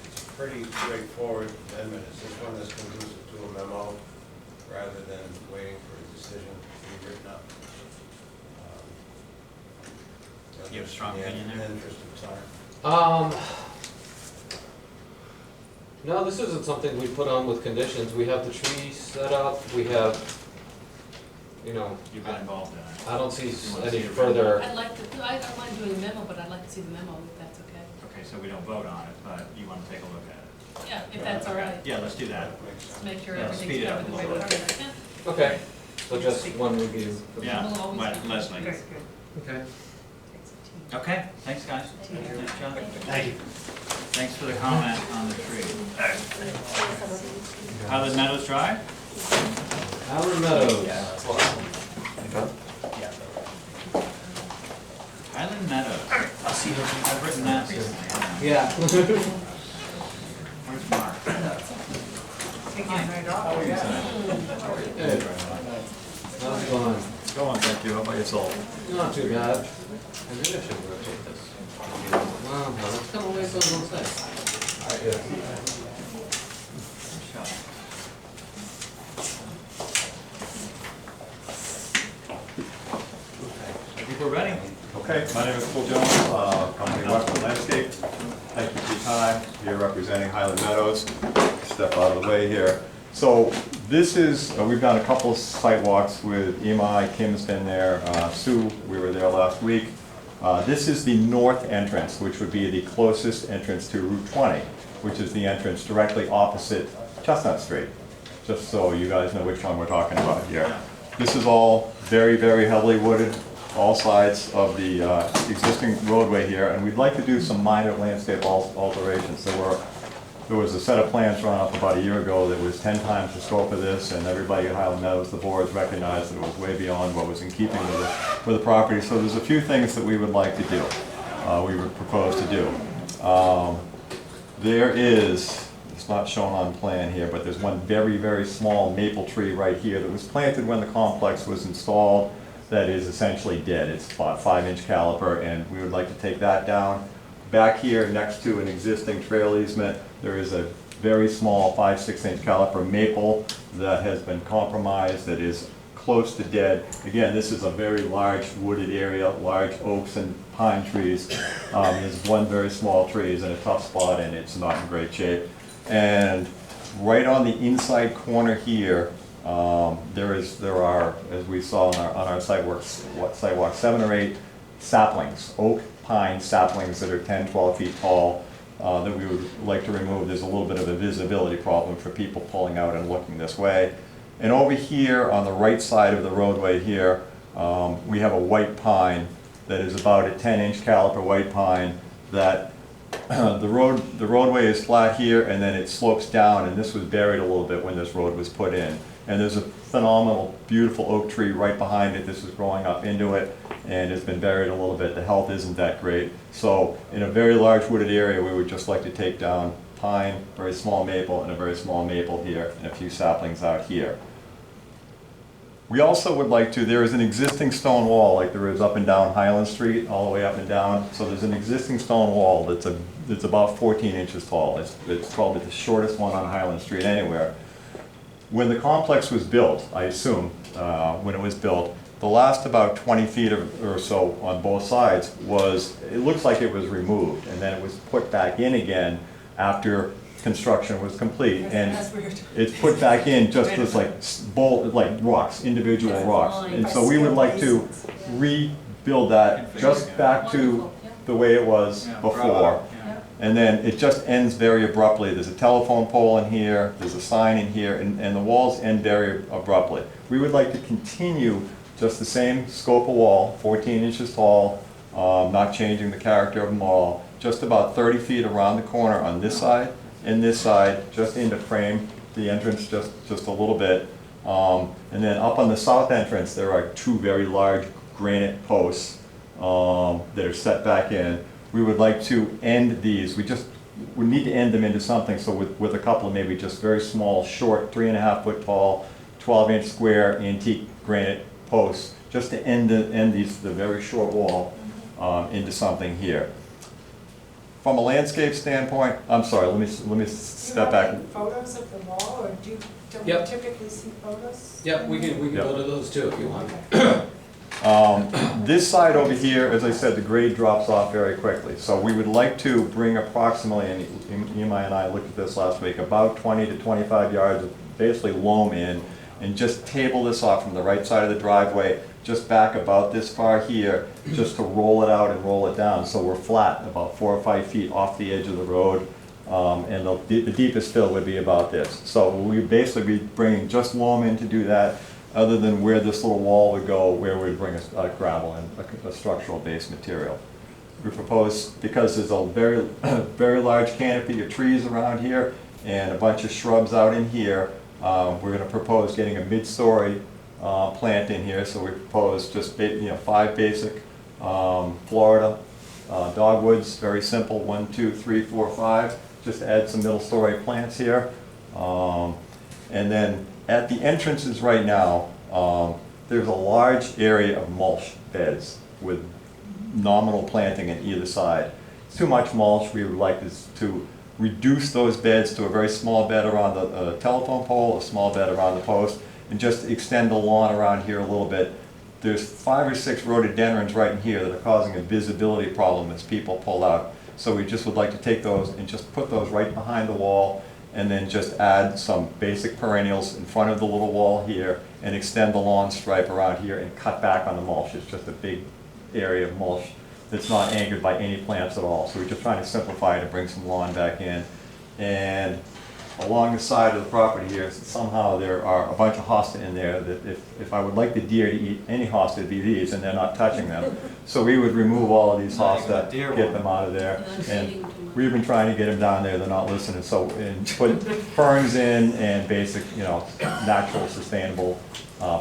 P: it's a pretty straightforward amendment. Is this one that's conducive to a memo rather than waiting for a decision to be written up?
C: You have a strong opinion there?
P: In the interest of time.
A: No, this isn't something we put on with conditions. We have the trees set up, we have, you know,
C: You've been involved in it.
A: I don't see
C: You wanna
A: any
C: see it
A: further.
B: I'd like to, I don't mind doing a memo, but I'd like to see the memo, if that's okay.
C: Okay, so we don't vote on it, but you want to take a look at it?
B: Yeah, if that's all right.
C: Yeah, let's do that.
P: Makes sense.
B: Just make sure
C: Yeah,
B: everything's
C: speed it up
B: covered
C: a
B: the way
C: little
B: we're
C: bit.
B: doing it.
A: Okay, so just one review.
C: Yeah,
B: We'll always
C: let
B: do.
C: Leslie.
F: Good, good.
A: Okay.
C: Okay, thanks, guys. Nice job.
N: Thank you.
C: Thanks for the comment on the tree. Highland Meadows Drive?
A: Howard Meadows.
C: Highland Meadows. I've written that recently.
A: Yeah.
C: Where's Mark?
J: Taking a night off.
C: Oh, yeah.
A: Hey. How's it going?
C: Go on, thank you. How about yourself?
A: Not too bad. I maybe I should rotate this. Well, no, let's come away from both sides.
C: I think we're ready.
T: Okay, my name is Paul Jones, company Weston Landscape. Thank you for your time. Here representing Highland Meadows. Step out of the way here. So this is, we've done a couple of site walks with EMI, Kim's been there, Sue, we were there last week. This is the north entrance, which would be the closest entrance to Route 20, which is the entrance directly opposite Chestnut Street. Just so you guys know which one we're talking about here. This is all very, very heavily wooded, all sides of the existing roadway here, and we'd like to do some minor landscape alterations. There was a set of plans drawn up about a year ago that was 10 times the scope of this, and everybody at Highland Meadows, the boards recognized that it was way beyond what was in keeping with the property. So there's a few things that we would like to do, we would propose to do. There is, it's not shown on plan here, but there's one very, very small maple tree right here that was planted when the complex was installed that is essentially dead. It's about 5-inch caliper, and we would like to take that down. Back here, next to an existing trail easement, there is a very small 5-6-inch caliper maple that has been compromised, that is close to dead. Again, this is a very large wooded area, large oaks and pine trees. There's one very small tree is in a tough spot and it's not in great shape. And right on the inside corner here, there are, as we saw on our sidewalk, 7 or 8 saplings, oak, pine saplings that are 10, 12 feet tall that we would like to remove. There's a little bit of a visibility problem for people pulling out and looking this way. And over here on the right side of the roadway here, we have a white pine that is about a 10-inch caliper white pine that the roadway is flat here and then it slopes down, and this was buried a little bit when this road was put in. And there's a phenomenal, beautiful oak tree right behind it. This is growing up into it and it's been buried a little bit. The health isn't that great. So in a very large wooded area, we would just like to take down pine, very small maple, and a very small maple here, and a few saplings out here. We also would like to, there is an existing stone wall like there is up and down Highland Street, all the way up and down. So there's an existing stone wall that's about 14 inches tall. It's probably the shortest one on Highland Street anywhere. When the complex was built, I assume, when it was built, the last about 20 feet or so on both sides it looks like it was removed, and then it was put back in again after construction was complete. And it's put back in just as like rocks, individual rocks. And so we would like to rebuild that just back to the way it was before. And then it just ends very abruptly. There's a telephone pole in here, there's a sign in here, and the walls end very abruptly. We would like to continue just the same scope of wall, 14 inches tall, not changing the character of them all, just about 30 feet around the corner on this side and this side, just in to frame the entrance just a little bit. And then up on the south entrance, there are 2 very large granite posts that are set back in. We would like to end these. We need to end them into something. So with a couple of maybe just very small, short, 3.5 foot tall, 12-inch square antique granite posts, just to end the very short wall into something here. From a landscape standpoint, I'm sorry, let me step back.
F: Do you have photos of the wall, or don't we typically see photos?
A: Yep, we can go to those too if you want.
T: This side over here, as I said, the grade drops off very quickly. So we would like to bring approximately, and Ema and I looked at this last week, about 20 to 25 yards of basically loam in, and just table this off from the right side of the driveway, just back about this far here, just to roll it out and roll it down. So we're flat, about 4 or 5 feet off the edge of the road. And the deepest fill would be about this. So we basically be bringing just loam in to do that, other than where this little wall would go, where we'd bring a gravel and a structural base material. We propose, because there's a very, very large canopy of trees around here and a bunch of shrubs out in here, we're going to propose getting a mid-story plant in here. So we propose just 5 basic Florida dogwoods, very simple, 1, 2, 3, 4, 5. just add some middle story plants here. And then at the entrances right now, there's a large area of mulch beds with nominal planting on either side. It's too much mulch. We would like to reduce those beds to a very small bed around the telephone pole, a small bed around the post, and just extend the lawn around here a little bit. There's 5 or 6 rhododendrons right in here that are causing a visibility problem as people pull out. So we just would like to take those and just put those right behind the wall, and then just add some basic perennials in front of the little wall here, and extend the lawn stripe around here and cut back on the mulch. It's just a big area of mulch that's not anchored by any plants at all. So we're just trying to simplify it and bring some lawn back in. And along the side of the property here, somehow there are a bunch of hosta in there that if I would like the deer to eat any hosta, it'd be these, and they're not touching them. So we would remove all of these hosta, get them out of there. And we've been trying to get them down there, they're not listening. So, and put ferns in and basic, you know, natural, sustainable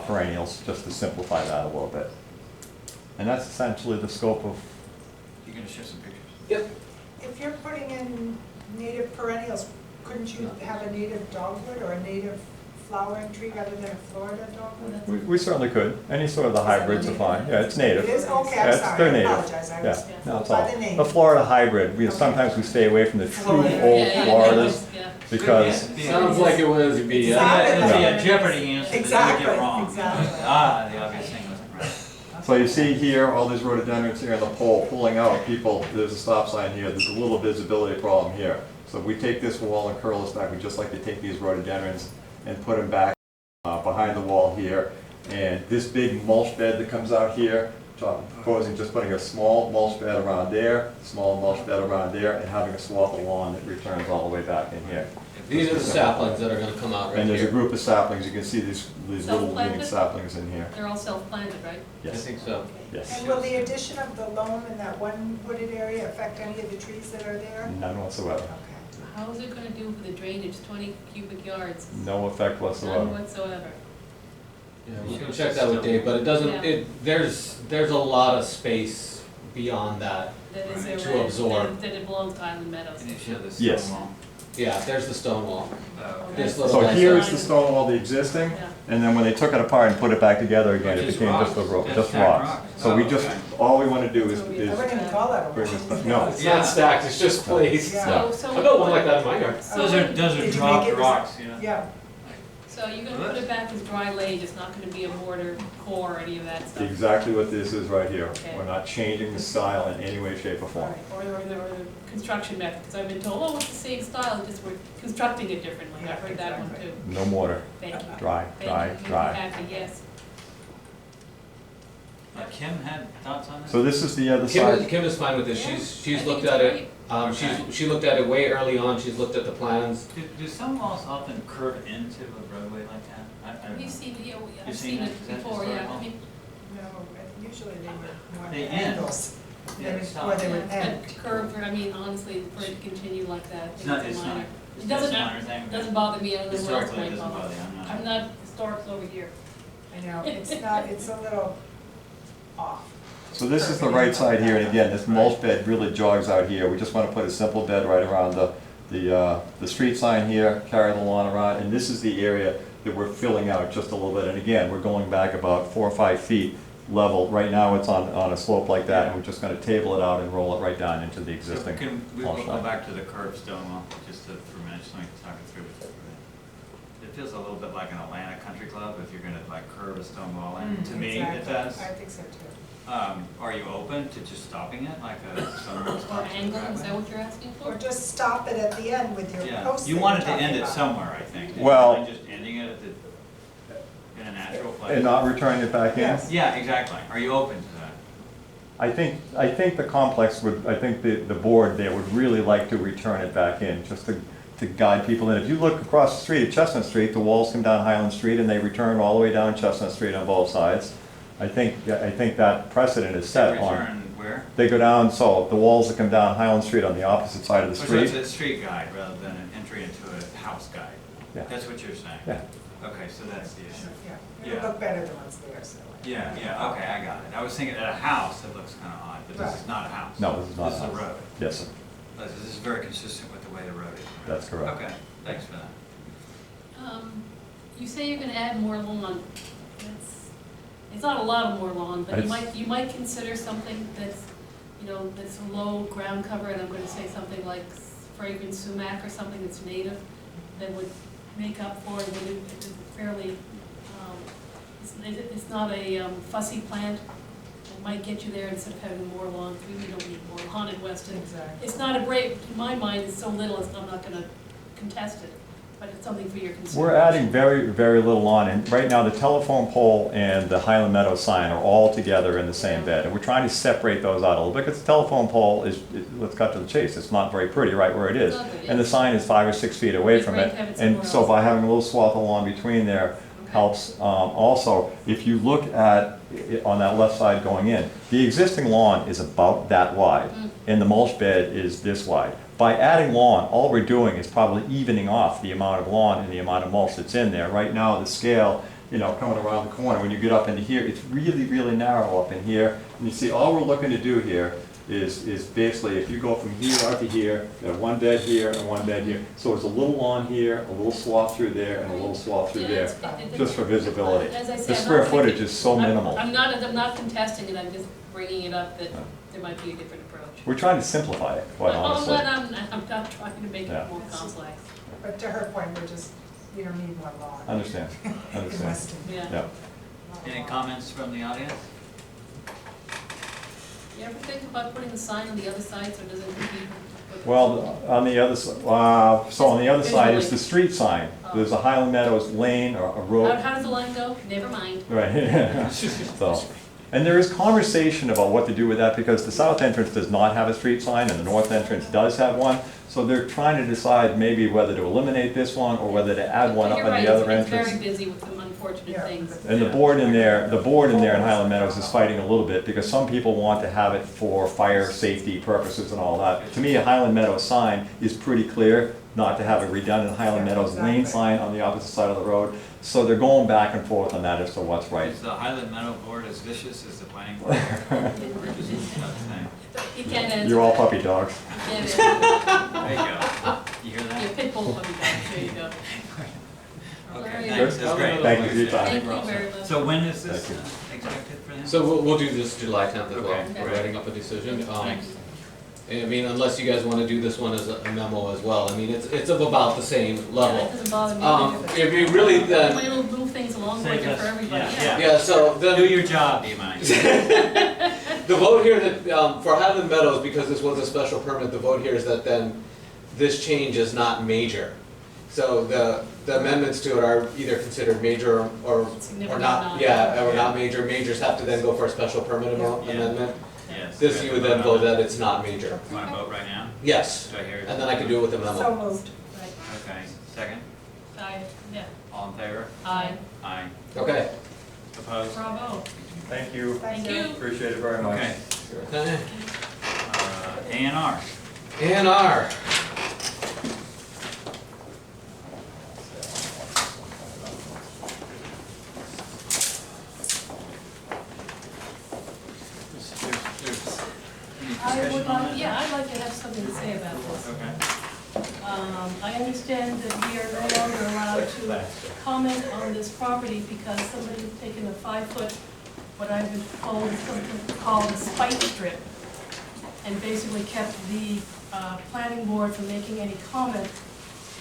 T: perennials, just to simplify that a little bit. And that's essentially the scope of.
C: You're gonna show some pictures?
A: Yep.
F: If you're putting in native perennials, couldn't you have a native dogwood or a native flowering tree rather than a Florida dogwood?
T: We certainly could. Any sort of the hybrids are fine. Yeah, it's native.
F: It is? Okay, I'm
T: Yeah,
F: sorry.
T: they're
F: I
T: native.
F: apologize. I was
T: No, it's
F: by
T: all.
F: the name.
T: A Florida hybrid, sometimes we stay away from the true old Floridas because.
A: Sounds like it was, it'd be,
C: It'd be a Jeopardy answer that you
F: Exactly,
C: get wrong.
F: exactly.
C: Ah, the obvious thing wasn't right.
T: So you see here, all these rhododendrons here on the pole pulling out, people, there's a stop sign here, there's a little visibility problem here. So if we take this wall and curl this back, we'd just like to take these rhododendrons and put them back behind the wall here. And this big mulch bed that comes out here, proposing just putting a small mulch bed around there, small mulch bed around there, and having a swath of lawn that returns all the way back in here.
A: These are the saplings that are gonna come out right
T: And there's a
A: here.
T: group of saplings, you can see these little
B: Self-planted?
T: leaning saplings in here.
B: They're all self-planted, right?
A: I
T: Yes,
A: think so.
T: yes.
F: And will the addition of the loam in that one wooded area affect any of the trees that are there?
T: None whatsoever.
F: Okay.
B: How is it gonna do for the drainage, 20 cubic yards?
T: No effect
B: None
T: whatsoever.
B: whatsoever.
A: Yeah, we can check that with Dave, but it doesn't, there's a lot of space beyond that.
B: That is a
A: To absorb.
B: that it belongs to Island Meadows.
C: Can you show this
T: Yes.
C: Stonewall?
A: Yeah, there's the stone wall.
C: Oh,
A: This
C: okay.
A: little
T: So
A: nice
T: here
A: area.
T: is the stone wall, the existing,
B: Yeah.
T: and then when they took it apart and put it back together again, it
C: Just
T: became just a
C: rocks,
T: rope,
C: just
T: just
C: stacked
T: rocks.
C: rocks.
T: So we
C: Oh,
T: just,
C: okay.
T: all we wanna do is
F: I wouldn't even call that a
T: bring
F: loam.
T: this, no.
A: It's not stacked, it's just placed.
F: Yeah.
B: So
A: I built one like that in my yard.
B: So
C: Those are
F: Did you make
C: dropped
F: it-
C: rocks, you know?
F: Yeah.
B: So you're gonna put it back as dry laid, it's not gonna be a mortar core or any of that stuff?
T: Exactly what this is right here.
B: Okay.
T: We're not changing the style in any way, shape, or
B: All
T: form.
B: right, or the construction method, because I've been told, oh, it's the same style, just we're constructing it differently, I've heard that one too.
T: No mortar,
B: Thank you.
T: dry, dry,
B: Thank you,
T: dry.
B: happy, yes.
C: Kim had thoughts on this?
T: So this is the other side.
A: Kim is fine with this,
B: Yeah,
A: she's
B: I
A: looked
B: think
A: at
B: it's
A: it,
C: Okay.
A: she looked at it way early on, she's looked at the plans.
C: Do some walls often curve into a roadway like that? I don't know.
B: We've seen, yeah, I've
C: You've
B: seen
C: seen it?
B: it
C: Is that
B: before, yeah,
C: historical?
B: I mean,
F: No, usually they were more
C: They end.
F: angles.
C: Yeah,
F: They
C: it's
F: would- Or they
B: yeah,
F: would end.
B: but curved, I mean, honestly, for it to continue like that, I
C: It's
B: think
C: not,
B: it's
C: it's
B: a
C: not,
B: minor.
C: it's
B: It
C: not a
B: doesn't,
C: minor thing.
B: doesn't bother me, I don't know what else
C: Historically, it
B: might
C: doesn't
B: bother
C: bother
B: me.
C: you,
B: I'm not historical over here.
F: I know, it's not, it's a little off.
T: So this is the right side here, and again, this mulch bed really jogs out here. We just want to put a simple bed right around the street sign here, carry the lawn around, and this is the area that we're filling out just a little bit. And again, we're going back about 4 or 5 feet level. Right now, it's on a slope like that, and we're just going to table it out and roll it right down into the
C: So
T: existing
C: can we
T: mulch
C: go
T: line.
C: back to the curved stone wall, just for a minute, so we can talk it through. It feels a little bit like an Atlanta country club, if you're gonna like curve a stone wall in, to me, it
F: Exactly.
C: does.
F: I think so too.
C: Are you open to just stopping it, like a stone wall
B: Or
C: stops in the
B: angle, is that
C: driveway?
B: what you're asking for?
F: Or just stop it at the end with your
C: Yeah,
F: post.
C: you
F: that
C: wanted to
F: you're
C: end
F: talking
C: it
F: about.
C: somewhere, I think. Did you
T: Well-
C: mind just ending it at in a natural place?
T: And not returning it back in?
F: Yes.
C: Yeah, exactly. Are you open to that?
T: I think the complex would, I think the board there would really like to return it back in, just to guide people in. If you look across the street at Chestnut Street, the walls come down Highland Street and they return all the way down Chestnut Street on both sides. I think that precedent is set on.
C: Return where?
T: They go down, so the walls that come down Highland Street on the opposite side of the
C: So
T: street.
C: it's a street guide rather than an entry into a house guide?
T: Yeah.
C: That's what you're saying?
T: Yeah.
C: Okay, so that's the issue.
F: Yeah, it'll look better than what's there, so.
C: Yeah, yeah, okay, I got it. I was thinking at a house, it looks kind of odd, but this is not a house.
T: No, this is not a
C: This is a
T: house.
C: road.
T: Yes, sir.
C: Leslie, this is very consistent with the way the road is. right?
T: That's correct.
C: Okay, thanks for that.
B: You say you're gonna add more lawn. It's not a lot of more lawn, but you might consider something that's, that's a low ground cover, and I'm gonna say something like fragrant sumac or something that's native, that would make up for it, it's fairly, it's not a fussy plant. It might get you there instead of having more lawn. We really don't need more lawn in Weston.
F: Exactly.
B: It's not a break, in my mind, it's so little, I'm not gonna contest it, but it's something for your consideration.
T: We're adding very, very little on, and right now the telephone pole and the Highland Meadows sign are all together in the same bed, and we're trying to separate those out a little bit, because the telephone pole is, let's cut to the chase, it's not very pretty right where it is. And the sign is 5 or 6 feet away from it, and so by having a little swath of lawn between there helps. Also, if you look at, on that left side going in, the existing lawn is about that wide, and the mulch bed is this wide. By adding lawn, all we're doing is probably evening off the amount of lawn and the amount of mulch that's in there. Right now, the scale, coming around the corner, when you get up into here, it's really, really narrow up in here. And you see, all we're looking to do here is basically, if you go from here out to here, you have one bed here and one bed here. So it's a little lawn here, a little swath through there, and a little swath through there, just for visibility.
B: As I said,
T: The square footage is so minimal.
B: I'm not contesting it, I'm just bringing it up that there might be a different approach.
T: We're trying to simplify it, quite honestly.
B: I'm not trying to make it more complex.
F: But to her point, we don't need more lawn.
T: Understand.
F: In Weston.
B: Yeah.
C: Any comments from the audience?
B: You ever think about putting the sign on the other side, so it doesn't compete with?
T: Well, on the other side, so on the other side is the street sign. There's a Highland Meadows lane or a road.
B: How does the line go? Never mind.
T: Right. So, and there is conversation about what to do with that, because the south entrance does not have a street sign and the north entrance does have one. So they're trying to decide maybe whether to eliminate this one or whether to add one up on the other entrance.
B: You're right, it's very busy with some unfortunate things.
T: And the board in there in Highland Meadows is fighting a little bit, because some people want to have it for fire safety purposes and all that. To me, a Highland Meadows sign is pretty clear, not to have a redundant Highland Meadows lane sign on the opposite side of the road. So they're going back and forth on that as to what's right.
C: Is the Highland Meadow Board as vicious as the planning board? Or just about the same?
B: You can't answer.
T: You're all puppy dogs.
B: You can't answer.
C: There you go. You hear that?
B: You're pit bull puppy dogs, there you go.
C: Okay, thanks, that's great.
T: Thank you for your time.
B: Thank you very much.
C: So when is this expected for them?
A: So we'll do this July 10th as well.
C: Okay.
A: We're writing up a decision.
C: Thanks.
A: I mean, unless you guys want to do this one as a memo as well. I mean, it's of about the same level.
B: Yeah, it doesn't bother me.
A: If you really then.
B: We'll move things along quicker for everybody.
A: Yeah, so then.
C: Do your job, do you mind?
A: The vote here that, for Highland Meadows, because this was a special permit, the vote here is that then this change is not major. So the amendments to it are either considered major or not, or not major. Majors have to then go for a special permit amendment.
C: Yes.
A: This you would then vote that it's not major.
C: You want to vote right now?
A: Yes,
C: Do I hear it?
A: and then I can do it with a memo.
F: So moved.
C: Okay, second?
B: Aye, yeah.
C: All in favor?
B: Aye.
C: Aye.
A: Okay.
C: Opposed?
B: Bravo.
T: Thank you.
B: Thank you.
T: Appreciate it very much.
C: Okay. A&R.
A: A&R.
B: I'd like to have something to say about this.
C: Okay.
B: I understand that we are no longer allowed to comment on this property because somebody has taken a 5-foot, what I've been told is something called a spike strip, and basically kept the planning board from making any comment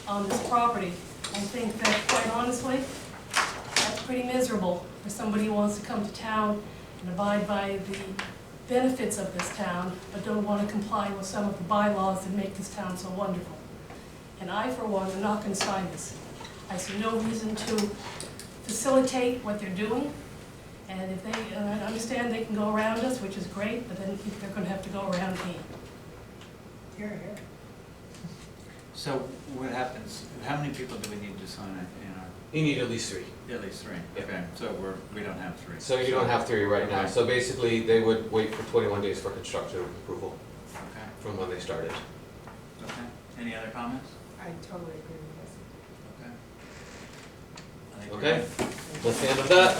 B: on this property. I think that, quite honestly, that's pretty miserable for somebody who wants to come to town and abide by the benefits of this town, but don't want to comply with some of the bylaws that make this town so wonderful. And I, for one, am not going to sign this. I see no reason to facilitate what they're doing, and if they, and I understand they can go around us, which is great, but then they're going to have to go around me.
F: Here, here.
C: So what happens, how many people do we need to sign it in our?
A: You need at least 3.
C: At least 3, okay, so we don't have 3.
A: So you don't have 3 right now.
C: Okay.
A: So basically, they would wait for 21 days for construction approval
C: Okay,
A: from when they started.
C: okay. Any other comments?
F: I totally agree with this.
C: Okay. I think we're
A: Okay,
C: good.
A: that's the end of that.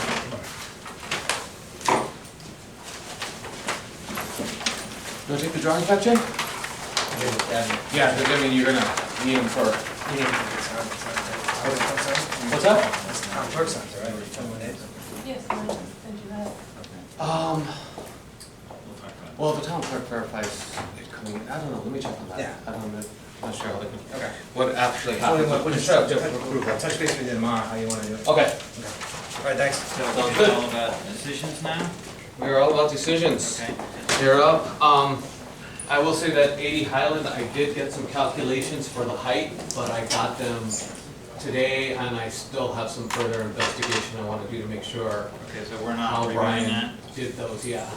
A: Want to take the drawing patch in? Yeah, because I mean, you're gonna need them for, what's that?
Q: That's the town clerk center, right, where you tell them what it is.
B: Yes, I'll send you that.
A: Well, the town clerk verifies it coming, I don't know, let me check on that.
Q: Yeah.
A: I don't know, not sure how they can,
Q: Okay.
A: what actually
Q: So
A: happened.
Q: we'll just touch base with you tomorrow, how you wanna do it.
A: Okay.
Q: All right, thanks.
C: So
A: Sounds
C: we're
A: good.
C: all about decisions now?
A: We're all about decisions.
C: Okay.
A: You're up. I will say that 80 Highland, I did get some calculations for the height, but I got them today, and I still have some further investigation I want to do to make sure
C: Okay, so we're not
A: how
C: reviewing
A: Brian
C: that?
A: did those, yeah.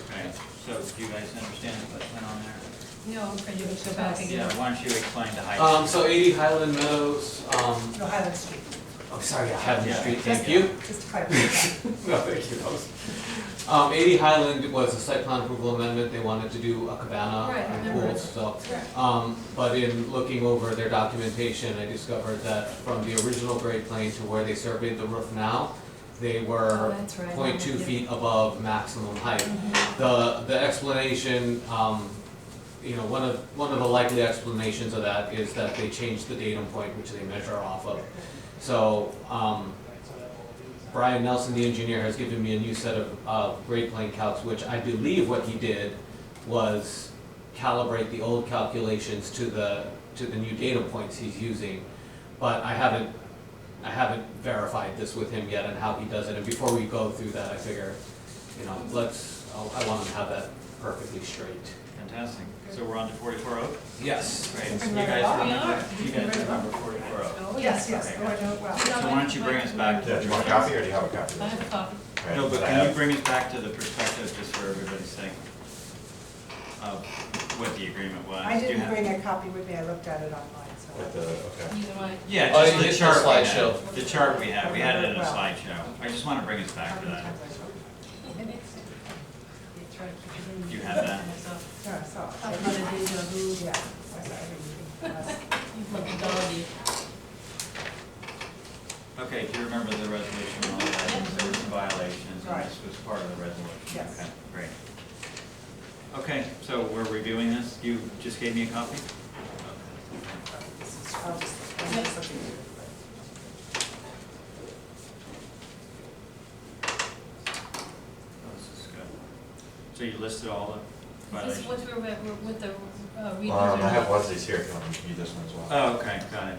C: Okay, so do you guys understand what's went on there?
B: No, can you go back again?
C: Yeah, why don't you explain the height?
A: So 80 Highland Meadows,
F: No, Highland Street.
A: oh, sorry, yeah, Highland
C: Yeah.
A: Street, thank you.
F: Just to clarify.
A: No, thank you, that was. 80 Highland was a site plan approval amendment, they wanted to do a cabana
B: Right, I
A: and
B: remember.
A: pools, so.
B: Right.
A: But in looking over their documentation, I discovered that from the original grade plane to where they surveyed the roof now, they were
B: Oh, that's right.
A: 0.2
B: Yeah.
A: feet above maximum height.
B: Mhm.
A: The explanation, you know, one of the likely explanations of that is that they changed the datum point which they measure off of. So, Brian Nelson, the engineer, has given me a new set of grade plane calcs, which I believe what he did was calibrate the old calculations to the new data points he's using. But I haven't verified this with him yet and how he does it, and before we go through that, I figure, you know, I want to have that perfectly straight.
C: Fantastic. So we're on to 44 Oak?
A: Yes.
C: Great.
F: You can
C: You
F: write it
C: guys
F: up.
C: remember, you guys remember 44 Oak?
B: Oh,
F: Yes, yes,
C: Okay,
F: oh, I know it well.
C: So why don't you bring us back to?
G: Yeah, do you want a copy or do you have a copy?
B: I have a copy.
G: Right,
C: No, but
G: I
C: can you
G: have-
C: bring us back to the perspective, just for everybody's sake, of what the agreement was?
F: I
C: Do you
F: didn't
C: have-
F: bring a copy with me, I looked at it online, so.
G: With the, okay.
B: Either way.
C: Yeah,
A: Oh,
C: just
A: you
C: the
A: did the
C: chart we
A: slideshow.
C: had. The chart we had, we had it in a
F: Well.
C: slideshow. I just want to bring us back to that. Do you have that?
F: Yeah, so.
B: Talk about a deja vu.
F: Yeah. I saw every meeting.
B: You've looked at doggy.
C: Okay, do you remember the resolution and all that? There were some violations, and
F: Right.
C: this was part of the resolution?
F: Yes.
C: Okay, great. Okay, so we're reviewing this. You just gave me a copy?
F: I'll just- I'll just look at it.
C: Oh, this is good. So you listed all the
B: Is
C: violations?
B: this with the redos or
G: I have
B: not?
G: Leslie's here if you want to read this one as well.
C: Oh, okay, got it.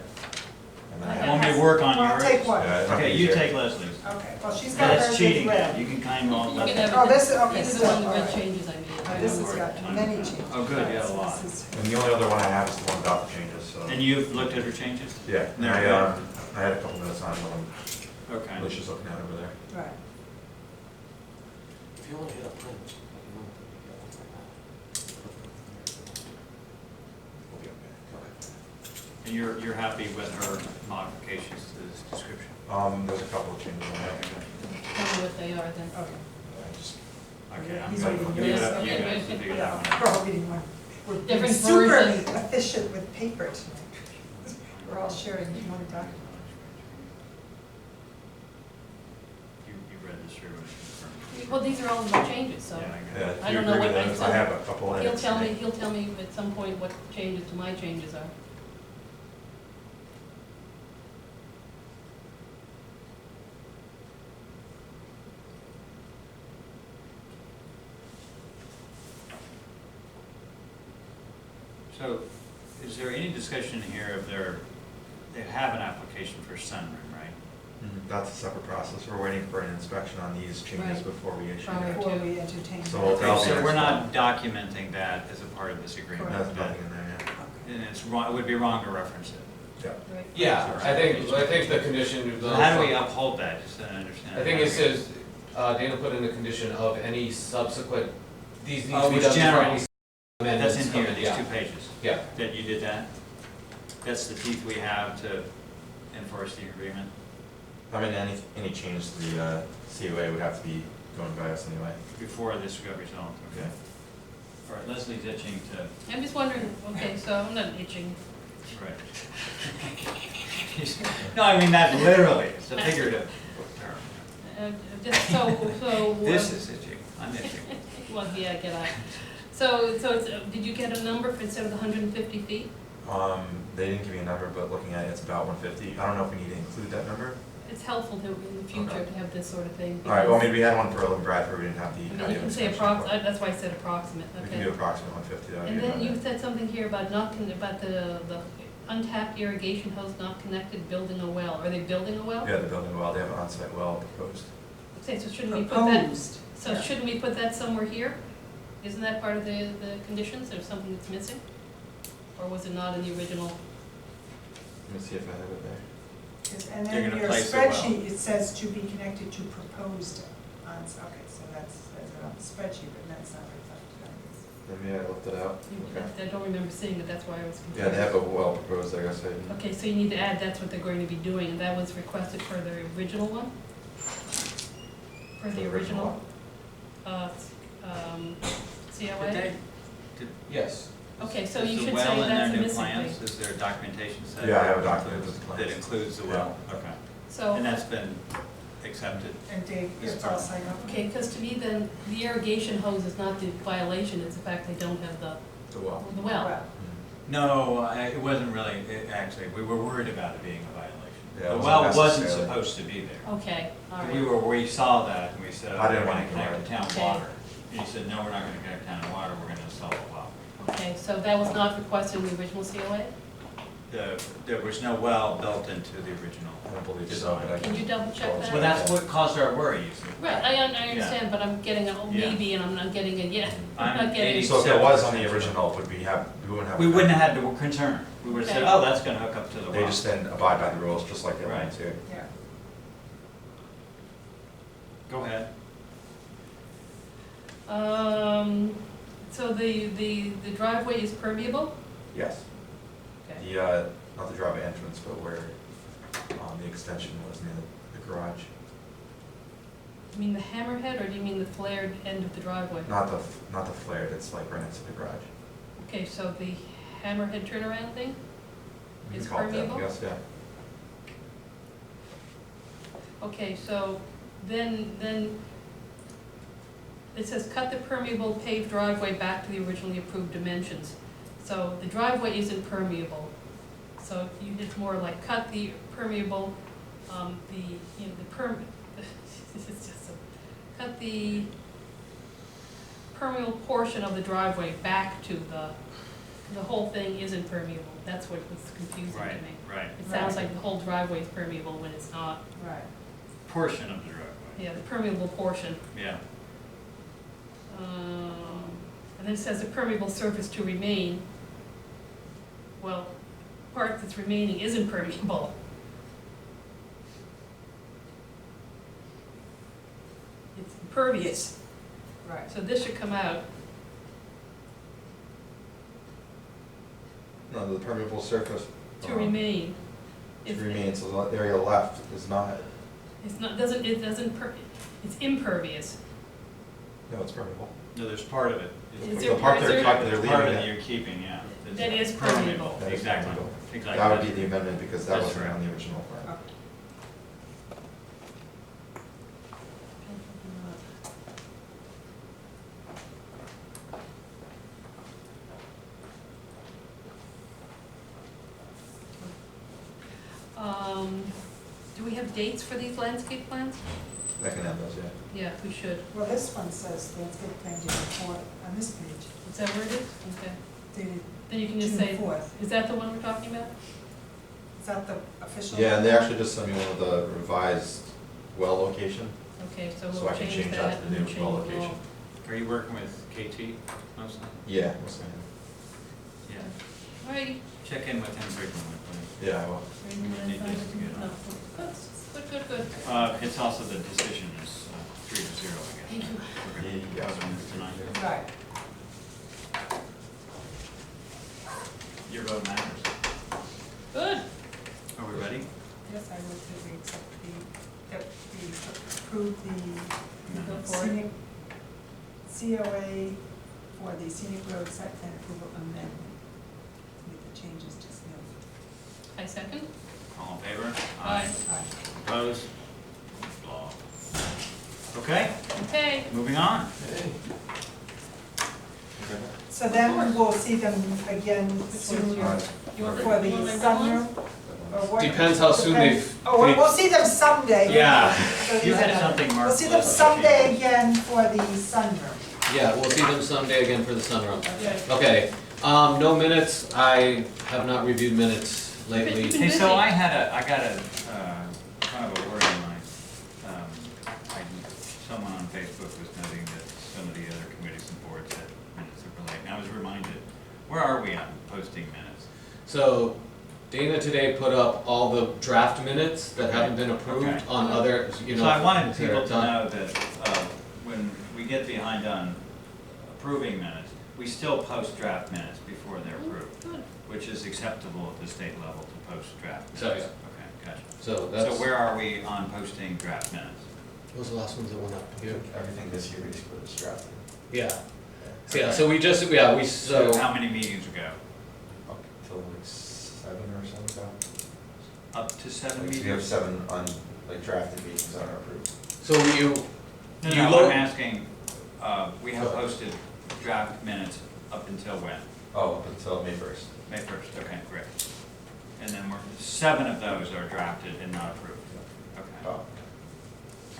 G: And then I
C: Want
G: have-
C: me to work on
F: Well,
C: yours?
F: I'll take one.
G: Yeah, it might
C: Okay,
G: be
C: you
G: easier.
C: take Leslie's.
F: Okay, well, she's
C: Yeah,
F: got hers
C: that's
F: with
C: cheating,
F: red.
C: you can claim all
B: You
C: of
B: can
C: that.
B: have
F: Oh, this is,
B: it.
F: okay,
B: These are
F: so,
B: the one
F: all
B: red
F: right.
B: changes I made.
F: This has got many changes.
C: Oh, good, yeah, a lot.
F: This is-
G: And the only other one I have is the one without the changes, so.
C: And you've looked at her changes?
G: Yeah, and
C: They're
G: I had a couple minutes on when
C: Okay.
G: Alicia's looking at over there.
F: Right.
A: If you want to hit a print.
G: We'll be okay.
C: And you're happy with her modifications to this description?
G: There's a couple of changes on there.
B: Tell me what they are then.
F: Okay.
C: Okay, I'm
F: He's
C: good.
F: reading
C: Leave it
F: this.
C: up to you guys to figure that one out.
F: We're all reading one. We're being
B: Different
F: super
B: versions.
F: efficient with paper tonight. We're all sharing one document.
C: You read this through and confirmed.
B: Well, these are all the changes, so.
C: Yeah, I got it.
G: Yeah,
B: I
G: do you
B: don't know
G: agree
B: what
G: with
B: I
G: those?
B: said.
G: I have a couple
B: He'll
G: edits.
B: tell me at some point what changes to my changes are.
C: So, is there any discussion here of they have an application for sunroom, right?
G: That's a separate process. We're waiting for an inspection on these changes
B: Right.
G: before we issue
B: Prior
G: it.
F: Before we entertain.
G: So
F: that.
G: that'll be
C: So
G: next
C: we're not
G: month.
C: documenting that as a part of this agreement?
G: There's nothing in there yet.
C: And it's wrong, it would be wrong to reference it.
G: Yeah.
B: Right.
A: Yeah, I think the condition.
C: So how do we uphold that, just so I understand?
A: I think it says, Dana put in a condition of any subsequent, these need to
C: Oh,
A: be
C: it's
A: done before
C: general.
A: any amendments.
C: That's in here,
A: come
C: these
A: yeah.
C: 2 pages?
A: Yeah.
C: That you did that? That's the teeth we have to enforce the agreement?
G: I mean, any change to the COA would have to be going by us anyway.
C: Before this got resolved, okay? All right, Leslie's itching to,
B: I'm just wondering, okay, so I'm not itching.
C: right. No, I mean, not literally, it's a figurative term.
B: Just so.
C: This is itching, I'm itching.
B: Well, yeah, get out. So it's, did you get a number for instead of the 150 feet?
G: They didn't give me a number, but looking at it, it's about 150. I don't know if we need to include that number.
B: It's helpful to, in the future to have this sort of thing.
G: All right, well, I
B: because-
G: mean, we had one for Earl and Bradford, we didn't have the.
B: I mean, you can say approximate, that's why I said approximate,
G: We
B: okay.
G: can do approximate 150, that would
B: And
G: be
B: then
G: about
B: you
G: it.
B: said something here about about the untapped irrigation hose not connected, building a well. Are they building a well?
G: Yeah, they're building a well, they have an on-site well proposed.
B: Okay, so shouldn't we put that,
F: Proposed.
B: so shouldn't we put that somewhere here? Isn't that part of the conditions, or something that's missing? Or was it not in the original?
G: Let me see if I have it there.
F: And
C: They're
F: then in
C: gonna
F: your
C: place the well.
F: spreadsheet, it says to be connected to proposed okay, so that's on the spreadsheet, but that's not reflected on this.
G: Maybe I left it out. Okay.
B: I don't remember seeing it, that's why I was confused.
G: Yeah, they have a well proposed, I guess.
B: Okay, so you need to add that's what they're going to be doing, and that was requested for the original one? For the original? COA?
A: Yes.
B: Okay, so
C: Is
B: you
C: the
B: should
C: well
B: say
C: in
B: that's
C: their
B: the
C: new
B: missing
C: plans?
B: thing.
C: Is there documentation set?
G: Yeah, I have a document with the plans.
C: That includes the well, okay.
B: So.
C: And that's been accepted?
F: And Dave,
C: This
F: it's all
C: time.
F: signed off?
B: Okay, because to me then, the irrigation hose is not the violation, it's the fact they don't have the
G: well.
B: well.
C: No, it wasn't really, actually, we were worried about it being a violation.
G: Yeah, it
C: The
G: wasn't
C: well wasn't
G: necessarily.
C: supposed to be there.
B: Okay, all right.
C: We saw that, and we said,
G: I didn't
C: we're
G: want
C: gonna
G: to
C: connect to town
B: Okay.
C: water. And he said, no, we're not gonna connect to town water, we're gonna install a well.
B: Okay, so that was not requested in the original COA?
C: There was no well built into the original
G: I don't believe so,
C: design.
G: but I
B: Can you double check that?
C: Well, that's what caused our worry, you see.
B: Right, I understand, but I'm getting a
C: Yeah.
B: maybe and I'm not getting a yeah.
C: I'm
B: not getting.
C: 80
G: So if it was on the original, would we wouldn't have.
C: We wouldn't have had to concern. We would have said,
B: Okay.
C: oh, that's gonna hook up to the well.
G: They just didn't abide by the rules, just like they
C: Right.
G: wanted to.
F: Yeah.
C: Go ahead.
B: So the driveway is permeable?
G: Yes.
B: Okay.
G: The, not the driveway entrance, but where, the extension was near the garage.
B: You mean the hammerhead, or do you mean the flared end of the driveway?
G: Not the flared, it's like right next to the garage.
B: Okay, so the hammerhead turnaround thing
G: You
B: is
G: can call it that,
B: permeable?
G: Yes, yeah.
B: Okay, so then it says cut the permeable paved driveway back to the originally approved dimensions. So the driveway isn't permeable. So it's more like cut the permeable, cut the permeable portion of the driveway back to the whole thing isn't permeable. That's what was confusing to me.
C: Right.
B: It sounds like the whole driveway is permeable when it's not.
F: Right.
C: Portion of the driveway.
B: Yeah, the permeable portion.
C: Yeah.
B: And then it says the permeable surface to remain. Well, part that's remaining isn't permeable. It's impervious.
F: Right.
B: So this should come out.
G: No, the permeable surface.
B: To remain.
G: To remain, so the area left is not,
B: It's not, it's impervious.
G: no, it's permeable.
C: No, there's part of it.
B: Is
G: The
B: there-
G: part
B: is
G: they're
B: there-
G: talking, they're
C: Part of
G: leaving
C: it
G: it.
C: you're keeping, yeah. It's
B: That is permeable.
G: That is
C: Exactly.
G: permeable.
C: Exactly.
G: That would be the amendment because that
C: That's
G: wasn't
C: right.
G: on the original plan.
B: Do we have dates for these landscape plans?
G: I can have those, yeah.
B: Yeah, we should.
F: Well, this one says landscape plan dated report on this page,
B: Is that where it is? Okay.
F: dated
B: Then you can just
F: June
B: say,
F: 4th.
B: is that the one we're talking about?
F: Is that the official?
G: Yeah, and they
F: one?
G: actually just sent me one of the revised well location,
B: Okay, so
G: so
B: we'll
G: I can
B: change
G: change
B: that
G: that to
B: and
G: the
B: then
G: new
B: change
G: well
B: the
G: location.
B: wall.
C: Are you working with KT mostly?
G: Yeah, what's my name?
C: Yeah.
B: All right.
C: Check in with him frequently, please.
G: Yeah, I will.
C: We need this to get on.
B: Good.
C: It's also the decision is 3-0, I guess.
B: Thank you.
C: We're going to vote on this tonight.
F: Right.
C: Your vote matters.
B: Good.
C: Are we ready?
F: Yes, I would say we accept that we approve
B: Go
F: the
B: for it.
F: scenic COA for the scenic road site plan approval amendment with the changes just noted.
B: I second.
C: All in favor?
B: Aye.
C: Opposed? Blah. Okay,
B: Okay.
C: moving on.
F: So then we'll see them again soon for the sunroom? Or what?
A: Depends how soon
F: Depends.
A: they've.
F: Oh, we'll see them someday.
A: Yeah.
C: You had something marked.
F: We'll see them someday again for the sunroom.
A: Yeah, we'll see them someday again for the sunroom. Okay, no minutes, I have not reviewed minutes lately.
C: Hey, so I got a, kind of a word in mind. Someone on Facebook was noting that some of the other committees and boards had minutes super late, and I was reminded, where are we on posting minutes?
A: So Dana today put up all the draft minutes that haven't been approved on other, you know.
C: So I wanted
A: that are
C: people to
A: done.
C: know that when we get behind on approving minutes, we still post draft minutes before they're approved, which is acceptable at the state level to post draft minutes.
A: So, yeah.
C: Okay, gotcha.
A: So that's.
C: So where are we on posting draft minutes?
A: What was the last ones that went up here?
G: Everything this year basically was drafted.
A: Yeah. So, yeah, so we just, yeah, we,
C: So
A: so.
C: how many meetings ago?
G: Up till like 7 or something ago.
C: Up to 7
G: Like,
C: meetings?
G: we have 7 on, like, drafted meetings that are approved.
A: So you.
C: No,
A: you
C: no,
A: look-
C: I'm asking, we have posted draft minutes up until when?
G: Oh, up until May 1st.
C: May 1st, okay, great. And then 7 of those are drafted and not approved. Okay.
G: Oh.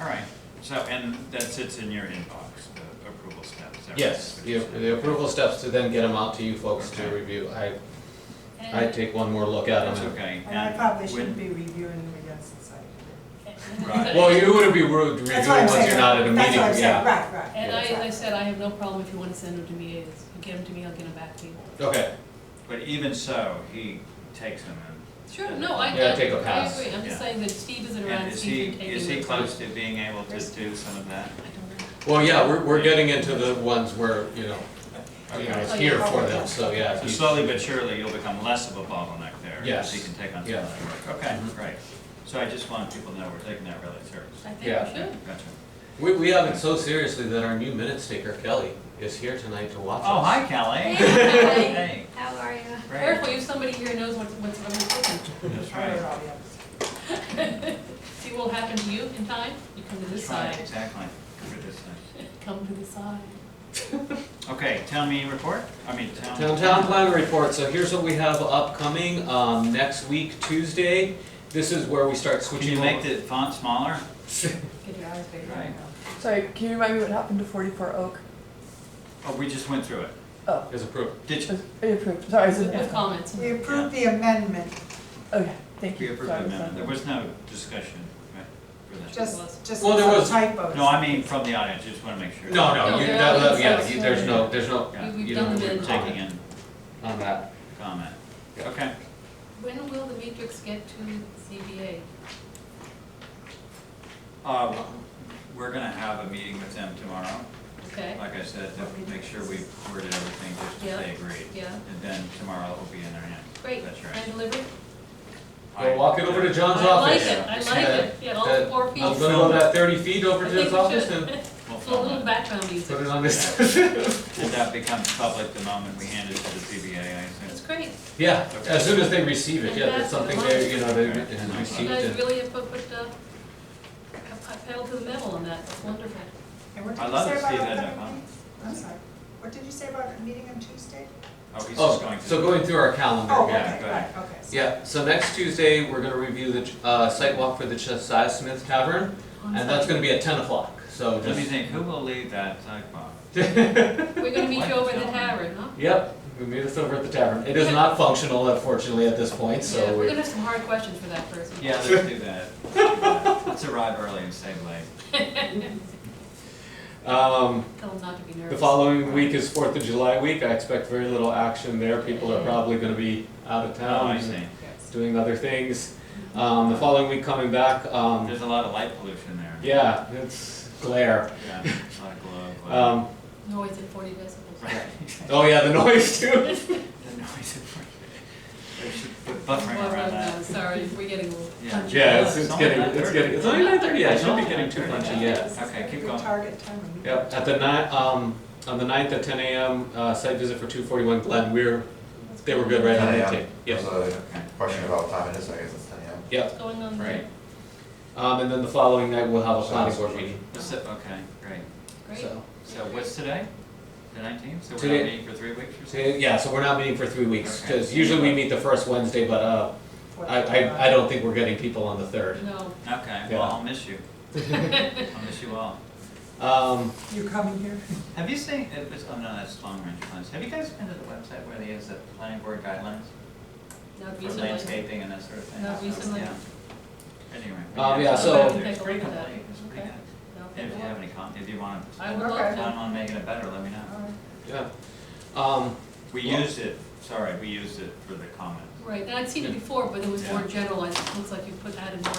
C: All right, so, and that sits in your inbox, the approval steps? is that right?
A: Yes, the approval steps to then get them out to you folks to
C: Okay.
A: review. I take one more look at them.
C: That's okay.
F: And I probably
C: when-
F: shouldn't be reviewing them against the site.
C: Right.
A: Well, you wouldn't be rude
F: That's
A: reviewing
F: what I'm
A: once
F: saying.
A: you're not at a
F: That's
A: meeting,
F: what I'm saying.
A: yeah.
F: Right.
B: And I said, I have no problem if you want to send them to me, you get them to me, I'll get them back to you.
A: Okay,
C: But even so, he takes them and.
B: Sure, no, I
A: Yeah, take a pass.
B: agree, I'm just
C: Yeah.
B: saying that Steve isn't
C: And
B: around,
C: is
B: Steve can take
C: is
B: them.
C: he close to being able to do some of that?
A: well, yeah, we're getting into the ones where, you know, it's
B: Okay.
A: here for them, so yeah.
C: So
A: he's-
C: slowly but surely, you'll become less of a bottleneck there.
A: Yes.
C: Because he can take on some
A: Yeah.
C: of that work. Okay,
A: Mhm.
C: great. So I just want people to know we're taking that really serious.
B: I think
A: Yeah.
B: we should.
C: Gotcha.
A: We have it so seriously that our new minutes taker, Kelly, is here tonight to watch us.
C: Oh, hi Kelly.
S: Hey,
C: Hey.
S: how are you?
C: Great.
B: Careful, if somebody here knows what's cooking.
C: That's right.
B: See what will happen to you in time? You come to this
C: That's right,
B: side.
C: exactly. For this thing.
B: Come to the side.
C: Okay, town meeting report? I mean,
A: Town plan report, so here's what we have upcoming, next week, Tuesday. This is where we start
C: Can
A: switching.
C: you make the font smaller?
B: Get your eyes bigger.
C: Right.
H: Sorry, can you remind me what happened to 44 Oak?
C: Oh, we just went through it.
H: Oh,
A: Is approved.
C: Did you?
H: I approved. Sorry, I was in
B: With comments.
F: We approved the amendment,
H: Okay, thank
C: We
H: you.
C: approved
H: Sorry,
C: the amendment.
H: sorry.
C: There was no discussion, right? for that.
F: just
A: Well, there
F: some
A: was-
F: typos.
C: No, I mean, from the audience, just want to make sure.
A: No,
B: No,
A: you,
B: they're
A: that,
B: all
A: yeah,
B: in
A: there's no,
C: Yeah.
B: We've
A: you
B: done
A: don't
B: the
C: We're
B: minutes.
C: taking in
A: on that.
C: comment. Okay.
B: When will the matrix get to CBA?
C: We're gonna have a meeting with them tomorrow,
B: Okay,
C: like I said, to make sure we worded everything just
B: Yeah.
C: as they agreed.
B: yeah,
C: And then tomorrow it will be in their hands.
B: great.
C: That's right.
B: And delivery?
A: We'll walk it over to John's
B: I like
A: office.
B: it, I like it. Yeah, all
A: That-
B: 4 feet.
A: I'm gonna go that 30 feet over
B: I
A: to
B: think
A: his
B: we
A: office
B: should.
A: and
C: We'll
B: A
C: film
B: little
C: it.
B: background music.
A: put it on this.
C: And that becomes public the moment we hand it to the CBA, I
B: That's
C: assume.
B: great.
A: Yeah, as soon as they receive it,
B: And
A: yeah,
B: that's
A: that's something
B: the
A: they, you know, they
C: Okay.
A: and
B: You
A: received
B: guys
A: and.
B: really have put pedal to the metal on that, that's wonderful.
F: And what did
C: I
F: you
C: love
F: say
C: to
F: about
C: see that,
F: upcoming
C: Nicole.
F: meetings? I'm sorry, what did you say about a meeting on Tuesday?
C: Oh, he's just
A: Oh,
C: going through.
A: so going through our calendar,
F: Oh,
A: yeah.
F: okay,
C: go ahead.
F: right, okay.
A: Yeah, so next Tuesday, we're gonna review the, site walk for the Josiah Smith Tavern, and that's gonna be at 10 o'clock, so
C: Let me
A: just.
C: think, who will lead that sidewalk?
B: We're gonna meet you over at the
C: What?
B: tavern, huh?
A: Yep, we meet us over at the tavern. It is not functional unfortunately at this point,
B: Yeah,
A: so
B: we're
A: we're.
B: gonna have some hard questions for that person.
C: Yeah, let's do that. Let's arrive early and stay late.
B: Tell them not to be nervous.
A: The following week is 4th of July week. I expect very little action there. People are probably gonna be out of
C: Oh,
A: town
C: I
A: and
C: see.
A: doing other things. The following week coming back,
C: There's a lot of light pollution there.
A: yeah, it's glare.
C: Yeah, a lot of glow.
B: Noise at 40 decibels.
C: Right.
A: Oh yeah, the noise too.
C: The noise of they should put buffering
B: Well,
C: around
B: no,
C: that.
B: sorry, we're getting a little
C: Yeah.
B: punchy.
A: Yeah,
C: It's
A: it's
C: only
A: getting,
C: 9:30.
A: it's only 9:30, yeah, it shouldn't be
C: It's
A: getting
C: only
A: too
C: 9:30.
A: punchy yet.
C: Okay, keep
F: Good
C: going.
F: target time.
A: Yep, at the on the 9th at 10 a.m., site visit for 241 Glen, they were good right on the
G: 10
A: tape.
G: There's
A: Yep,
G: a question about what time it is, I guess it's 10 a.m.
A: yep.
B: What's going on
C: Right.
B: there?
A: And then the following night, we'll have a planning board meeting.
C: Okay, great.
B: Great.
A: So,
C: So what's today? The 19th, so we're
A: Today-
C: not meeting for 3 weeks or something?
A: Yeah, so we're not meeting for 3 weeks,
C: Okay.
A: because usually we meet the first Wednesday, but I don't think we're getting people on the 3rd.
B: No.
C: Okay,
A: Yeah.
C: well, I'll miss you. I'll miss you all.
J: You coming here?
C: Have you seen, oh no, that's long range plans. Have you guys been to the website where they use the planning board guidelines
B: Not
C: for
B: recently.
C: landscaping and that sort of thing?
B: Not recently.
C: Yeah. Anyway.
A: Yeah, so-
B: I'll take a look at that.
C: It's pretty
B: Okay.
C: good.
B: I'll
C: If
B: take a
C: you
B: look.
C: have any if you want
B: I
C: to
B: would love
C: plan
B: to.
C: on making it better, let me know.
A: Yeah.
C: We used it, sorry, we used it for the comments.
B: Right, and I'd seen it before, but it was more generalized. It looks like you added more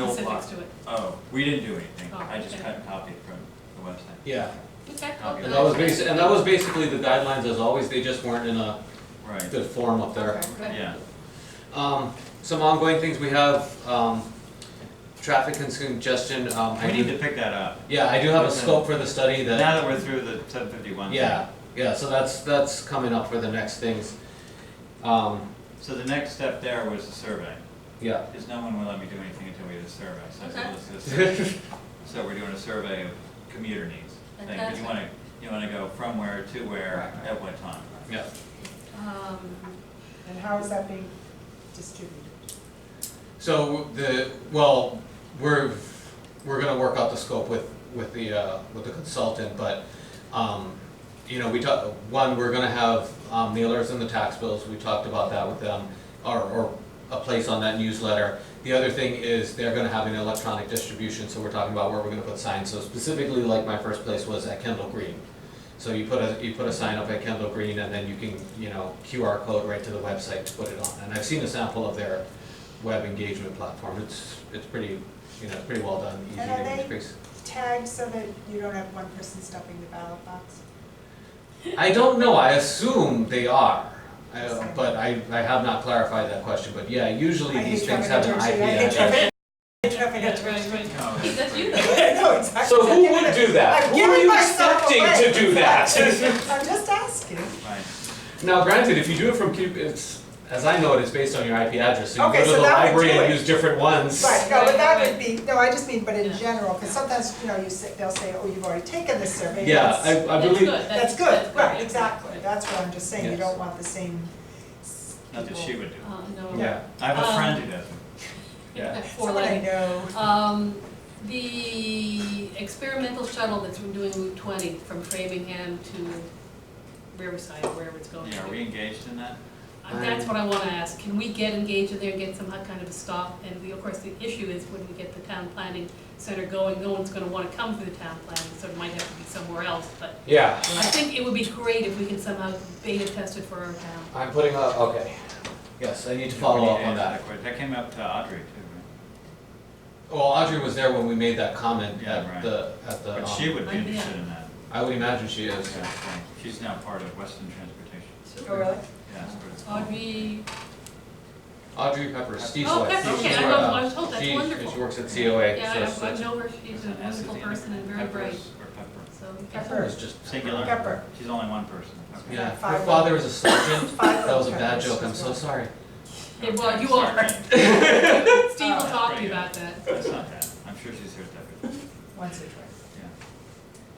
B: specifics to it.
C: Oh, we didn't do anything.
B: Oh,
C: I just
B: okay.
C: cut and copied from the website.
A: Yeah.
B: Okay.
C: Copy
A: And that was basically the guidelines as always, they just weren't in a
C: Right.
A: good form up there.
B: Okay.
C: Yeah.
A: Some ongoing things we have, traffic and congestion, I
C: We need
A: do,
C: to pick that up.
A: yeah, I do have a scope for the study that.
C: Now that we're through the 751.
A: Yeah, yeah, so that's coming up for the next things.
C: So the next step there was the survey.
A: Yeah.
C: Because no one will let me do anything until we do a survey. So I said,
B: Okay.
C: let's do a survey. So we're doing a survey of commuter needs. Thing, but
B: Fantastic.
C: you wanna go from where to where at what time?
A: Yeah.
F: And how is that being distributed?
A: So we're gonna work out the scope with the consultant, but, we're gonna have, mailers in the tax bills, we talked about that with them, or a place on that newsletter. The other thing is they're gonna have an electronic distribution, so we're talking about where we're gonna put signs, so specifically like my first place was at Kendall Green. So you put a sign up at Kendall Green and then you can, QR code right to the website to put it on. And I've seen a sample of their web engagement platform, it's pretty, it's pretty well done, easy
F: And are
A: to
F: they
A: increase.
F: tagged so that you don't have one person stuffing the ballot box?
A: I don't know, I assume they are, but I have not clarified that question, but yeah, usually
F: I hate
A: these things
F: traffic
A: have an IP
F: attorney.
A: address.
F: Traffic
B: That's
F: attorney.
B: right,
C: Oh.
B: right. That's you.
F: I know, exactly.
A: So who would do that?
F: I'm
A: Who are
F: giving
A: you
F: myself
A: expecting
F: away.
A: to do that?
F: I'm just asking.
C: Right.
A: Now granted, if you do it from, it's, as I know it, it's based on your IP address, so you
F: Okay,
A: go to
F: so
A: the
F: that would
A: library
F: do
A: and
F: it.
A: use different ones.
F: Right, no, but that
B: Right,
F: would be, no, I just mean, but in
B: Yeah.
F: general, because sometimes, they'll say, oh, you've already taken this survey.
A: Yeah,
F: That's-
A: I
B: That's
A: believe,
B: good.
F: That's good, right,
B: yeah.
F: exactly, that's what I'm just saying, you
A: Yes.
F: don't want the same
C: Not that she would do.
B: No.
A: yeah,
C: I have a friend who doesn't.
A: yeah.
B: Four
F: Someone I
B: lane.
F: know.
B: The experimental shuttle that's been doing Route 20 from Framingham to Riverside, wherever it's going
C: Yeah, are
B: to.
C: we engaged in that?
B: That's what I wanna ask, can we get engaged in there and get some kind of a stop? And of course, the issue is when we get the town planning center going, no one's gonna wanna come through the town planning, so it might have to be somewhere else, but
A: Yeah,
B: I think it would be great if we can somehow beta test it for our town.
A: I'm putting up, okay, yes, I need to follow up on that.
C: That came up to Audrey too,
A: Well, Audrey was there when we made that comment
C: Yeah,
A: at
C: right.
A: the,
C: right? But she would be
B: Yeah.
C: interested in that.
A: I would imagine she is.
C: Okay, so she's now part of Weston Transportation.
F: Oh, really?
C: Yeah, that's what it's called.
B: Audrey,
A: Audrey Pepper,
B: Oh, Pepper, okay, I know, I was told, that's wonderful.
A: She works at COA,
B: yeah,
A: so
B: I
A: that's-
B: know her, she's a wonderful person and very bright,
C: Or Pepper.
B: so.
A: Pepper is just.
C: Singular?
F: Pepper.
C: She's only one person. Okay.
A: Yeah, her
F: Five
A: father was a sergeant,
F: Five
A: that was a bad
F: Peppers
A: joke, I'm
F: as
A: so
F: well.
A: sorry.
B: Yeah, well, you are.
C: Sorry.
B: Steve will talk to you
C: Pretty
B: about that.
C: That's not bad. I'm sure she's here to
F: Once or twice.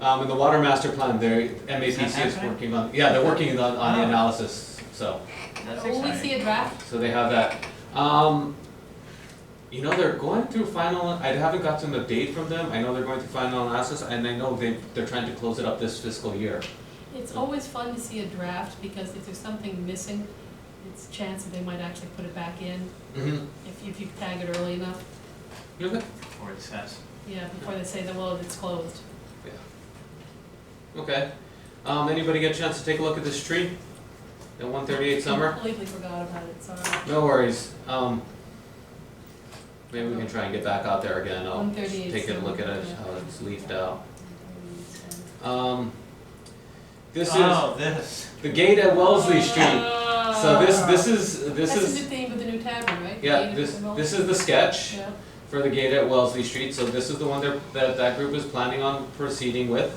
C: Yeah.
A: And the water master plan, MAPC is
C: happening?
A: working on, yeah, they're working on the
C: Oh.
A: analysis, so,
C: That's
B: Will we see
C: exciting.
B: a draft?
A: so they have that. They're going through final, I haven't gotten a date from them, I know they're going through final analysis, and I know they're trying to close it up this fiscal year.
B: It's always fun to see a draft, because if there's something missing, it's a chance that they might actually put it back in,
A: Mm-hmm.
B: if you tag it early enough.
A: Okay.
C: Or it says.
B: Yeah, before they say that, well, it's closed.
A: Yeah. Okay. Anybody get a chance to take a look at this tree? At 138 Summer?
B: Completely forgot about it, sorry.
A: No worries. Maybe we can try and get back out there again. I'll
B: 138
A: take a look at it,
B: Summer,
A: how it's leafed out. This
C: Oh,
A: is
C: this.
A: the gate at Wellesley Street. So this
B: That's
A: is
B: the new theme with the new tavern, right?
A: yeah,
B: Gate
A: this
B: at the
A: this is the sketch
B: Yeah.
A: for the gate at Wellesley Street. So this is the one that group is planning on proceeding with.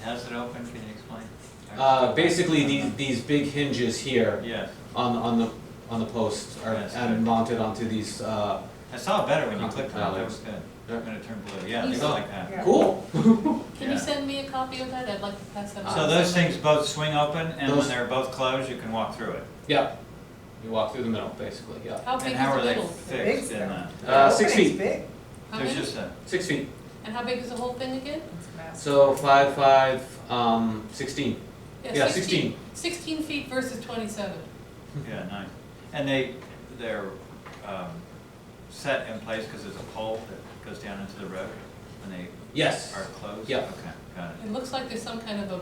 C: How's it open? Can you explain?
A: Basically these big hinges here
C: Yes.
A: on on the posts are,
C: That's
A: and
C: good.
A: mounted onto these,
C: I saw it better when you
A: Contact
C: clicked on it, that
A: ballards.
C: was good.
A: Yeah.
C: When it turned blue, yeah,
B: You
C: they
B: saw-
C: go like that.
F: Yeah.
A: cool.
B: Can
C: Yeah.
B: you send me a copy of that? I'd like to pass that on.
C: So
B: to
C: those
B: somebody.
C: things both swing open, and when
A: Those-
C: they're both closed, you can walk through it?
A: Yeah, you walk through the middle, basically, yeah.
B: How big
C: And
B: is
C: how
B: the
C: are they
B: middle?
C: fixed in that?
A: 6
F: Opening's
A: feet,
F: big.
B: How
C: There's
B: many?
C: just a,
A: 6 feet.
B: And how big is the whole thing again?
A: So 5, 5, 16. Yeah, 16.
B: 16 feet versus 27.
C: yeah, nice. And they're set in place because there's a pole that goes down into the road when they
A: Yes.
C: are closed?
A: Yeah.
C: Okay, got it.
B: It looks like there's some kind of a,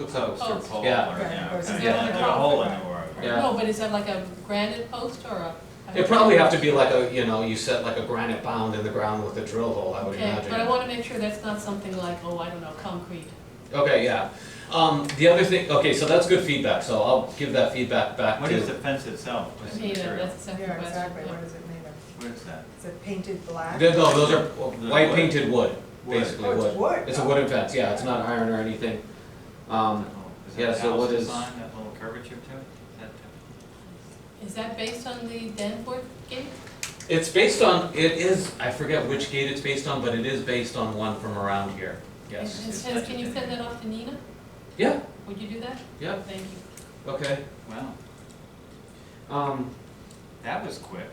A: Looks like
C: Post or
B: Post.
C: pole,
A: Yeah.
C: or, yeah,
F: Goes
C: okay.
B: down
C: Yeah,
B: the
C: there's a
B: road.
C: hole in the road.
A: Yeah.
B: no, but is that like a granite post or a?
A: It probably have to be like a, you set like a granite bound in the ground with a drill hole, I would
B: Okay,
A: imagine.
B: but I wanna make sure that's not something like, oh, I don't know, concrete.
A: Okay, yeah. The other thing, okay, so that's good feedback, so I'll give that feedback back to.
C: What is the fence itself? What's the
B: Yeah,
C: material?
B: that's the second
F: Yeah,
B: question.
F: exactly,
B: yeah.
F: what is it made of?
C: What is that?
F: Is it painted black?
A: No, those are white
C: wood.
A: painted wood,
C: Wood.
A: basically
F: Oh,
A: wood.
F: it's wood.
A: It's a wooden fence, yeah, it's not iron or anything.
C: Is
A: yeah,
C: that
A: so what
C: house
A: is-
C: design, that little curvature to it? Is that,
B: Is that based on the Danforth gate?
A: It's based on, it is, I forget which gate it's based on, but it is based on one from around here, yes.
B: And can you send that off to Nina?
A: Yeah,
B: Would you do that?
A: yeah,
B: Thank you.
A: okay.
C: wow, that was quick.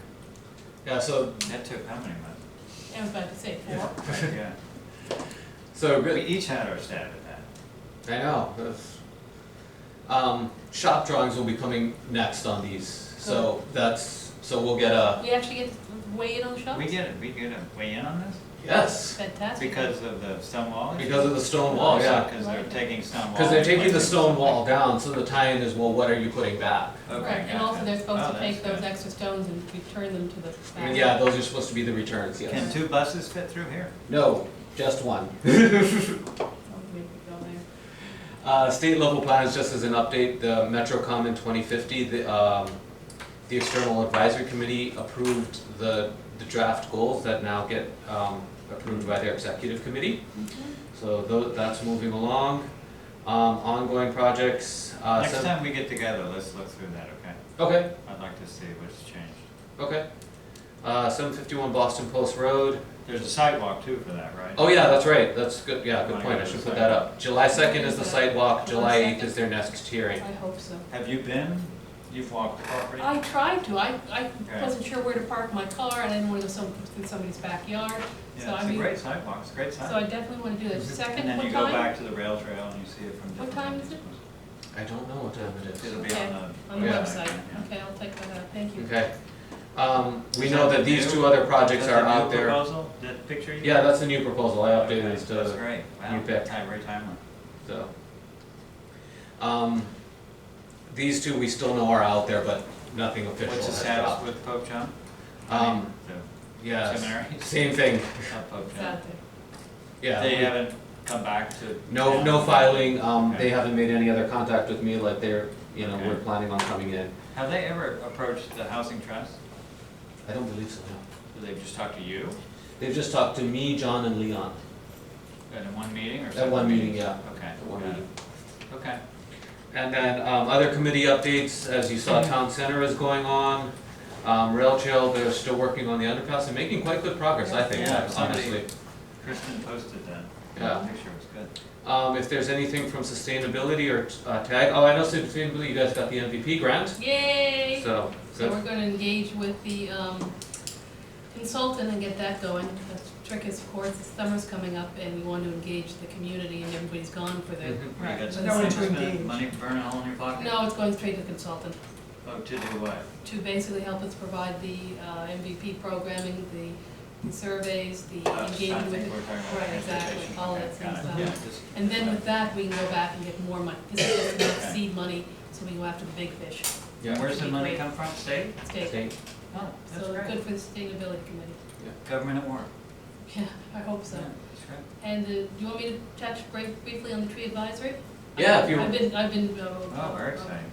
A: Yeah, so,
C: That took how many months?
B: I was about to say 4.
C: Right, yeah.
A: so,
C: We
A: good,
C: each had our stab at that.
A: I know, shop drawings will be coming next on these, so so we'll get a,
B: We actually get to weigh in on the shops?
C: We get a weigh in on this?
A: yes,
B: Fantastic.
C: Because of the stone wall? issue?
A: because of the stone wall, yeah.
C: Because they're taking stone wall.
A: Because they're taking the
C: and
A: stone wall down, so the tie-in is, well, what are you putting back?
C: Okay,
B: Right, and also
C: gotcha.
B: they're supposed
C: Oh,
B: to take
C: that's
B: those
C: good.
B: extra stones and return them to the
A: I mean,
B: back.
A: yeah, those are supposed to be the returns, yes.
C: Can 2 buses fit through here?
A: No, just one.
B: Oh, we could go there.
A: State level plans, just as an update, the MetroCom in 2050, the External Advisory Committee approved the draft goals that now get approved by their executive committee. So that's moving along. Ongoing projects.
C: Next time we get together, let's look through that, okay?
A: Okay,
C: I'd like to see what's changed.
A: okay. 751 Boston Post Road.
C: There's a sidewalk too for that, right?
A: Oh yeah, that's right, that's good, yeah, good
C: Wanna
A: point,
C: go
A: I
C: to
A: should
C: the
A: put that up. July 2nd is the sidewalk, July
B: July
A: 8th is their next hearing.
B: I hope so.
C: Have you been? You've walked the property?
B: I tried to, I
C: Okay.
B: wasn't sure where to park my car, and I didn't want to go through somebody's backyard, so
C: Yeah,
B: I
C: it's a
B: mean,
C: great sidewalk, it's a great
B: so I
C: sidewalk.
B: definitely want to do that.
C: And
B: Second,
C: then
B: what
C: you go
B: time?
C: back to the rail trail and you see it from
B: What
C: different.
B: time is it?
A: I don't know what time it is.
C: It'll be
B: Okay,
C: on the
A: Yeah.
B: website.
C: yeah.
B: Okay, I'll take that out, thank you.
A: Okay. We
C: Is
A: know
C: the
A: that these
C: new-
A: 2 other projects
C: is that
A: are
C: the new
A: out there.
C: proposal, that picture you?
A: Yeah, that's the new proposal, I updated this to.
C: That's great, wow,
A: new pick.
C: very timely.
A: So. These 2 we still know are out there, but nothing official
C: What's the
A: has
C: status
A: dropped.
C: with Pope John? The
A: Yeah,
C: seminary?
A: same thing,
C: Not Pope
B: It's
C: John.
B: out there.
A: yeah.
C: They haven't come back to?
A: No filing,
C: Okay.
A: they haven't made any other contact with me, like they're,
C: Okay.
A: we're planning on coming in.
C: Have they ever approached the housing trust?
A: I don't believe so, no.
C: Do they just talk to you
A: They've just talked to me, John, and Leon.
C: at one meeting or
A: At
C: something?
A: one meeting, yeah.
C: Okay,
A: At one
C: got it.
A: meeting.
C: Okay.
A: And then, other committee updates, as you saw, Town Center is going on. Rail Trail, they're still working on the underpass and making quite good progress, I think,
C: Yeah, somebody-
A: honestly.
C: Kristen posted that.
A: Yeah.
C: The picture was good.
A: If there's anything from sustainability or tag, oh, I know sustainability, you guys got the MVP grant,
B: Yay!
A: so,
B: So
A: good.
B: we're gonna engage with the consultant and get that going. The trick is, of course, the summer's coming up and we want to engage the community and everybody's gone for their.
A: Mhm.
C: You got some
F: No one
C: money
F: to
C: spent-
F: engage.
C: money burn a hole in your pocket?
B: No, it's going straight to the consultant
C: Oh, to do what?
B: to basically help us provide the MVP programming, the surveys, the
C: I
B: engagement with.
C: think we're talking about
B: Right, exactly,
C: transportation.
B: all
C: Okay,
B: that
C: got
B: kind
C: it.
B: of
C: Yeah,
B: stuff.
C: just-
B: And then with that, we can go back and get more money, because it's just enough
C: Okay.
B: seed money, so we go after the big fish.
C: And where's the
B: Be
C: money
B: great.
C: come from? State?
B: State.
A: State.
C: Oh, that's
B: So
C: great.
B: good for the sustainability committee.
C: Government at work.
B: Yeah, I hope so.
C: Yeah, that's great.
B: And do you want me to touch briefly on the tree advisory?
A: Yeah, if you-
B: I've been
C: Oh, very exciting.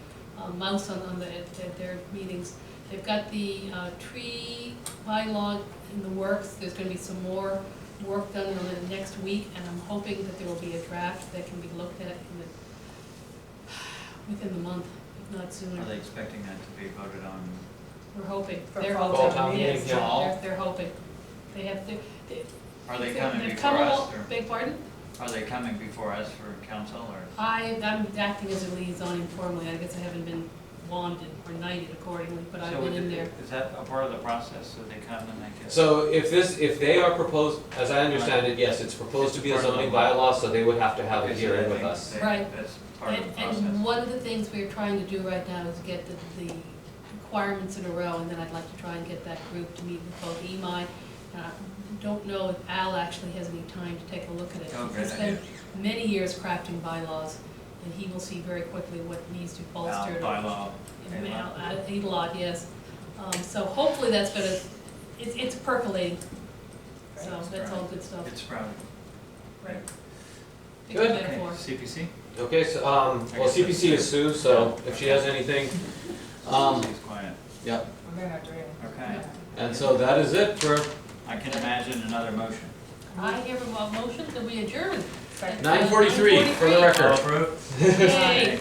B: mouse on at their meetings. They've got the tree bylaw in the works. There's gonna be some more work done on it next week, and I'm hoping that there will be a draft that can be looked at within the month, if not sooner.
C: Are they expecting that to be voted on
B: We're hoping,
F: For
B: they're
F: fall
B: hoping,
A: town meeting,
B: yes,
A: yeah.
B: they're hoping. They have,
C: Are they
B: they're
C: coming before
B: coming
C: us,
B: al-
C: or
B: Beg pardon?
C: are they coming before us for council, or?
B: I'm acting as a liaison informally, I guess I haven't been wanded or knighted accordingly, but I've
C: So
B: been in there.
C: Is that a part of the process, so they come and they get?
A: So if they are proposed, as I understand it, yes, it's proposed to be a zoning bylaw, so they would have to have a
C: Okay, so
A: hearing
C: they
A: with
C: think
A: us.
C: they-
B: Right.
C: That's part of the process.
B: And one of the things we're trying to do right now is get the requirements in a row, and then I'd like to try and get that group to meet with both EMI. I don't know if Al actually has any time to take a look at it.
C: Oh,
B: He's
C: great
B: spent many years crafting bylaws, and he will see very quickly what needs to be bolstered.
C: Bylaw.
B: A lot, yes. So hopefully that's gonna, it's percolating, so that's all good stuff.
C: It's sprouting.
B: Right.
A: Good.
B: Good
C: Okay,
B: metaphor.
C: CPC?
A: Okay, so, well, CPC is Sue, so if she has anything,
C: She's quiet.
A: yep.
F: And then I do.
C: Okay.
A: And so that is it for
C: I can imagine another motion.
B: I hear a motion that we adjourn.
A: 9:43 for the record.
C: All approved?
B: Yay.